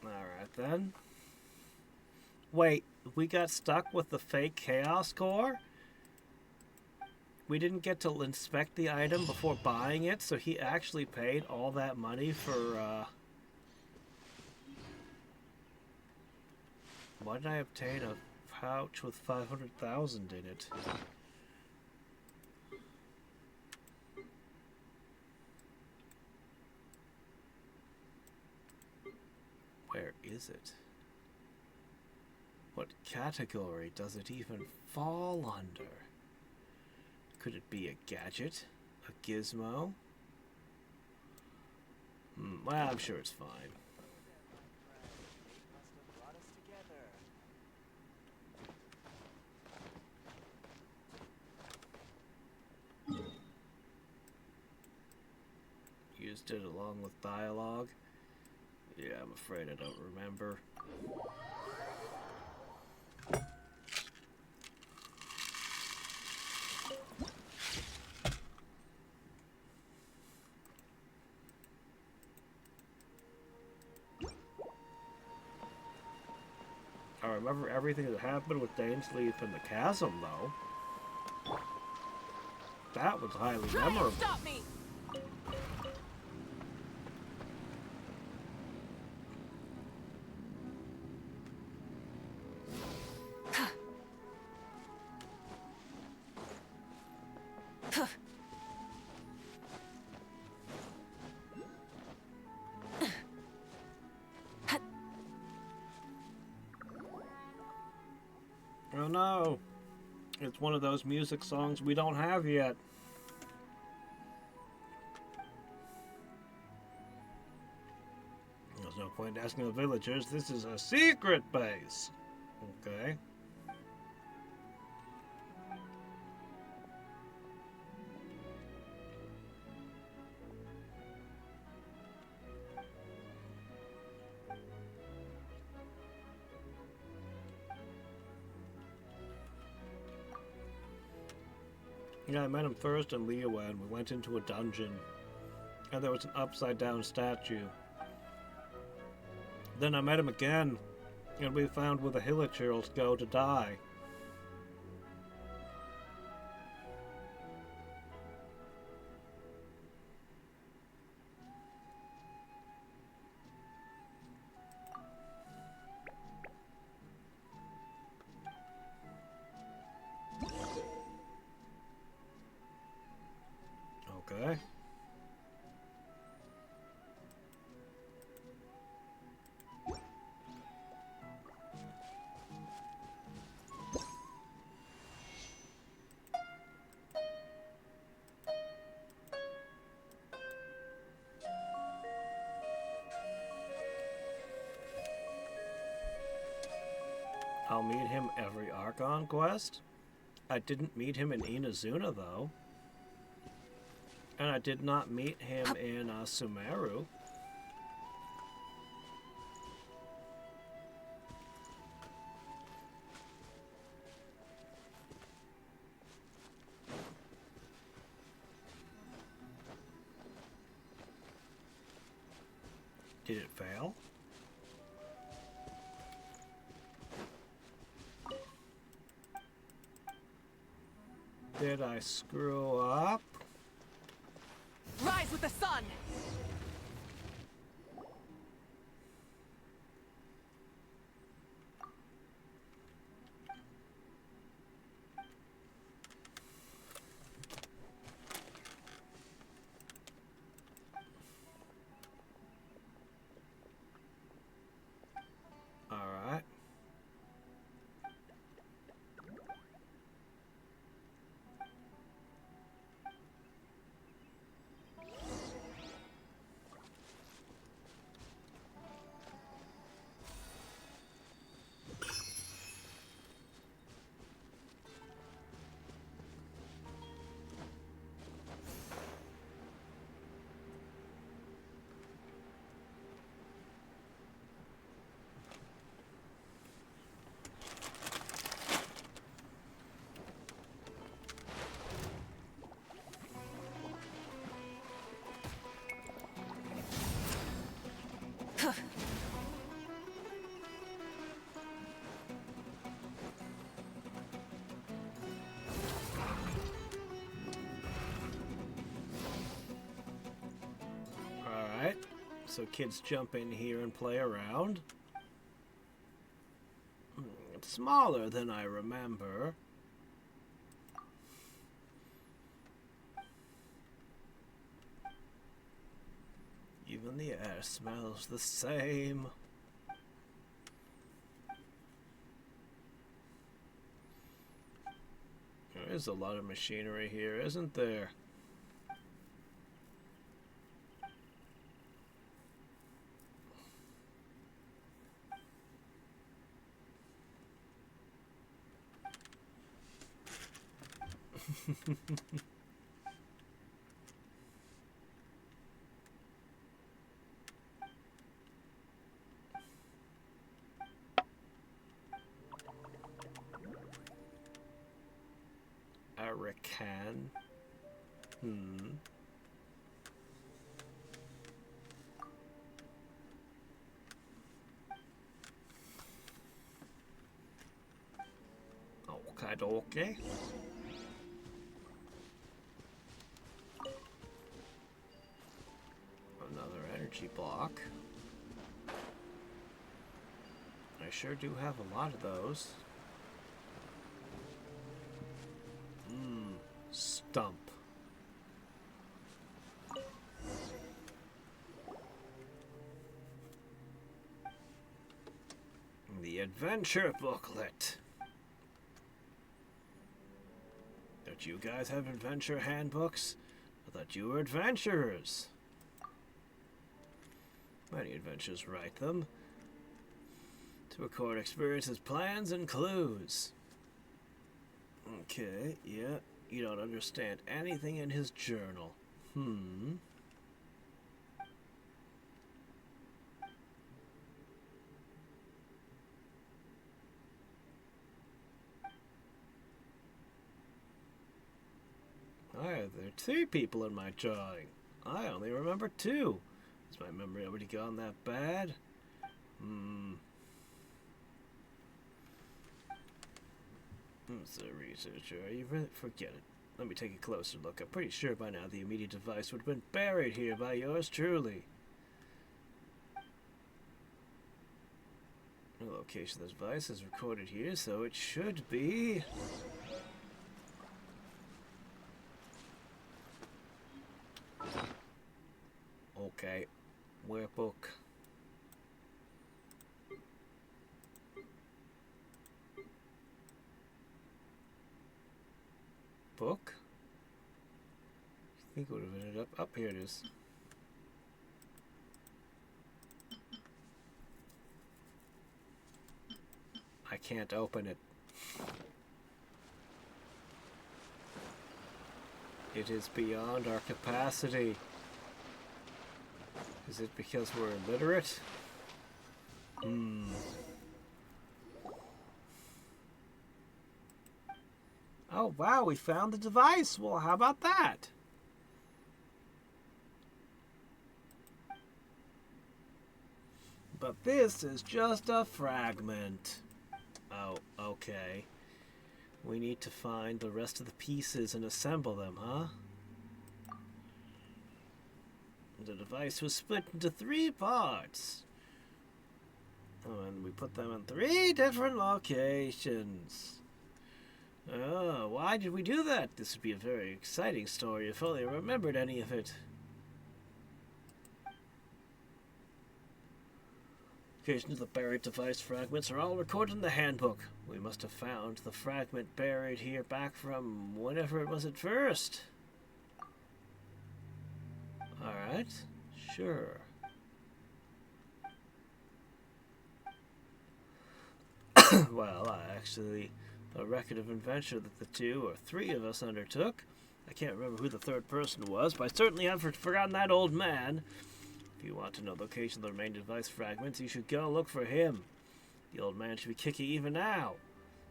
Alright then. Wait, we got stuck with the fake Chaos Core? We didn't get to inspect the item before buying it, so he actually paid all that money for, Why did I obtain a pouch with 500,000 in it? Where is it? What category does it even fall under? Could it be a gadget? A gizmo? Well, I'm sure it's fine. Used it along with dialogue? Yeah, I'm afraid I don't remember. I remember everything that happened with Dane's Leaf in the chasm, though. That was highly memorable. Stop me! Oh no! It's one of those music songs we don't have yet. There's no point asking the villagers. This is a secret base. Okay. Yeah, I met him first in Liyue, and we went into a dungeon. And there was an upside-down statue. Then I met him again, and we found where the Hilichurls go to die. Okay. I'll meet him every Archon quest. I didn't meet him in Inazuna, though. And I did not meet him in Sumeru. Did it fail? Did I screw up? Rise with the sun! All right. Alright, so kids jump in here and play around. It's smaller than I remember. Even the air smells the same. There is a lot of machinery here, isn't there? Arakan. Okay. Another energy block. I sure do have a lot of those. Stump. The adventure booklet. Don't you guys have adventure handbooks? I thought you were adventurers. Many adventurers write them to record experiences, plans, and clues. Okay, yeah. You don't understand anything in his journal. There are 3 people in my drawing. I only remember 2. Is my memory already gone that bad? So researcher, are you really? Forget it. Let me take a closer look. I'm pretty sure by now the immediate device would have been buried here by yours truly. The location of the device is recorded here, so it should be... Okay. Where book? Book? I think it would have ended up... Up here it is. I can't open it. It is beyond our capacity. Is it because we're illiterate? Oh wow, we found the device! Well, how about that? But this is just a fragment. Oh, okay. We need to find the rest of the pieces and assemble them, huh? The device was split into 3 parts. Oh, and we put them in 3 different locations. Oh, why did we do that? This would be a very exciting story if only I remembered any of it. Locations of the buried device fragments are all recorded in the handbook. We must have found the fragment buried here back from whenever it was at first. Alright, sure. Well, a record of adventure that the 2 or 3 of us undertook. I can't remember who the 3rd person was, but I certainly haven't forgotten that old man. If you want to know the location of the remaining device fragments, you should go look for him. The old man should be kicking even now.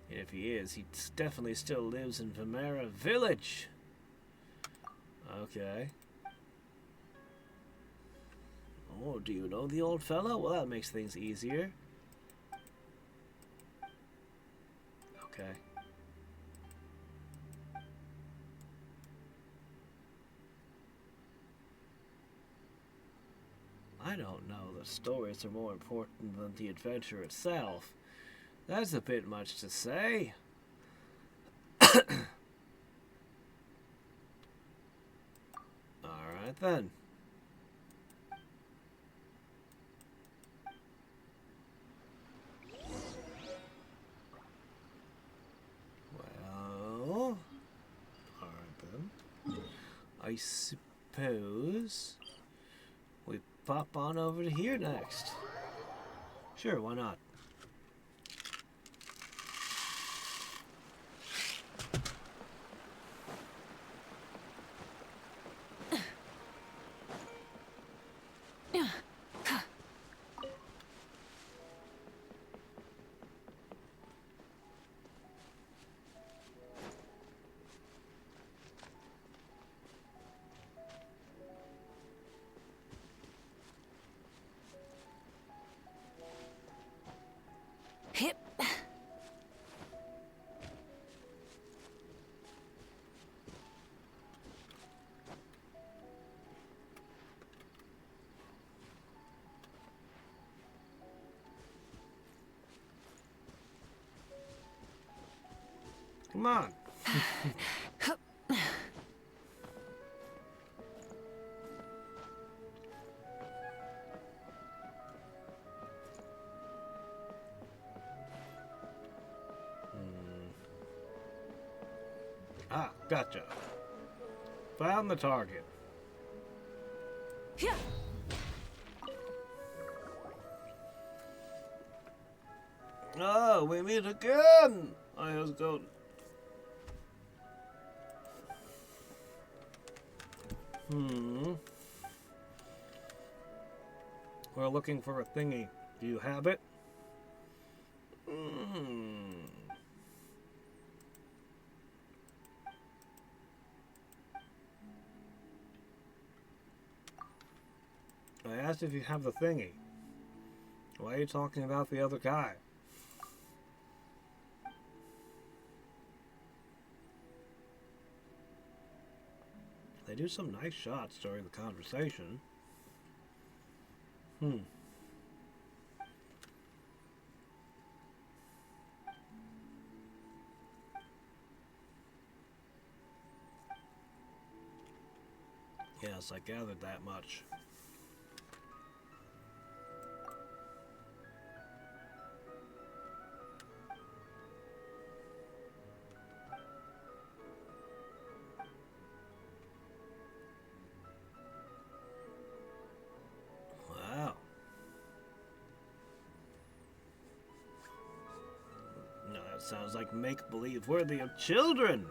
And if he is, he definitely still lives in Vimera Village. Okay. Oh, do you know the old fellow? Well, that makes things easier. Okay. I don't know. The stories are more important than the adventure itself. That's a bit much to say. Alright then. Well, alright then. I suppose we pop on over to here next. Sure, why not? Hip. Come on. Ah, gotcha. Found the target. Yeah. Oh, we meet again! I was going... We're looking for a thingy. Do you have it? I asked if you have the thingy. Why are you talking about the other guy? They do some nice shots during the conversation. Yes, I gathered that much. Wow. No, that sounds like make-believe worthy of children.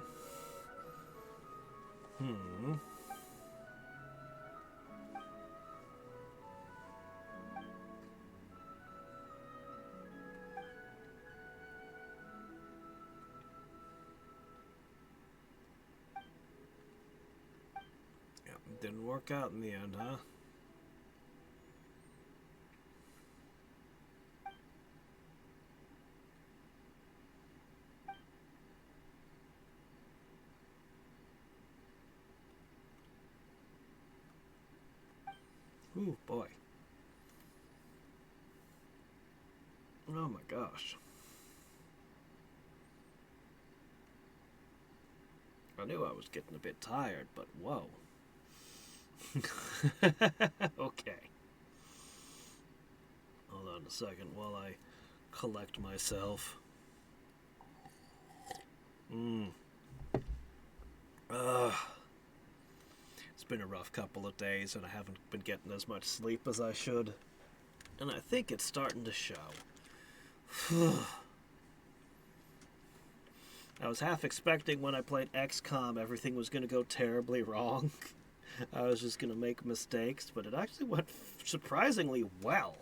Didn't work out in the end, huh? Ooh, boy. Oh my gosh. I knew I was getting a bit tired, but whoa. Okay. Hold on a second while I collect myself. It's been a rough couple of days and I haven't been getting as much sleep as I should. And I think it's starting to show. I was half expecting when I played XCOM everything was going to go terribly wrong. I was just going to make mistakes, but it actually went surprisingly well,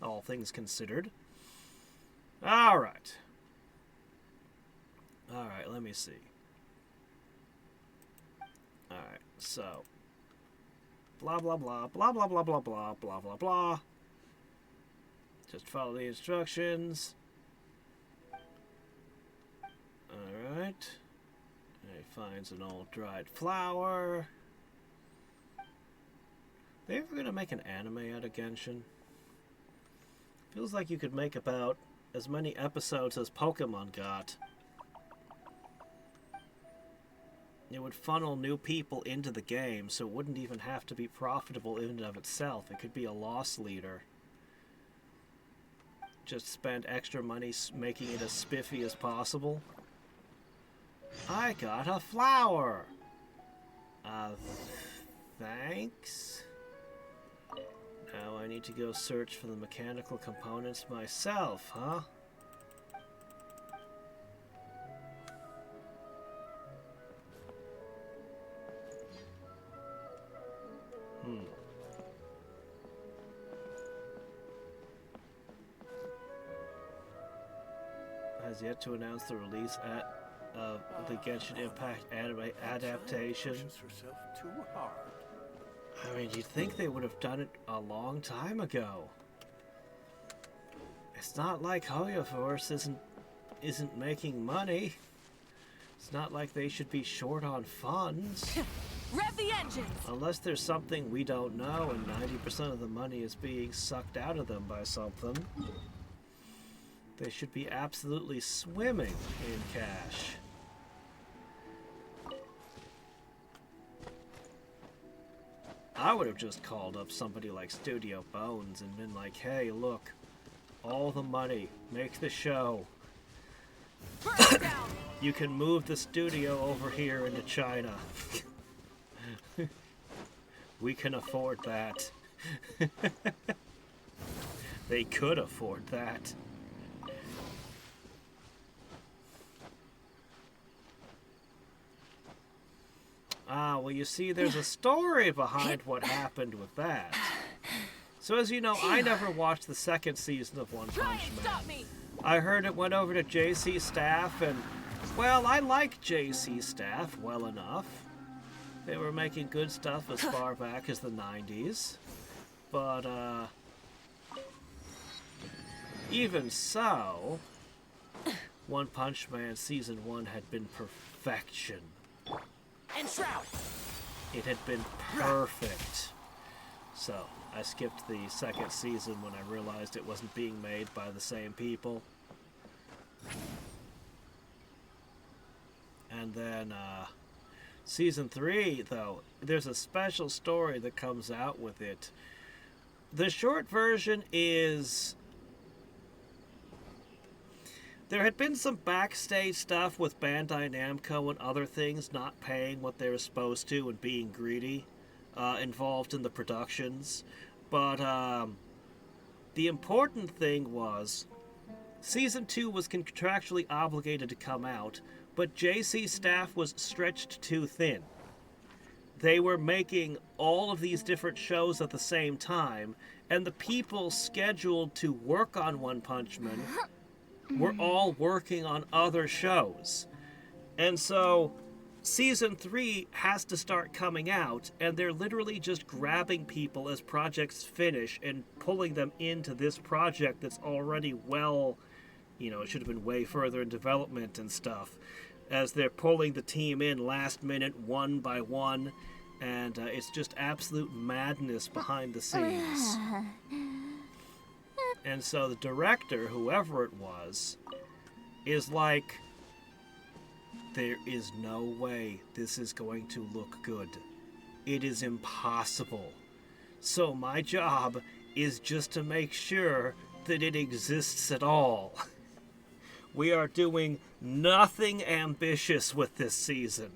all things considered. Alright. Alright, let me see. Alright, so. Blah, blah, blah, blah, blah, blah, blah, blah, blah, blah, blah. Just follow the instructions. Alright. He finds an old dried flower. They ever gonna make an anime out of Genshin? Feels like you could make about as many episodes as Pokemon got. It would funnel new people into the game, so it wouldn't even have to be profitable in and of itself. It could be a loss leader. Just spend extra money making it as spiffy as possible. I got a flower! Thanks? Now I need to go search for the mechanical components myself, huh? Has yet to announce the release of the Genshin Impact anime adaptation. Herself too hard. I mean, you'd think they would have done it a long time ago. It's not like Hoyoverse isn't making money. It's not like they should be short on funds. Rev the engines! Unless there's something we don't know and 90% of the money is being sucked out of them by something. They should be absolutely swimming in cash. I would have just called up somebody like Studio Bones and been like, hey, look, all the money, make the show. You can move the studio over here into China. We can afford that. They could afford that. Ah, well, you see, there's a story behind what happened with that. So as you know, I never watched the second season of One Punch Man. I heard it went over to JC Staff, and, well, I like JC Staff well enough. They were making good stuff as far back as the 90s. But, even so, One Punch Man Season 1 had been perfection. And Shroud! It had been perfect. So, I skipped the second season when I realized it wasn't being made by the same people. And then, Season 3, though, there's a special story that comes out with it. The short version is... There had been some backstage stuff with Bandai Namco and other things not paying what they were supposed to and being greedy involved in the productions. But the important thing was Season 2 was contractually obligated to come out, but JC staff was stretched too thin. They were making all of these different shows at the same time, and the people scheduled to work on One Punch Man were all working on other shows. And so Season 3 has to start coming out, and they're literally just grabbing people as projects finish and pulling them into this project that's already well, it should have been way further in development and stuff, as they're pulling the team in last minute, one by one, and it's just absolute madness behind the scenes. And so the director, whoever it was, is like, there is no way this is going to look good. It is impossible. So my job is just to make sure that it exists at all. We are doing nothing ambitious with this season.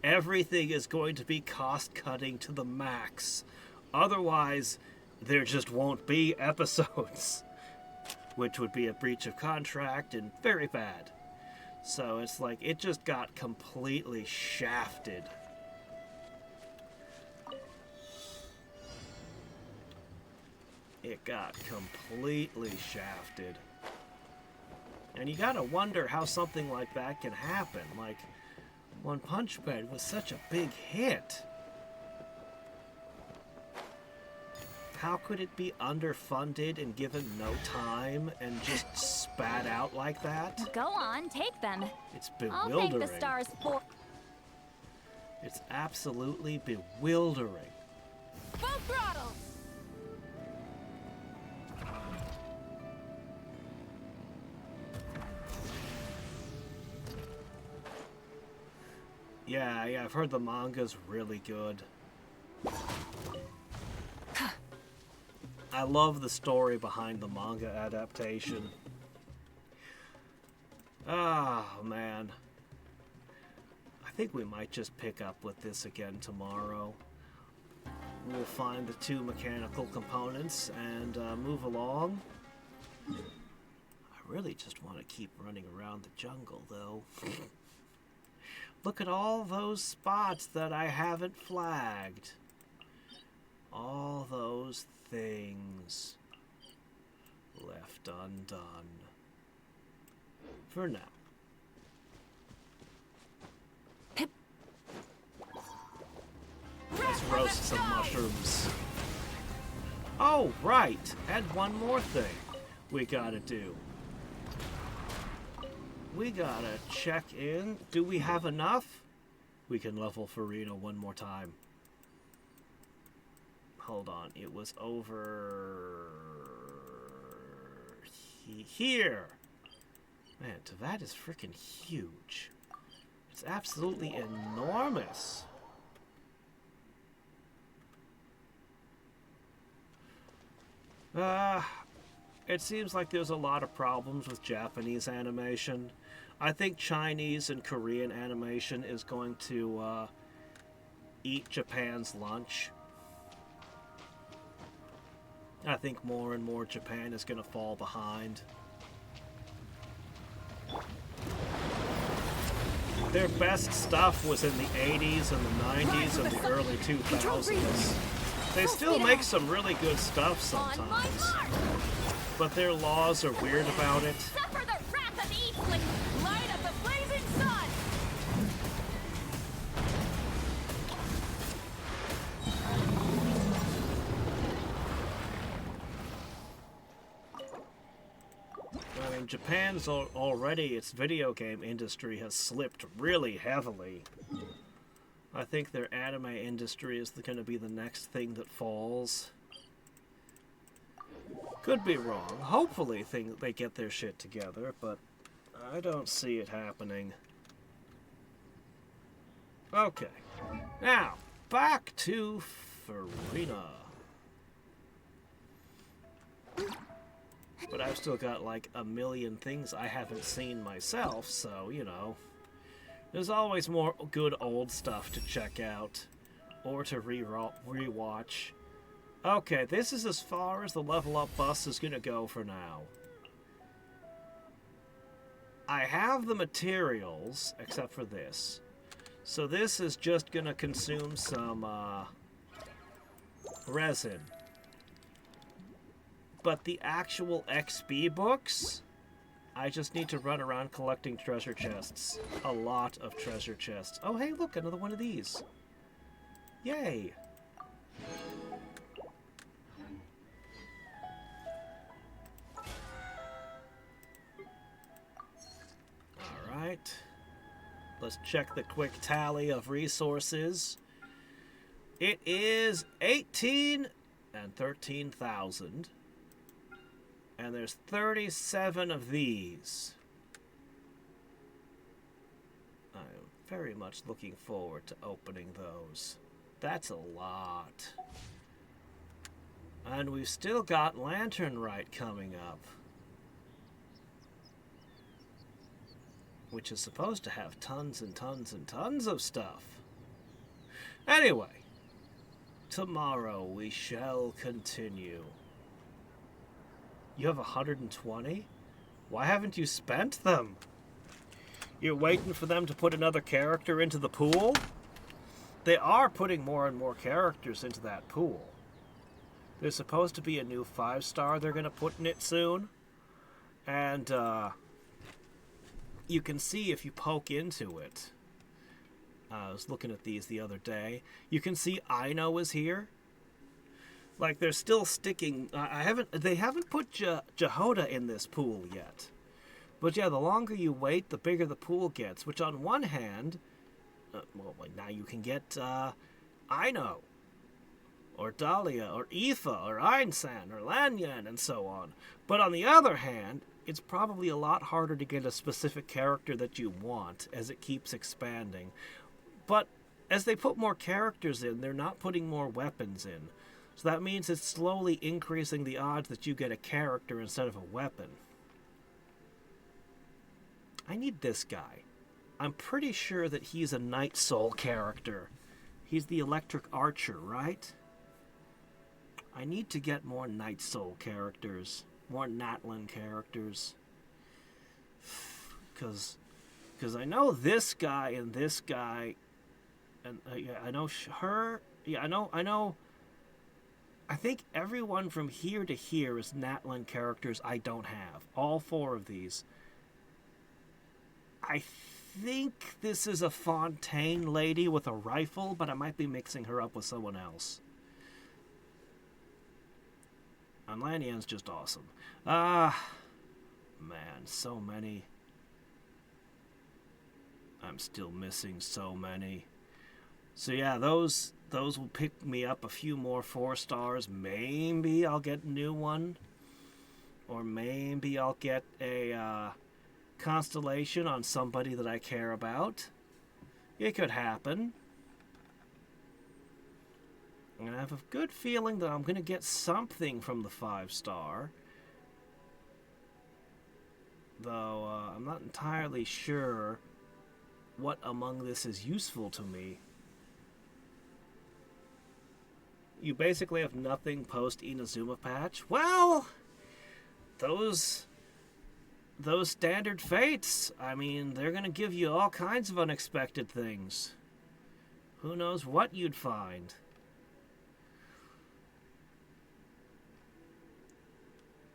Everything is going to be cost-cutting to the max. Otherwise, there just won't be episodes, which would be a breach of contract and very bad. So it's like, it just got completely shafted. It got completely shafted. And you gotta wonder how something like that can happen. Like, One Punch Man was such a big hit. How could it be underfunded and given no time and just spat out like that? Go on, take them. It's I'll bewildering. thank the stars for... It's absolutely bewildering. Full throttle! Yeah, I've heard the manga's really good. I love the story behind the manga adaptation. Oh, man. I think we might just pick up with this again tomorrow. We'll find the two mechanical components and move along. I really just want to keep running around the jungle, though. Look at all those spots that I haven't flagged. All those things left undone. For now. Let's roast some mushrooms. Oh, right. And one more thing we gotta do. We gotta check in. Do we have enough? We can level Farina one more time. Hold on. It was over... here. Man, Tavad is freaking huge. It's absolutely enormous. It seems like there's a lot of problems with Japanese animation. I think Chinese and Korean animation is going to eat Japan's lunch. I think more and more Japan is going to fall behind. Their best stuff was in the 80s and the 90s and the early 2000s. They still make some really good stuff sometimes, but their laws are weird about it. Suffer the wrath of Eastling! Light up the blazing sun! Japan's already, its video game industry has slipped really heavily. I think their anime industry is going to be the next thing that falls. Could be wrong. Hopefully they get their shit together, but I don't see it happening. Okay. Now, back to Farina. But I've still got like a million things I haven't seen myself, so, you know. There's always more good old stuff to check out. Or to rewatch. Okay, this is as far as the level up bus is gonna go for now. I have the materials, except for this. So this is just gonna consume some, resin. But the actual XP books, I just need to run around collecting treasure chests. A lot of treasure chests. Oh, hey, look, another one of these. Yay. Alright. Let's check the quick tally of resources. It is 18 and 13,000. And there's 37 of these. I'm very much looking forward to opening those. That's a lot. And we've still got Lantern Rite coming up. Which is supposed to have tons and tons and tons of stuff. Anyway, tomorrow we shall continue. You have 120? Why haven't you spent them? You're waiting for them to put another character into the pool? They are putting more and more characters into that pool. There's supposed to be a new 5-star they're going to put in it soon. And, you can see if you poke into it. I was looking at these the other day. You can see Aino is here. Like, they're still sticking... They haven't put Jehoda in this pool yet. But yeah, the longer you wait, the bigger the pool gets. Which on one hand... well, now you can get Aino. Or Dahlia, or Aoife, or Einsan, or Lanyan, and so on. But on the other hand, it's probably a lot harder to get a specific character that you want as it keeps expanding. But as they put more characters in, they're not putting more weapons in. So that means it's slowly increasing the odds that you get a character instead of a weapon. I need this guy. I'm pretty sure that he's a Night Soul character. He's the Electric Archer, right? I need to get more Night Soul characters. More Natlan characters. Because I know this guy and this guy... And yeah, I know her... Yeah, I know... I think everyone from here to here is Natlan characters I don't have. All 4 of these. I think this is a Fontaine lady with a rifle, but I might be mixing her up with someone else. And Lanyan's just awesome. Man, so many. I'm still missing so many. So yeah, those will pick me up a few more 4-stars. Maybe I'll get a new one. Or maybe I'll get a constellation on somebody that I care about. It could happen. And I have a good feeling that I'm going to get something from the 5-star. Though I'm not entirely sure what among this is useful to me. You basically have nothing post Inazuma patch? Well, those standard fates, I mean, they're going to give you all kinds of unexpected things. Who knows what you'd find.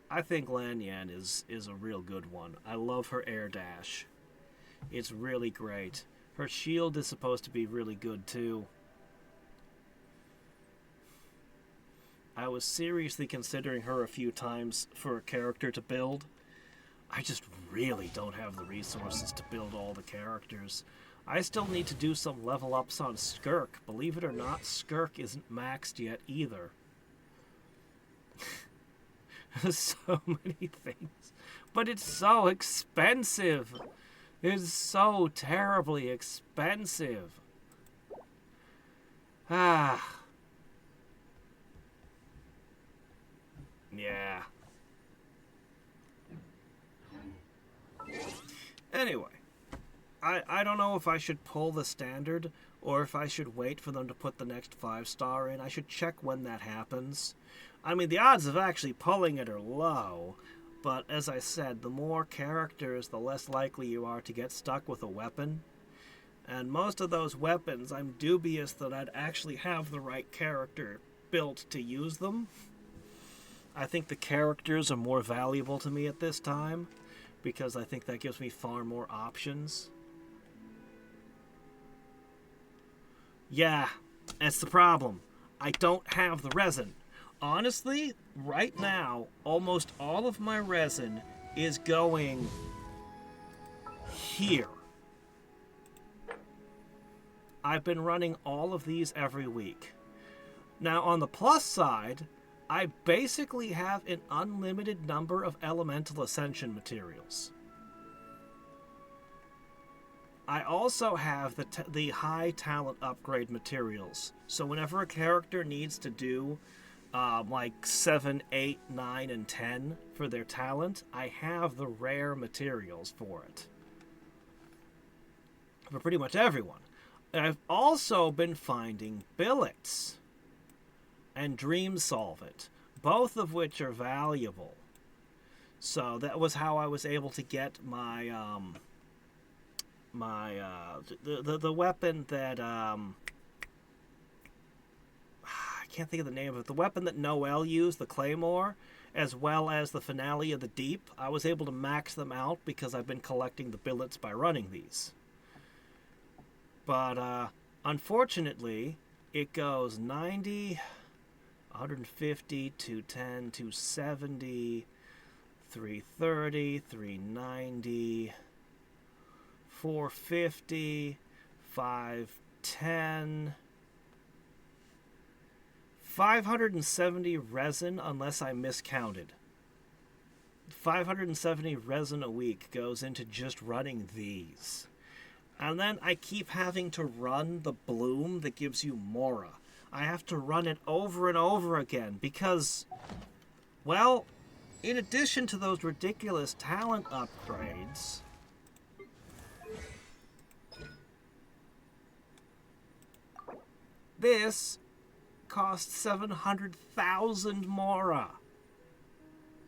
I think Lanyan is a real good one. I love her air dash. It's really great. Her shield is supposed to be really good too. I was seriously considering her a few times for a character to build. I just really don't have the resources to build all the characters. I still need to do some level ups on Skirk. Believe it or not, Skirk isn't maxed yet either. So many things. But it's so expensive. It's so terribly expensive. Ah. Yeah. Anyway. I don't know if I should pull the standard or if I should wait for them to put the next 5-star in. I should check when that happens. I mean, the odds of actually pulling it are low, but as I said, the more characters, the less likely you are to get stuck with a weapon. And most of those weapons, I'm dubious that I'd actually have the right character built to use them. I think the characters are more valuable to me at this time, because I think that gives me far more options. Yeah, that's the problem. I don't have the resin. Honestly, right now, almost all of my resin is going here. I've been running all of these every week. Now, on the plus side, I basically have an unlimited number of elemental ascension materials. I also have the high talent upgrade materials. So whenever a character needs to do like 7, 8, 9, and 10 for their talent, I have the rare materials for it. For pretty much everyone. I've also been finding billets and Dream Solvent, both of which are valuable. So that was how I was able to get my the weapon that I can't think of the name of it. The weapon that Noelle used, the Claymore, as well as the Finale of the Deep. I was able to max them out because I've been collecting the billets by running these. But unfortunately, it goes 90, 150, 210, 270, 330, 390, 450, 510, 570 resin unless I miscounted. 570 resin a week goes into just running these. And then I keep having to run the bloom that gives you Mora. I have to run it over and over again because, well, in addition to those ridiculous talent upgrades, this costs 700,000 Mora.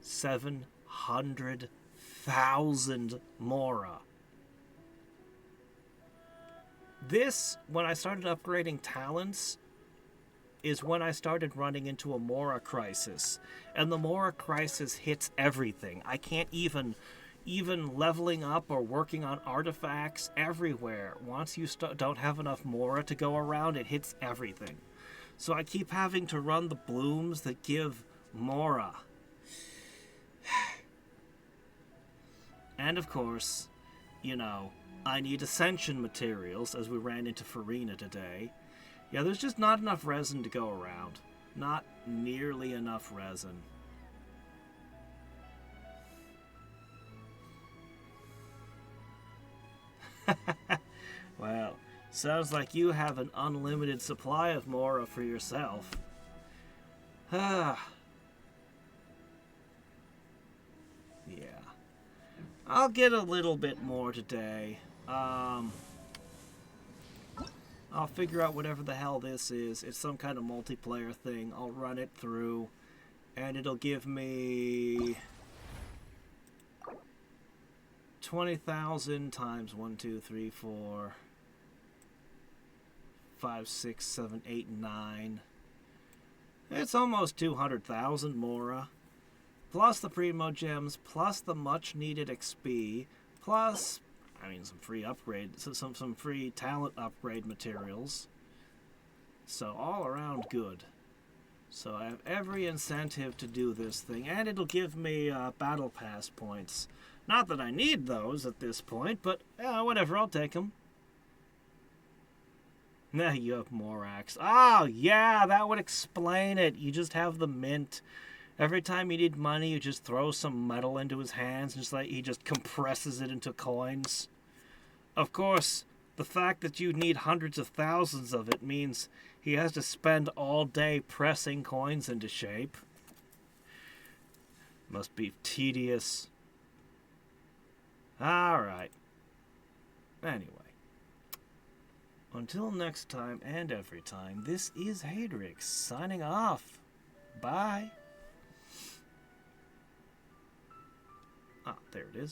700,000 Mora. This, when I started upgrading talents, is when I started running into a Mora crisis. And the Mora crisis hits everything. I can't even leveling up or working on artifacts everywhere. Once you don't have enough Mora to go around, it hits everything. So I keep having to run the blooms that give Mora. And of course, you know, I need ascension materials, as we ran into Farina today. Yeah, there's just not enough resin to go around. Not nearly enough resin. Well, sounds like you have an unlimited supply of Mora for yourself. Ah. Yeah. I'll get a little bit more today. I'll figure out whatever the hell this is. It's some kind of multiplayer thing. I'll run it through, and it'll give me 20,000 times 1, 2, 3, 4, 5, 6, 7, 8, 9. It's almost 200,000 Mora. Plus the Primo Gems, plus the much needed XP, plus, I mean, some free upgrade, some free talent upgrade materials. So all around good. So I have every incentive to do this thing, and it'll give me battle pass points. Not that I need those at this point, but whatever, I'll take them. Now you have Morax. Oh, yeah, that would explain it. You just have the mint. Every time you need money, you just throw some metal into his hands, and just like he just compresses it into coins. Of course, the fact that you need hundreds of thousands of it means he has to spend all day pressing coins into shape. Must be tedious. Alright. Anyway. Until next time and every time, this is Hadrix signing off. Bye. Ah, there it is.